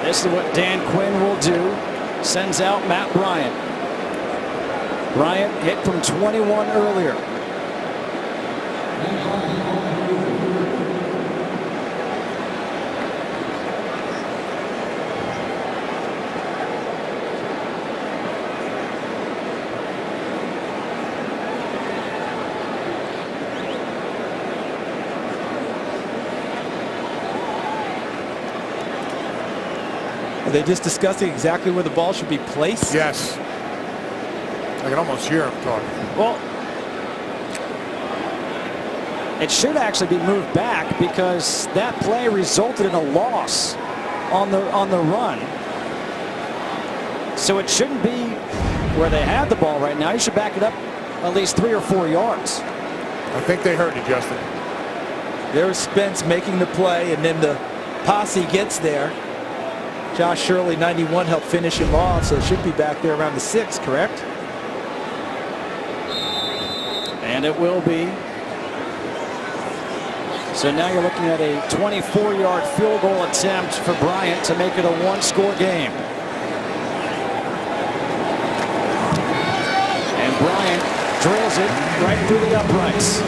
This is what Dan Quinn will do. Sends out Matt Bryant. Bryant hit from 21 earlier. Are they just discussing exactly where the ball should be placed? Yes. I can almost hear him talking. Well, it should actually be moved back because that play resulted in a loss on the run. So it shouldn't be where they have the ball right now. You should back it up at least 3 or 4 yards. I think they heard you, Justin. There's Spence making the play, and then the posse gets there. Josh Shirley, 91, helped finish him off, so it should be back there around the 6, correct? And it will be. So now you're looking at a 24-yard field goal attempt for Bryant to make it a 1-score game. throws it right through the uprights.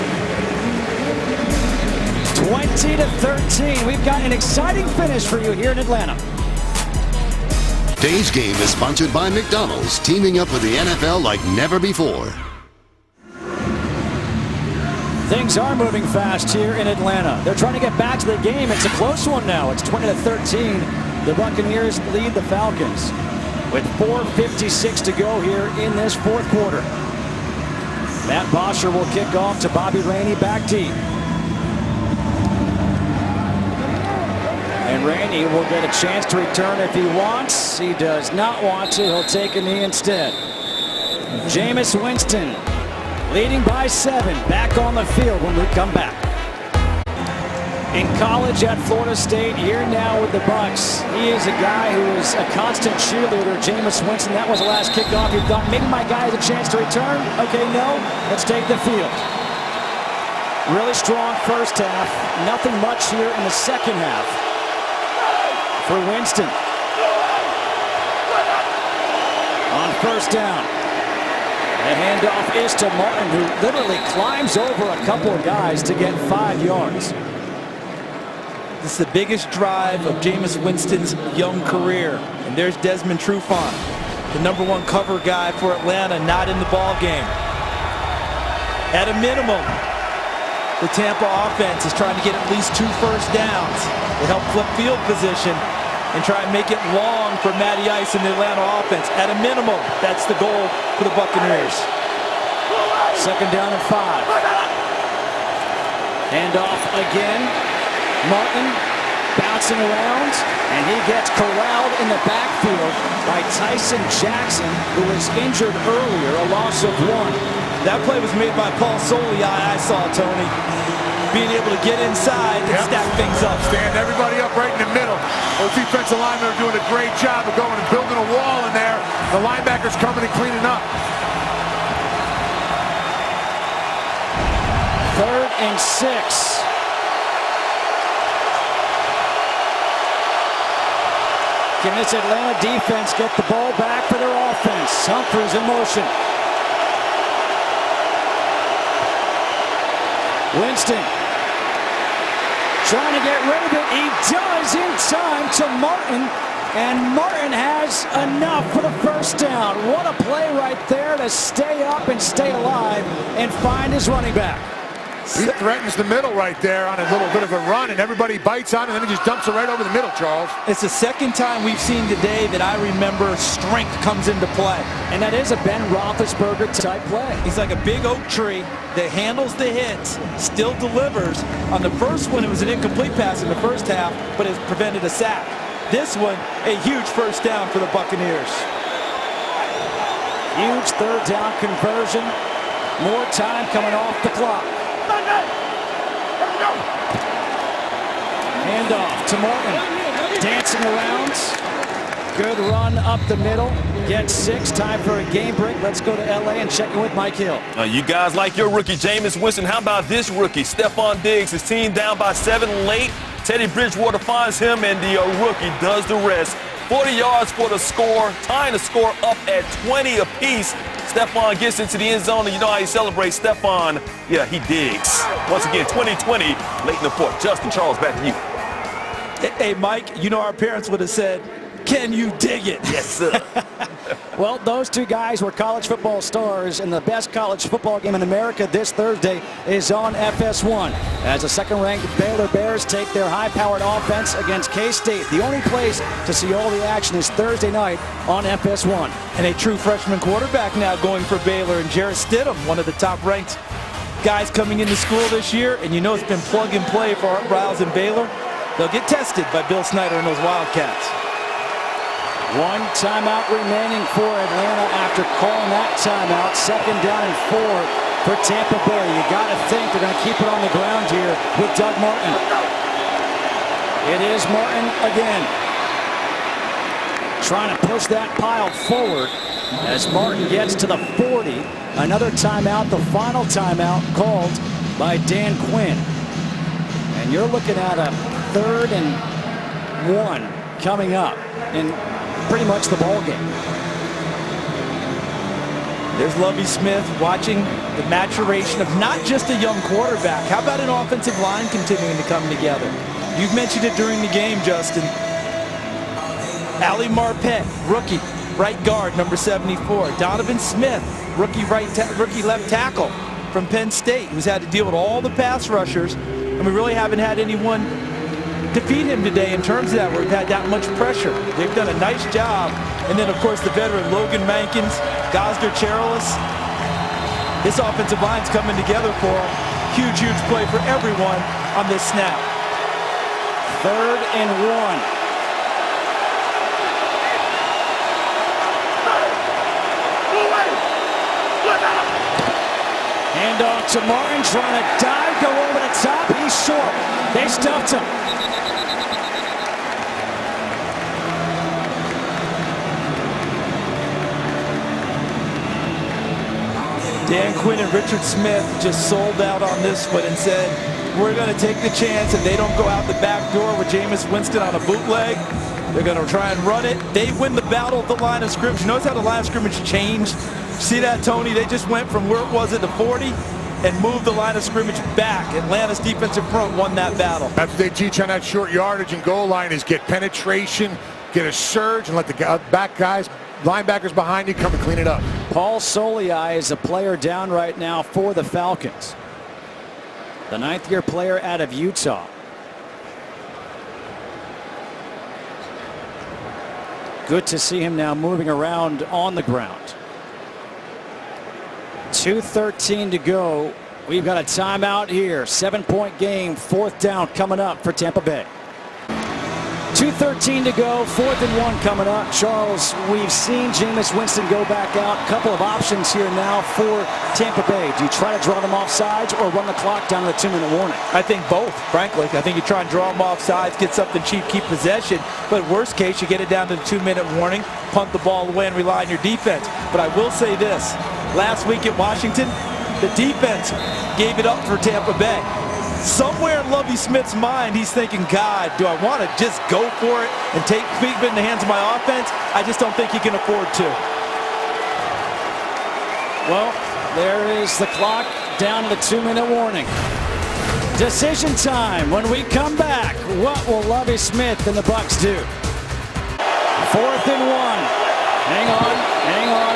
20-13. We've got an exciting finish for you here in Atlanta. Today's game is sponsored by McDonald's, teaming up with the NFL like never before. Things are moving fast here in Atlanta. They're trying to get back to the game. It's a close one now. It's 20-13. The Buccaneers lead the Falcons with 4:56 to go here in this fourth quarter. Matt Bosher will kick off to Bobby Rainey back deep. And Rainey will get a chance to return if he wants. He does not want to. He'll take a knee instead. Jameis Winston leading by 7. Back on the field when we come back. In college at Florida State, here now with the Bucs. He is a guy who is a constant cheerleader, Jameis Winston. That was the last kickoff. He thought maybe my guy has a chance to return. Okay, no. Let's take the field. Really strong first half. Nothing much here in the second half for Winston. On first down. The handoff is to Martin, who literally climbs over a couple of guys to get 5 yards. This is the biggest drive of Jameis Winston's young career. And there's Desmond Trufant, the #1 cover guy for Atlanta, not in the ball game. At a minimum, the Tampa offense is trying to get at least 2 first downs to help flip field position and try and make it long for Matty Ice and the Atlanta offense. At a minimum, that's the goal for the Buccaneers. Second down and 5. Handoff again. Martin bouncing around, and he gets corralled in the backfield by Tyson Jackson, who was injured earlier, a loss of 1. That play was made by Paul Soley, I saw, Tony. Being able to get inside and stack things up. Stand everybody up right in the middle. Those defensive linemen are doing a great job of going and building a wall in there. The linebackers coming and cleaning up. 3rd and 6. Can this Atlanta defense get the ball back for their offense? Humphries in motion. Winston trying to get rid of it. He does in time to Martin, and Martin has enough for the first down. What a play right there to stay up and stay alive and find his running back. He threatens the middle right there on a little bit of a run, and everybody bites on it, and then he just dumps it right over the middle, Charles. It's the second time we've seen today that I remember strength comes into play. And that is a Ben Roethlisberger type play. He's like a big oak tree that handles the hits, still delivers. On the first one, it was an incomplete pass in the first half, but it's prevented a sack. This one, a huge first down for the Buccaneers. Huge 3rd down conversion. More time coming off the clock. Handoff to Martin. Dancing around. Good run up the middle. Gets 6. Time for a game break. Let's go to LA and check in with Mike Hill. You guys like your rookie, Jameis Winston. How about this rookie, Stephon Diggs? His team down by 7 late. Teddy Bridgewater finds him, and the rookie does the rest. 40 yards for the score. Tying the score up at 20 apiece. Stephon gets into the end zone, and you know how he celebrates. Stephon, yeah, he digs. Once again, 20-20, late in the fourth. Justin, Charles, back to you. Hey, Mike, you know our parents would have said, can you dig it? Yes, sir. Well, those two guys were college football stars, and the best college football game in America this Thursday is on FS1 as the second-ranked Baylor Bears take their high-powered offense against K-State. The only place to see all the action is Thursday night on FS1. And a true freshman quarterback now going for Baylor, and Jarrett Stidham, one of the top-ranked guys coming into school this year, and you know it's been plug and play for Art Briles and Baylor. They'll get tested by Bill Snyder and those Wildcats. 1 timeout remaining for Atlanta after calling that timeout. 2nd down and 4 for Tampa Bay. You got to think they're going to keep it on the ground here with Doug Martin. It is Martin again. Trying to push that pile forward as Martin gets to the 40. Another timeout, the final timeout called by Dan Quinn. And you're looking at a 3rd and 1 coming up in pretty much the ball game. There's Lovie Smith watching the maturation of not just a young quarterback. How about an offensive line continuing to come together? You've mentioned it during the game, Justin. Ali Marpet, rookie, right guard, number 74. Donovan Smith, rookie left tackle from Penn State, who's had to deal with all the pass rushers, and we really haven't had anyone defeat him today in terms of that, where we've had that much pressure. They've done a nice job. And then, of course, the veteran Logan Mankins, Gosder Cherilus. This offensive line's coming together for him. Huge, huge play for everyone on this snap. 3rd and 1. Hand off to Martin, trying to dive, go over the top. He's short. They stuffed him. Dan Quinn and Richard Smith just sold out on this one and said, we're going to take the chance, and they don't go out the back door with Jameis Winston on a bootleg. They're going to try and run it. They win the battle at the line of scrimmage. Notice how the line of scrimmage changed. See that, Tony? They just went from where it was at the 40 and moved the line of scrimmage back. Atlanta's defensive front won that battle. That's what they teach on that short yardage and goal line, is get penetration, get a surge, and let the back guys, linebackers behind you, come and clean it up. Paul Soliai is a player down right now for the Falcons. The 9th-year player out of Utah. Good to see him now moving around on the ground. 2:13 to go. We've got a timeout here. 7-point game, 4th down coming up for Tampa Bay. 2:13 to go, 4th and 1 coming up. Charles, we've seen Jameis Winston go back out. A couple of options here now for Tampa Bay. Do you try to draw them off sides or run the clock down to the 2-minute warning? I think both, frankly. I think you try and draw them off sides, get something cheap, keep possession. But worst case, you get it down to the 2-minute warning, punt the ball away and rely on your defense. But I will say this. Last week at Washington, the defense gave it up for Tampa Bay. Somewhere in Lovie Smith's mind, he's thinking, God, do I want to just go for it and take it in the hands of my offense? I just don't think he can afford to. Well, there is the clock down to the 2-minute warning. Decision time. When we come back, what will Lovie Smith and the Bucs do? 4th and 1. Hang on, hang on.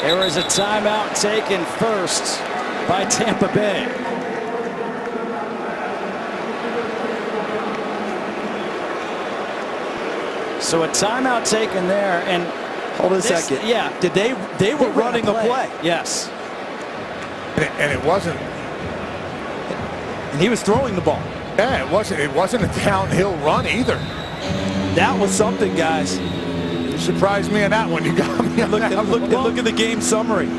There was a timeout taken first by Tampa Bay. So a timeout taken there, and hold a second. Yeah, they were running a play. Yes, and it wasn't. And he was throwing the ball. Yeah, it wasn't a downhill run either. That was something, guys. You surprised me on that one. You got me on that one. Look at the game summary.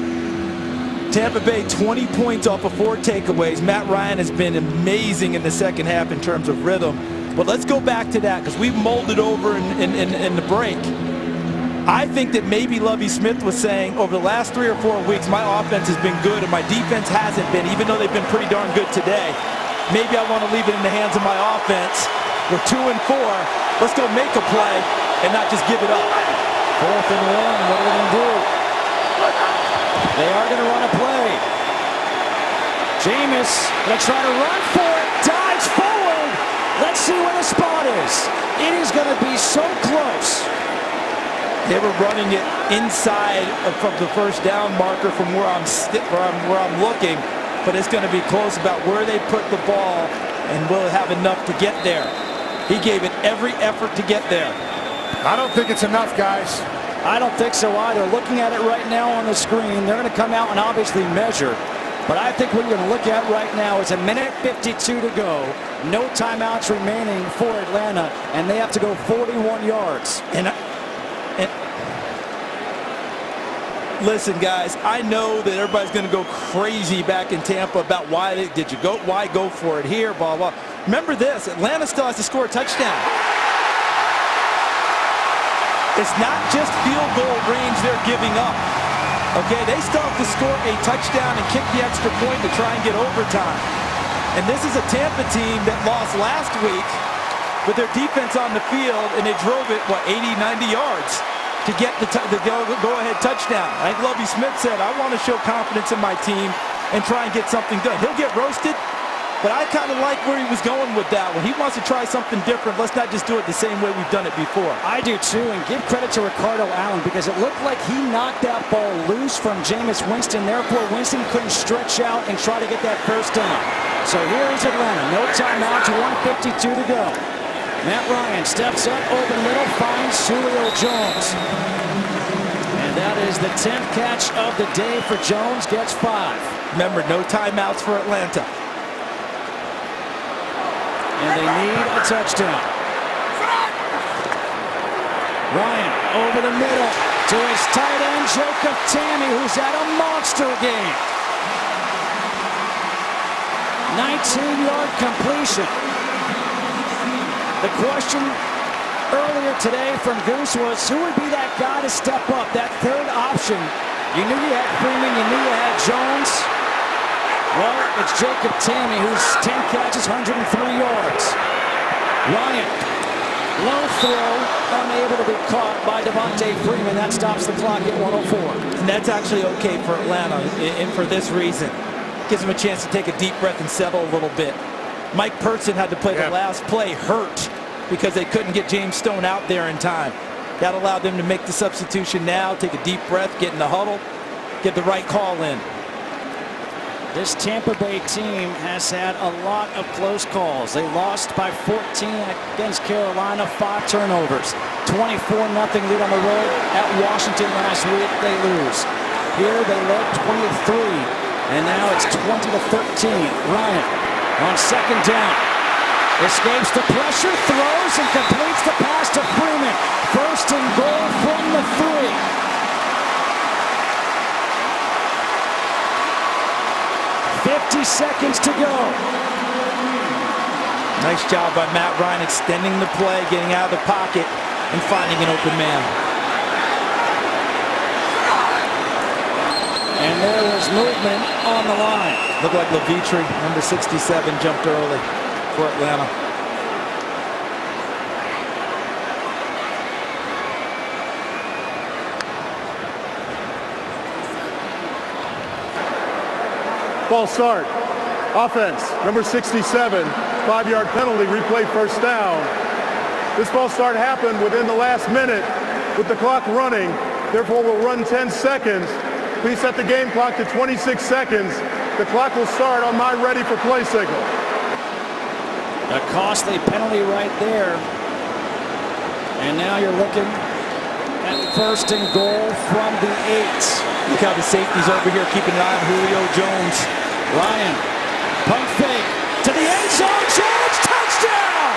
Tampa Bay 20 points off of 4 takeaways. Matt Ryan has been amazing in the second half in terms of rhythm. But let's go back to that, because we've molded over in the break. I think that maybe Lovie Smith was saying over the last 3 or 4 weeks, my offense has been good and my defense hasn't been, even though they've been pretty darn good today. Maybe I want to leave it in the hands of my offense. We're 2 and 4. Let's go make a play and not just give it up. 4th and 1. What are they going to do? They are going to run a play. Jameis going to try to run for it. Dives forward. Let's see where the spot is. It is going to be so close. They were running it inside from the first down marker from where I'm looking, but it's going to be close about where they put the ball, and will have enough to get there. He gave it every effort to get there. I don't think it's enough, guys. I don't think so either. Looking at it right now on the screen, they're going to come out and obviously measure. But I think what you're going to look at right now is 1:52 to go. No timeouts remaining for Atlanta, and they have to go 41 yards. And listen, guys, I know that everybody's going to go crazy back in Tampa about why go for it here, blah, blah. Remember this, Atlanta still has to score a touchdown. It's not just field goal range they're giving up. Okay, they still have to score a touchdown and kick the extra point to try and get overtime. And this is a Tampa team that lost last week with their defense on the field, and they drove it, 80, 90 yards. to get the go-ahead touchdown. I think Lovie Smith said, I want to show confidence in my team and try and get something done. He'll get roasted, but I kind of like where he was going with that one. He wants to try something different. Let's not just do it the same way we've done it before. I do too, and give credit to Ricardo Allen because it looked like he knocked that ball loose from Jameis Winston. Therefore, Winston couldn't stretch out and try to get that first down. So here is Atlanta. No timeouts, 1:52 to go. Matt Ryan steps up over the middle, finds Julio Jones. And that is the 10th catch of the day for Jones, gets 5. Remember, no timeouts for Atlanta. And they need a touchdown. Ryan over the middle to his tight end, Jacob Tamme, who's at a monster game. 19-yard completion. The question earlier today from Goose was, who would be that guy to step up, that third option? You knew you had Freeman, you knew you had Jones. Well, it's Jacob Tamme, who's 10 catches, 103 yards. Ryan, low throw, unable to be caught by Devontae Freeman. That stops the clock at 1:04. And that's actually okay for Atlanta, and for this reason. Gives them a chance to take a deep breath and settle a little bit. Mike Person had to play the last play hurt because they couldn't get James Stone out there in time. That allowed them to make the substitution now, take a deep breath, get in the huddle, get the right call in. This Tampa Bay team has had a lot of close calls. They lost by 14 against Carolina, 5 turnovers. 24-0 lead on the road at Washington last week. They lose. Here they led 23, and now it's 20-13. Ryan on second down. Escapes the pressure, throws, and completes the pass to Freeman. First and goal from the 3. 50 seconds to go. Nice job by Matt Ryan extending the play, getting out of the pocket, and finding an open man. And there was movement on the line. Looked like Levitri, number 67, jumped early for Atlanta. False start. Offense, number 67, 5-yard penalty, replay first down. This false start happened within the last minute with the clock running. Therefore, we'll run 10 seconds. Please set the game clock to 26 seconds. The clock will start on my ready for play signal. A costly penalty right there. And now you're looking at first and goal from the 8. Look how the safety's over here keeping an eye on Julio Jones. Ryan, pump fake to the end zone. Jones, touchdown!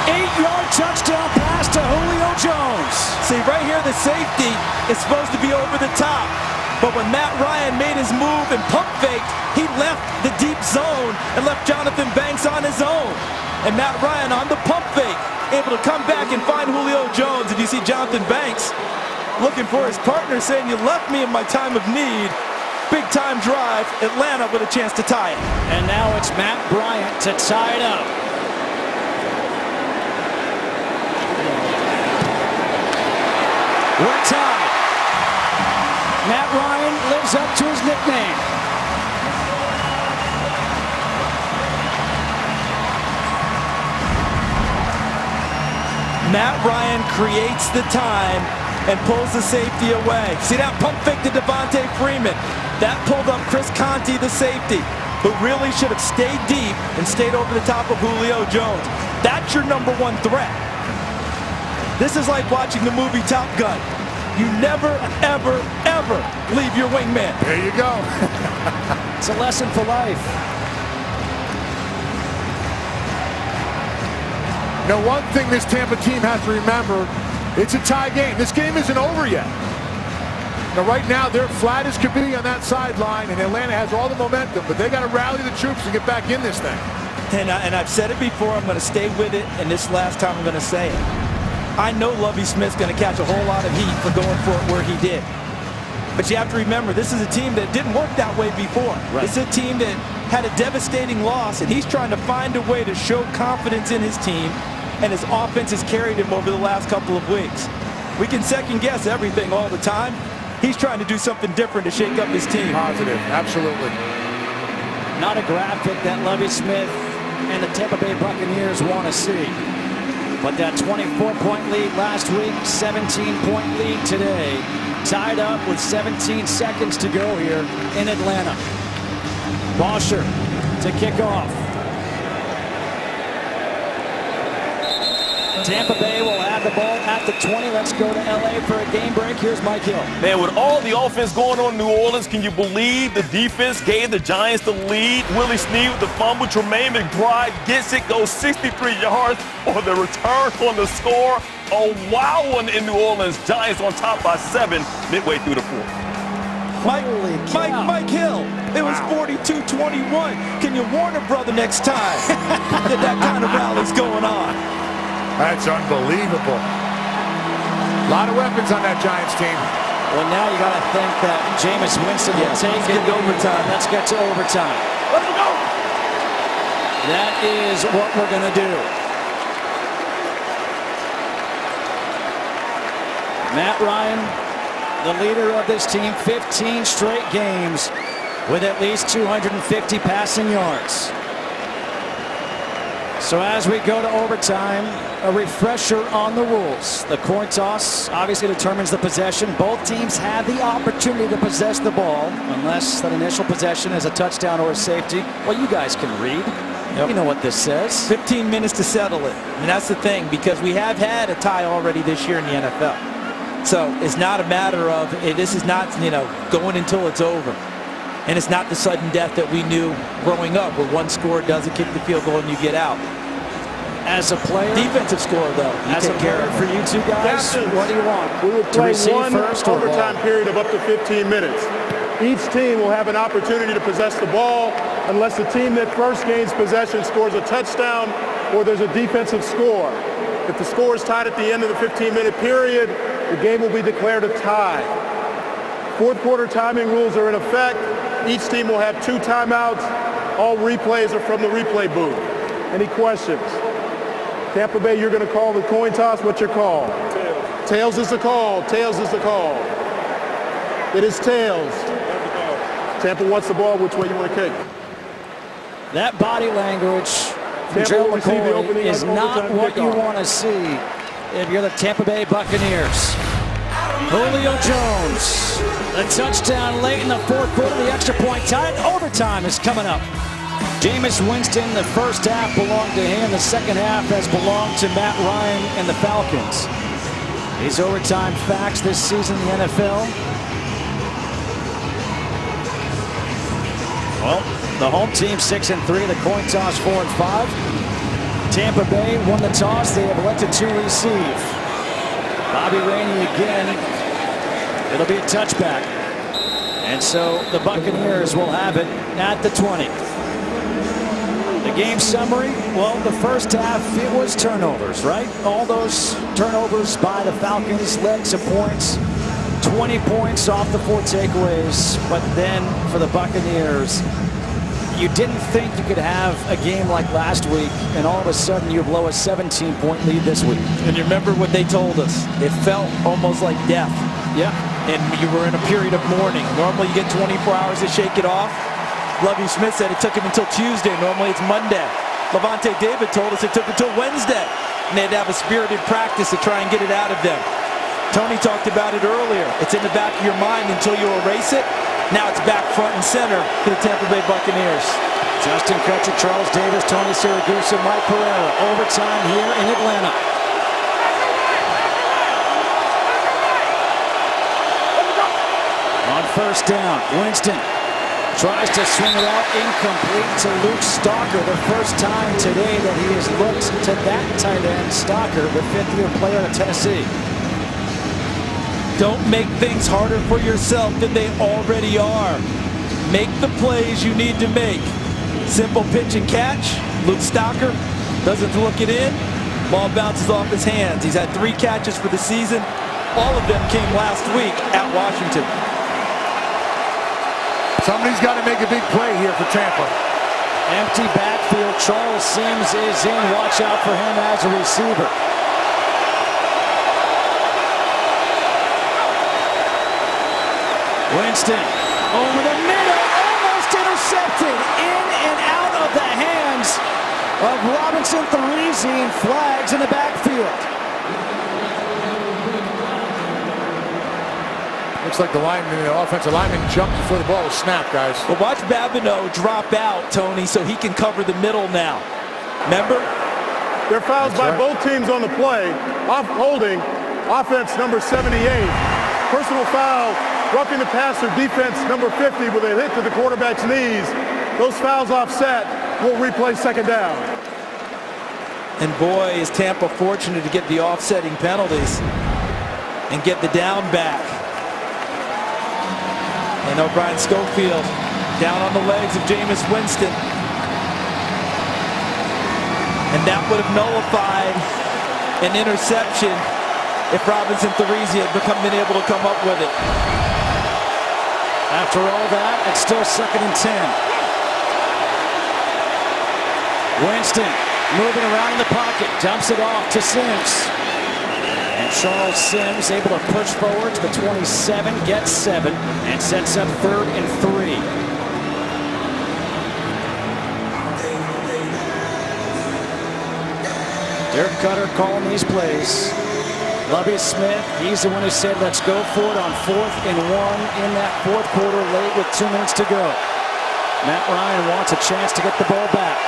Eight-yard touchdown pass to Julio Jones. See, right here, the safety is supposed to be over the top. But when Matt Ryan made his move and pump faked, he left the deep zone and left Jonathan Banks on his own. And Matt Ryan on the pump fake, able to come back and find Julio Jones. And you see Jonathan Banks looking for his partner, saying, you left me in my time of need. Big time drive, Atlanta with a chance to tie it. And now it's Matt Bryant to tie it up. We're tied. Matt Ryan lives up to his nickname. Matt Ryan creates the time and pulls the safety away. See that pump fake to Devontae Freeman? That pulled up Chris Conte, the safety, who really should have stayed deep and stayed over the top of Julio Jones. That's your number one threat. This is like watching the movie Top Gun. You never, ever, ever leave your wingman. There you go. It's a lesson for life. Now, one thing this Tampa team has to remember, it's a tie game. This game isn't over yet. Now, right now, they're flat as could be on that sideline, and Atlanta has all the momentum, but they got to rally the troops and get back in this thing. And I've said it before, I'm going to stay with it, and this last time I'm going to say it. I know Lovie Smith's going to catch a whole lot of heat for going for it where he did. But you have to remember, this is a team that didn't work that way before. Right. It's a team that had a devastating loss, and he's trying to find a way to show confidence in his team, and his offense has carried him over the last couple of weeks. We can second guess everything all the time. He's trying to do something different to shake up his team. Positive, absolutely. Not a graphic that Lovie Smith and the Tampa Bay Buccaneers want to see. But that 24-point lead last week, 17-point lead today, tied up with 17 seconds to go here in Atlanta. Bosher to kick off. Tampa Bay will have the ball at the 20. Let's go to LA for a game break. Here's Mike Hill. Man, with all the offense going on in New Orleans, can you believe the defense gave the Giants the lead? Willie Snead with the fumble. Tremaine McBride gets it, goes 63 yards on the return on the score. A wild one in New Orleans. Giants on top by 7 midway through the fourth. Mike Hill, it was 42-21. Can you warn a brother next time that kind of rally's going on? That's unbelievable. A lot of weapons on that Giants team. Well, now you got to think that Jameis Winston will take it to overtime. Let's get to overtime. Let's go. That is what we're going to do. Matt Ryan, the leader of this team, 15 straight games with at least 250 passing yards. So as we go to overtime, a refresher on the rules. The coin toss obviously determines the possession. Both teams have the opportunity to possess the ball unless that initial possession is a touchdown or a safety. Well, you guys can read. Yep. You know what this says. 15 minutes to settle it. And that's the thing, because we have had a tie already this year in the NFL. So it's not a matter of, this is not, going until it's over. And it's not the sudden death that we knew growing up, where one score doesn't kick the field goal and you get out. As a player, defensive score though. As a player, for you two guys, what do you want? We will play one first or overtime period of up to 15 minutes. Each team will have an opportunity to possess the ball unless the team that first gains possession scores a touchdown or there's a defensive score. If the score is tied at the end of the 15-minute period, the game will be declared a tie. Fourth quarter timing rules are in effect. Each team will have 2 timeouts. All replays are from the replay booth. Any questions? Tampa Bay, you're going to call the coin toss. What's your call? Tails. Tails is the call. Tails is the call. It is tails. Tampa wants the ball. Which way you want to kick? That body language from Gerald McCoy is not what you want to see if you're the Tampa Bay Buccaneers. Julio Jones, the touchdown late in the fourth quarter, the extra point tied. Overtime is coming up. Jameis Winston, the first half belonged to him. The second half has belonged to Matt Ryan and the Falcons. These overtime facts this season in the NFL. Well, the home team 6-3, the coin toss 4-5. Tampa Bay won the toss. They have elected to receive. Bobby Rainey again. It'll be a touchback. And so the Buccaneers will have it at the 20. The game summary, well, the first half, it was turnovers, right? All those turnovers by the Falcons led to points. 20 points off the 4 takeaways. But then for the Buccaneers, you didn't think you could have a game like last week, and all of a sudden you blow a 17-point lead this week. And you remember what they told us. It felt almost like death. Yeah. And you were in a period of mourning. Normally you get 24 hours to shake it off. Lovie Smith said it took him until Tuesday. Normally it's Monday. Levante David told us it took until Wednesday. And they had to have a spirited practice to try and get it out of them. Tony talked about it earlier. It's in the back of your mind until you erase it. Now it's back front and center for the Tampa Bay Buccaneers. Justin Kutcher, Charles Davis, Tony Siragusa, Mike Pereira. Overtime here in Atlanta. On first down, Winston tries to swing it out, incomplete to Luke Stalker. The first time today that he has looked to that tight end, Stalker, the 5th-year player of Tennessee. Don't make things harder for yourself than they already are. Make the plays you need to make. Simple pitch and catch. Luke Stalker doesn't look it in. Ball bounces off his hands. He's had 3 catches for the season. All of them came last week at Washington. Somebody's got to make a big play here for Tampa. Empty backfield. Charles Sims is in. Watch out for him as a receiver. Winston over the middle, almost intercepted, in and out of the hands of Robinson Therese, and flags in the backfield. Looks like the offensive lineman jumped before the ball was snapped, guys. Well, watch Babineau drop out, Tony, so he can cover the middle now. Remember? There are fouls by both teams on the play. Off holding, offense number 78. Personal foul, roughing the passer, defense number 50 with a hit to the quarterback's knees. Those fouls offset. We'll replay second down. And boy, is Tampa fortunate to get the offsetting penalties and get the down back. And O'Brien Schofield down on the legs of Jameis Winston. And that would have nullified an interception if Robinson Therese had been able to come up with it. After all that, it's still 2nd and 10. Winston moving around in the pocket, dumps it off to Sims. And Charles Sims able to push forward to the 27, gets 7, and sets up 3rd and 3. Dirk Cutter calling these plays. Lovie Smith, he's the one who said let's go for it on 4th and 1 in that 4th quarter, late with 2 minutes to go. Matt Ryan wants a chance to get the ball back.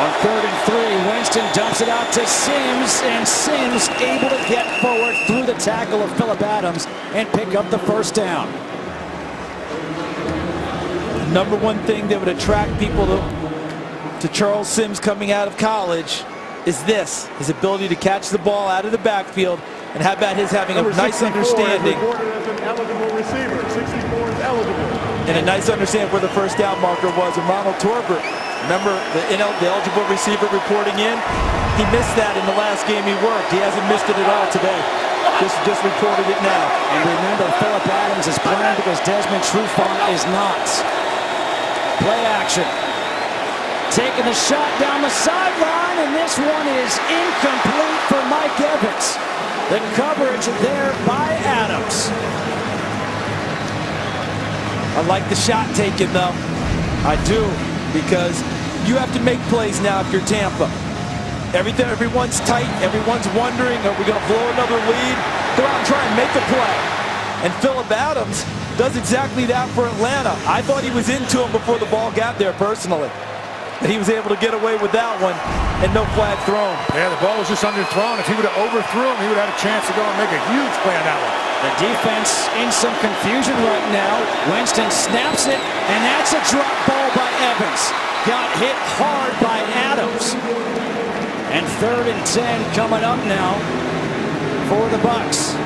On 3rd and 3, Winston dumps it out to Sims, and Sims able to get forward through the tackle of Phillip Adams and pick up the 1st down. Number one thing that would attract people to Charles Sims coming out of college is this, his ability to catch the ball out of the backfield, and how about his having a nice understanding. As an eligible receiver. 64 is eligible. And a nice understanding where the 1st down marker was. And Ronald Torbert, remember the eligible receiver reporting in? He missed that in the last game he worked. He hasn't missed it at all today. Just reported it now. And remember, Phillip Adams is playing because Desmond Trufant is not. Play action. Taking the shot down the sideline, and this one is incomplete for Mike Evans. The coverage there by Adams. I like the shot taken, though. I do, because you have to make plays now if you're Tampa. Everyone's tight. Everyone's wondering, are we going to blow another lead? Go out and try and make a play. And Phillip Adams does exactly that for Atlanta. I thought he was into him before the ball got there, personally. And he was able to get away with that one, and no flag thrown. Yeah, the ball was just underthrown. If he would have overthrew him, he would have had a chance to go and make a huge play on that one. The defense in some confusion right now. Winston snaps it, and that's a drop ball by Evans. Got hit hard by Adams. And 3rd and 10 coming up now for the Bucs.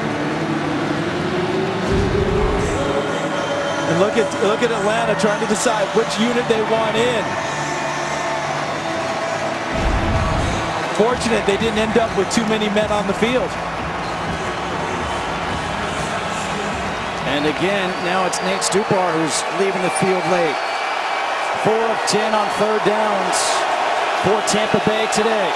And look at Atlanta trying to decide which unit they want in. Fortunate they didn't end up with too many men on the field. And again, now it's Nate Stupar who's leaving the field late. 4 of 10 on 3rd downs for Tampa Bay today.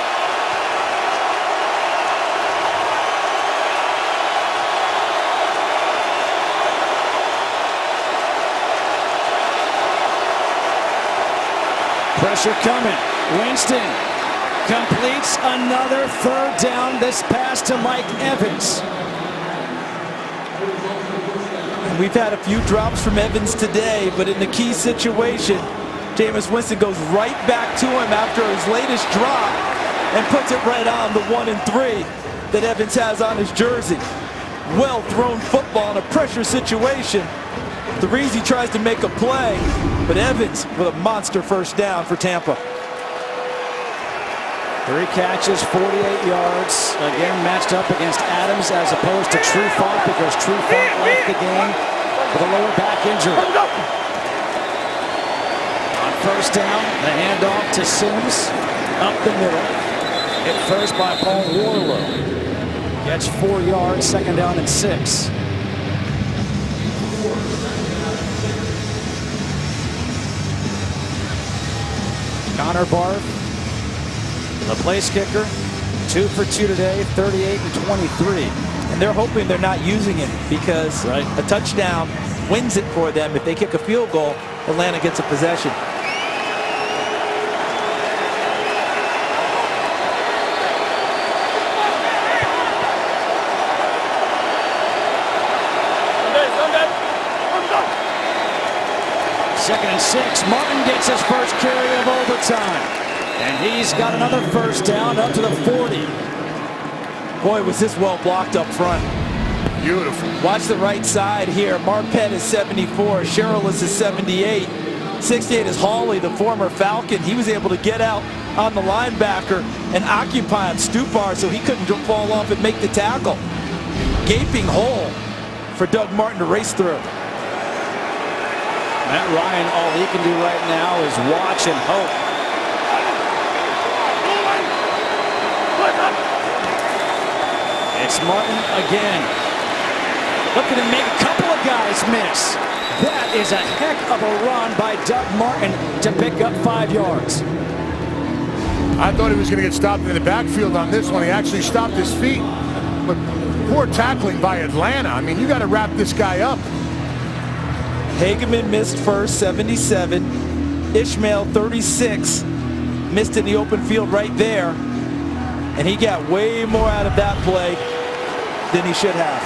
Pressure coming. Winston completes another 3rd down. This pass to Mike Evans. We've had a few drops from Evans today, but in the key situation, Jameis Winston goes right back to him after his latest drop and puts it right on the 1 and 3 that Evans has on his jersey. Well thrown football in a pressure situation. Therese tries to make a play, but Evans with a monster 1st down for Tampa. 3 catches, 48 yards. Again, matched up against Adams as opposed to Trufant because Trufant left the game with a lower back injury. On first down, the handoff to Sims up the middle. Hit first by Paul Warlow. Gets 4 yards, second down and 6. Connor Barth, the place kicker, 2 for 2 today, 38 and 23. And they're hoping they're not using him because a touchdown wins it for them. If they kick a field goal, Atlanta gets a possession. Second and 6. Martin gets his first carry of overtime. And he's got another first down up to the 40. Boy, was this well blocked up front. Beautiful. Watch the right side here. Marpet is 74. Sherrillis is 78. 68 is Hawley, the former Falcon. He was able to get out on the linebacker and occupy him, Stupar, so he couldn't fall off and make the tackle. Gaping hole for Doug Martin to race through. Matt Ryan, all he can do right now is watch and hope. It's Martin again. Looking to make a couple of guys miss. That is a heck of a run by Doug Martin to pick up 5 yards. I thought he was going to get stopped in the backfield on this one. He actually stopped his feet. But poor tackling by Atlanta. I mean, you got to wrap this guy up. Hageman missed first, 77. Ishmael, 36. Missed in the open field right there. And he got way more out of that play than he should have.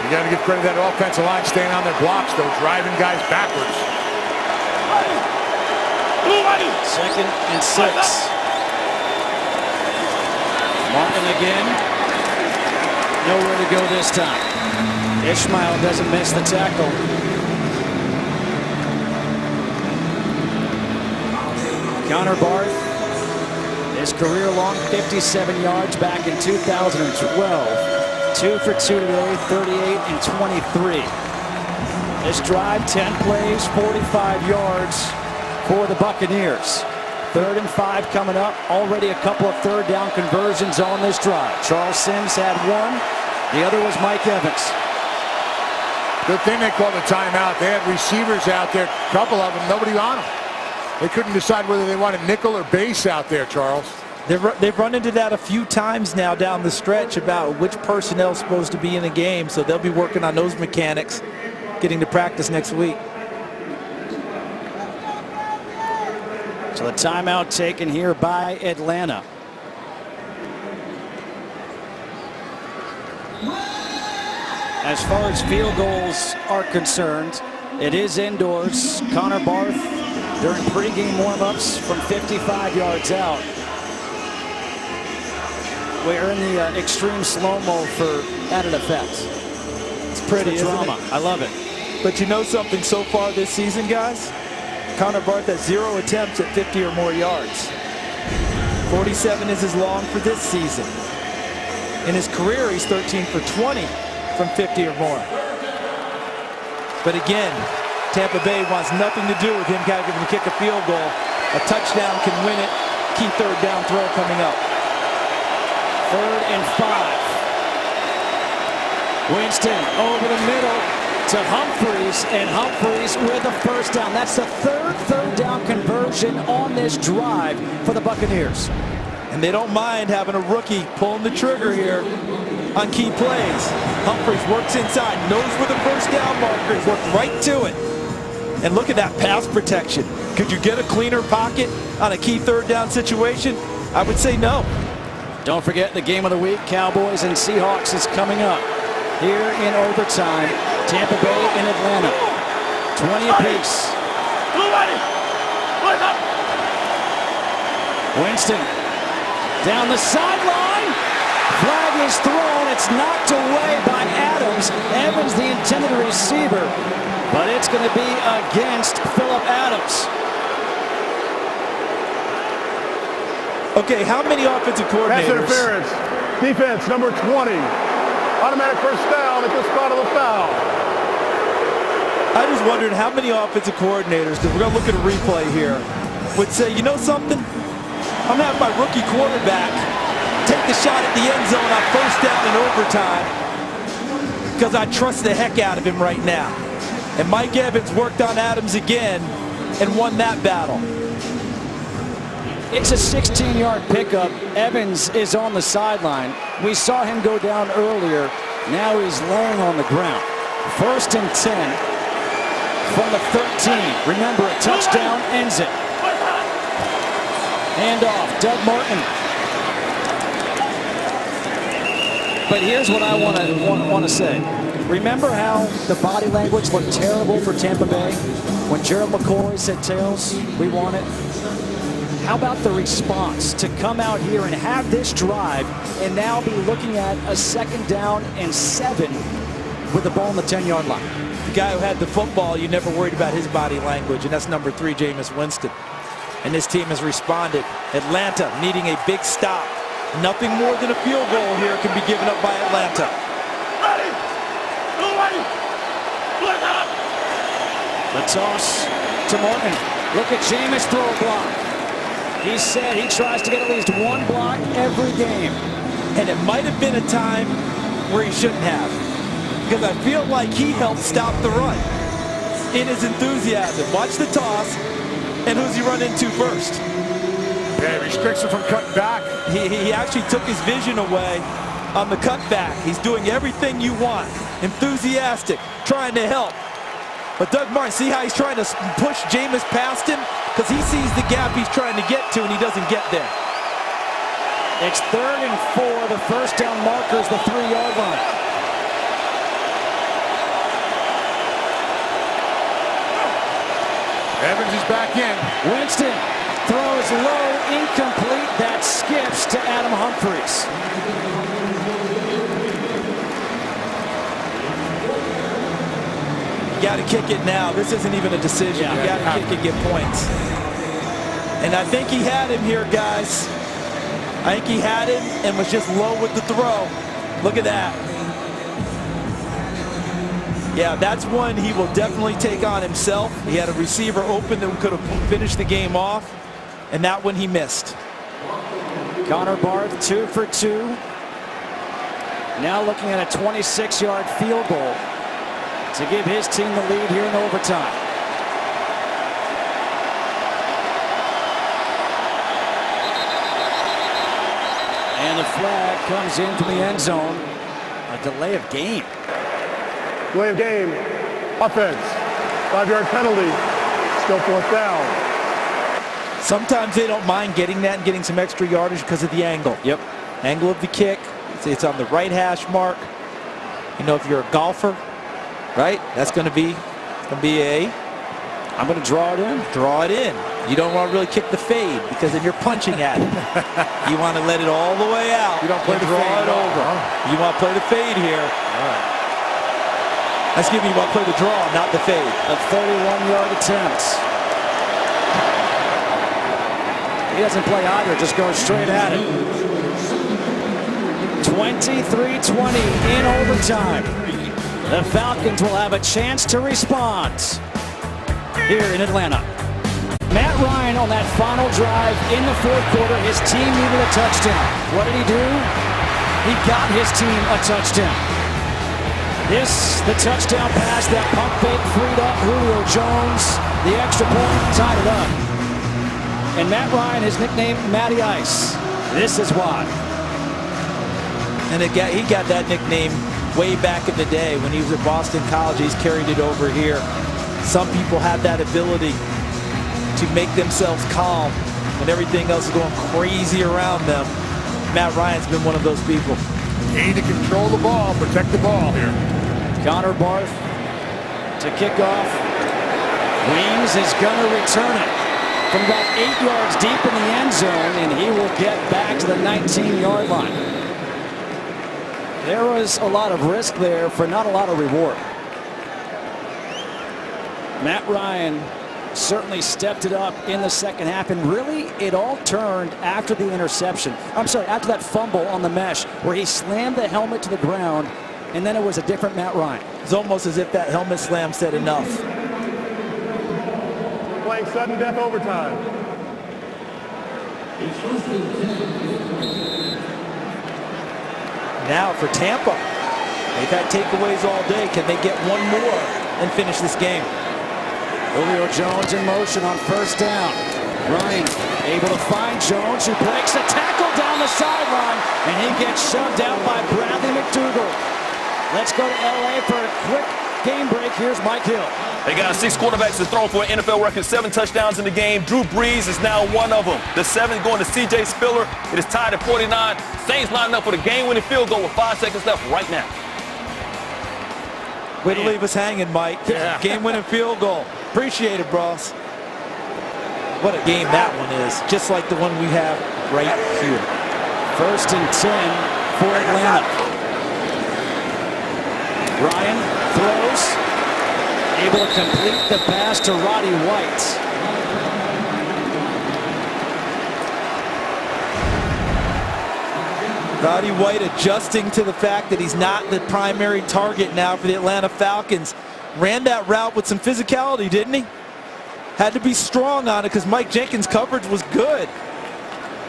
You got to give credit to that offensive line staying on their blocks, though, driving guys backwards. Second and 6. Martin again. Nowhere to go this time. Ishmael doesn't miss the tackle. Connor Barth, his career-long 57 yards back in 2012. 2 for 2 today, 38 and 23. This drive, 10 plays, 45 yards for the Buccaneers. 3rd and 5 coming up. Already a couple of third down conversions on this drive. Charles Sims had one. The other was Mike Evans. Good thing they called a timeout. They had receivers out there, a couple of them, nobody on them. They couldn't decide whether they wanted nickel or base out there, Charles. They've run into that a few times now down the stretch about which personnel is supposed to be in the game, so they'll be working on those mechanics, getting to practice next week. So the timeout taken here by Atlanta. As far as field goals are concerned, it is indoors. Connor Barth during pregame warm-ups from 55 yards out. We're in the extreme slow-mo for added effect. It's pretty, it's drama. I love it. But you know something so far this season, guys? Connor Barth has 0 attempts at 50 or more yards. 47 is his long for this season. In his career, he's 13 for 20 from 50 or more. But again, Tampa Bay wants nothing to do with him having to kick a field goal. A touchdown can win it. Key third down throw coming up. 3rd and 5. Winston over the middle to Humphreys, and Humphreys with a first down. That's the third down conversion on this drive for the Buccaneers. And they don't mind having a rookie pulling the trigger here on key plays. Humphreys works inside, knows where the first down marker is, worked right to it. And look at that pass protection. Could you get a cleaner pocket on a key third down situation? I would say no. Don't forget the game of the week, Cowboys and Seahawks, is coming up here in overtime. Tampa Bay and Atlanta, 20 apiece. Winston down the sideline. Flag is thrown. It's knocked away by Adams. Evans, the intended receiver, but it's going to be against Phillip Adams. Okay, how many offensive Pass coordinators? interference. Defense, number 20. Automatic first down at the spot of the foul. I just wondered how many offensive coordinators, because we're going to look at a replay here, would say, you know something? I'm having my rookie quarterback take the shot at the end zone on first down in overtime because I trust the heck out of him right now. And Mike Evans worked on Adams again and won that battle. It's a 16-yard pickup. Evans is on the sideline. We saw him go down earlier. Now he's laying on the ground. 1st and 10 from the 13. Remember, a touchdown ends it. Hand off, Doug Martin. But here's what I want to say. Remember how the body language looked terrible for Tampa Bay when Gerald McCoy said, "Tails, we want it"? How about the response to come out here and have this drive and now be looking at a 2nd down and 7 with the ball on the 10-yard line? The guy who had the football, you never worried about his body language, and that's number 3, Jameis Winston. And this team has responded. Atlanta needing a big stop. Nothing more than a field goal here can be given up by Atlanta. The toss to Martin. Look at Jameis throw a block. He said he tries to get at least one block every game. And it might have been a time where he shouldn't have. Because I feel like he helped stop the run in his enthusiasm. Watch the toss. And who's he run into first? Yeah, restricts him from cutting back. He actually took his vision away on the cutback. He's doing everything you want. Enthusiastic, trying to help. But Doug Martin, see how he's trying to push Jameis past him? Because he sees the gap he's trying to get to, and he doesn't get there. It's 3rd and 4. The first down marker is the 3-yard line. Evans is back in. Winston throws low, incomplete. That skips to Adam Humphries. You got to kick it now. This isn't even a decision. You got to kick it, get points. And I think he had him here, guys. I think he had him and was just low with the throw. Look at that. Yeah, that's one he will definitely take on himself. He had a receiver open that could have finished the game off, and that one he missed. Connor Barth, 2 for 2. Now looking at a 26-yard field goal to give his team the lead here in overtime. And the flag comes in from the end zone. A delay of game. Delay of game. Offense. 5-yard penalty. Still 4th down. Sometimes they don't mind getting that and getting some extra yardage because of the angle. Yep. Angle of the kick. It's on the right hash mark. You know, if you're a golfer, right? That's going to be a. I'm going to draw it in. Draw it in. You don't want to really kick the fade because then you're punching at it. You want to let it all the way out. You don't play the draw fade it over. You want to play the fade here. All right. Excuse me, you want to play the draw, not the fade. A 31-yard attempt. He doesn't play either, just goes straight at it. 23-20 in overtime. The Falcons will have a chance to respond here in Atlanta. Matt Ryan on that final drive in the 4th quarter. His team needed a touchdown. What did he do? He got his team a touchdown. The touchdown pass, that pump fake freed up Julio Jones. The extra point tied it up. And Matt Ryan is nicknamed Matty Ice. This is why. And he got that nickname way back in the day when he was at Boston College. He's carried it over here. Some people have that ability to make themselves calm when everything else is going crazy around them. Matt Ryan's been one of those people. Need to control the ball, protect the ball here. Connor Barth to kick off. Weems is going to return it from about 8 yards deep in the end zone, and he will get back to the 19-yard line. There was a lot of risk there for not a lot of reward. Matt Ryan certainly stepped it up in the second half, and really it all turned after the interception. I'm sorry, after that fumble on the mesh where he slammed the helmet to the ground, and then it was a different Matt Ryan. It's almost as if that helmet slam said enough. Playing sudden death overtime. Now for Tampa. They've had takeaways all day. Can they get one more and finish this game? Julio Jones in motion on first down. Ryan able to find Jones, who breaks a tackle down the sideline, and he gets shoved out by Bradley McDougald. Let's go to L.A. for a quick game break. Here's Mike Hill. They got 6 quarterbacks to throw for an NFL record 7 touchdowns in the game. Drew Brees is now one of them. The 7th going to C.J. Spiller. It is tied at 49. Saints lining up for the game-winning field goal with 5 seconds left right now. Way to leave us hanging, Mike. Yeah. Game-winning field goal. Appreciate it, bros. What a game that one is. Just like the one we have right here. 1st and 10 for Atlanta. Ryan throws. Able to complete the pass to Roddy White. Roddy White adjusting to the fact that he's not the primary target now for the Atlanta Falcons. Ran that route with some physicality, didn't he? Had to be strong on it because Mike Jenkins' coverage was good.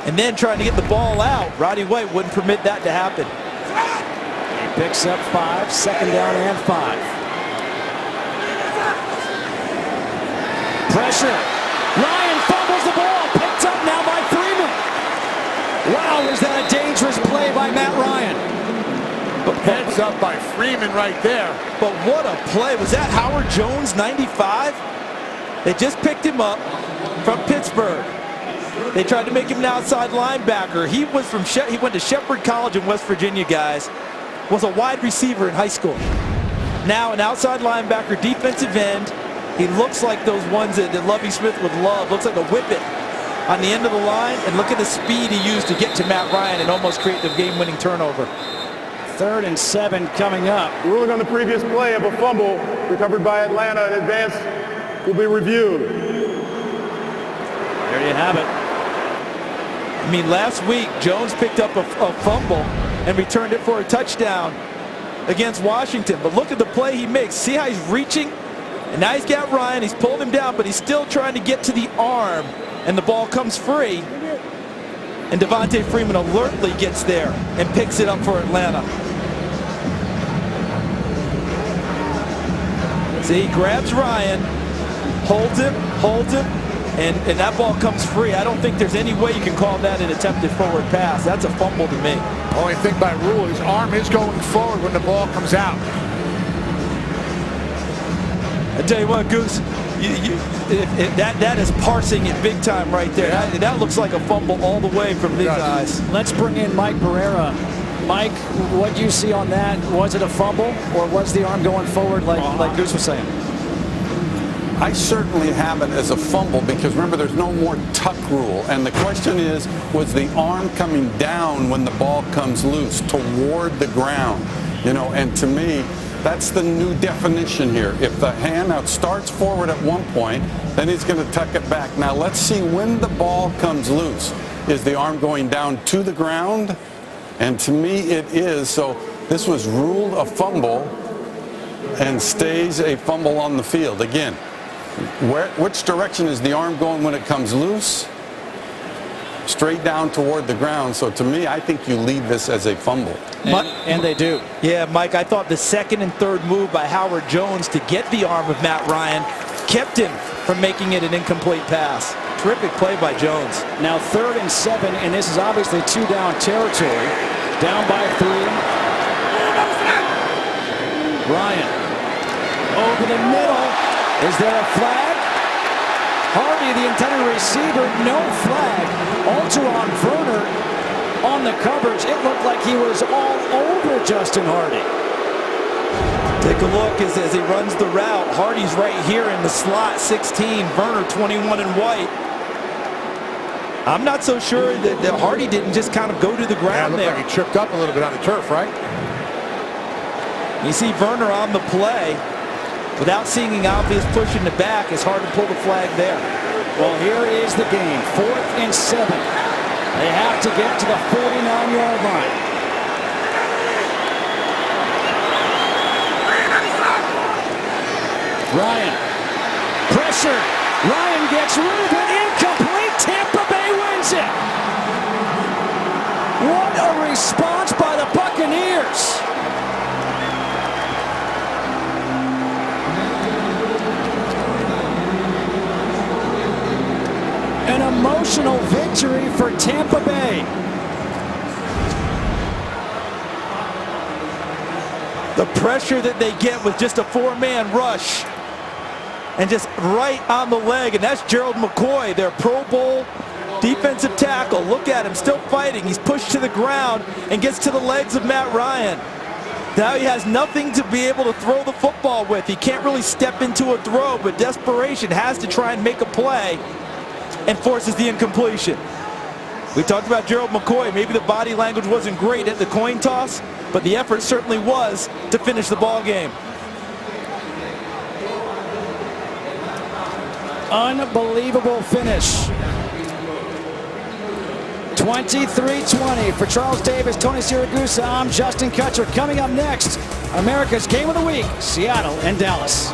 And then trying to get the ball out, Roddy White wouldn't permit that to happen. He picks up 5, 2nd down and 5. Pressure. Ryan fumbles the ball. Picked up now by Freeman. Wow, was that a dangerous play by Matt Ryan. Heads up by Freeman right there. But what a play. Was that Howard Jones, 95? They just picked him up from Pittsburgh. They tried to make him an outside linebacker. He went to Shepherd College in West Virginia, guys. Was a wide receiver in high school. Now an outside linebacker, defensive end. He looks like those ones that Lovie Smith would love. Looks like a whippet on the end of the line. And look at the speed he used to get to Matt Ryan and almost create the game-winning turnover. 3rd and 7 coming up. Ruling on the previous play of a fumble recovered by Atlanta in advance will be reviewed. There you have it. I mean, last week, Jones picked up a fumble and returned it for a touchdown against Washington. But look at the play he makes. See how he's reaching? And now he's got Ryan. He's pulled him down, but he's still trying to get to the arm. And the ball comes free. And Devontae Freeman alertly gets there and picks it up for Atlanta. See, he grabs Ryan, holds him, and that ball comes free. I don't think there's any way you can call that an attempted forward pass. That's a fumble to me. Only thing by rule, his arm is going forward when the ball comes out. I tell you what, Goose, that is parsing it big time right there. That looks like a fumble all the way from his eyes. Let's bring in Mike Pereira. Mike, what do you see on that? Was it a fumble, or was the arm going forward like Goose was saying? I certainly have it as a fumble because remember there's no more tuck rule, and the question is, was the arm coming down when the ball comes loose toward the ground? And to me, that's the new definition here. If the handout starts forward at one point, then he's going to tuck it back. Now let's see when the ball comes loose. Is the arm going down to the ground? And to me it is. So this was ruled a fumble and stays a fumble on the field. Again, which direction is the arm going when it comes loose? Straight down toward the ground. So to me, I think you leave this as a fumble. And they do. Yeah, Mike, I thought the 2nd and 3rd move by Howard Jones to get the arm of Matt Ryan kept him from making it an incomplete pass. Terrific play by Jones. Now 3rd and 7, and this is obviously 2-down territory. Down by 3. Ryan over the middle. Is there a flag? Hardy, the intended receiver, no flag. Alteron Werner on the coverage. It looked like he was all over Justin Hardy. Take a look as he runs the route. Hardy's right here in the slot, 16. Werner, 21 in white. I'm not so sure that Hardy didn't just kind of go to the ground there. Like he tripped up a little bit on the turf, right? You see Werner on the play. Without seeing an obvious push in the back, it's hard to pull the flag there. Well, here is the game. 4th and 7. They have to get to the 49-yard line. Ryan. Pressure. Ryan gets rid of it. Incomplete. Tampa Bay wins it. What a response by the Buccaneers. An emotional victory for Tampa Bay. The pressure that they get with just a 4-man rush and just right on the leg, and that's Gerald McCoy, their Pro Bowl defensive tackle. Look at him, still fighting. He's pushed to the ground and gets to the legs of Matt Ryan. Now he has nothing to be able to throw the football with. He can't really step into a throw, but desperation has to try and make a play and forces the incompletion. We talked about Gerald McCoy. Maybe the body language wasn't great at the coin toss, but the effort certainly was to finish the ball game. Unbelievable finish. 23-20 for Charles Davis, Tony Siragusa. I'm Justin Kutcher. Coming up next, America's Game of the Week, Seattle and Dallas.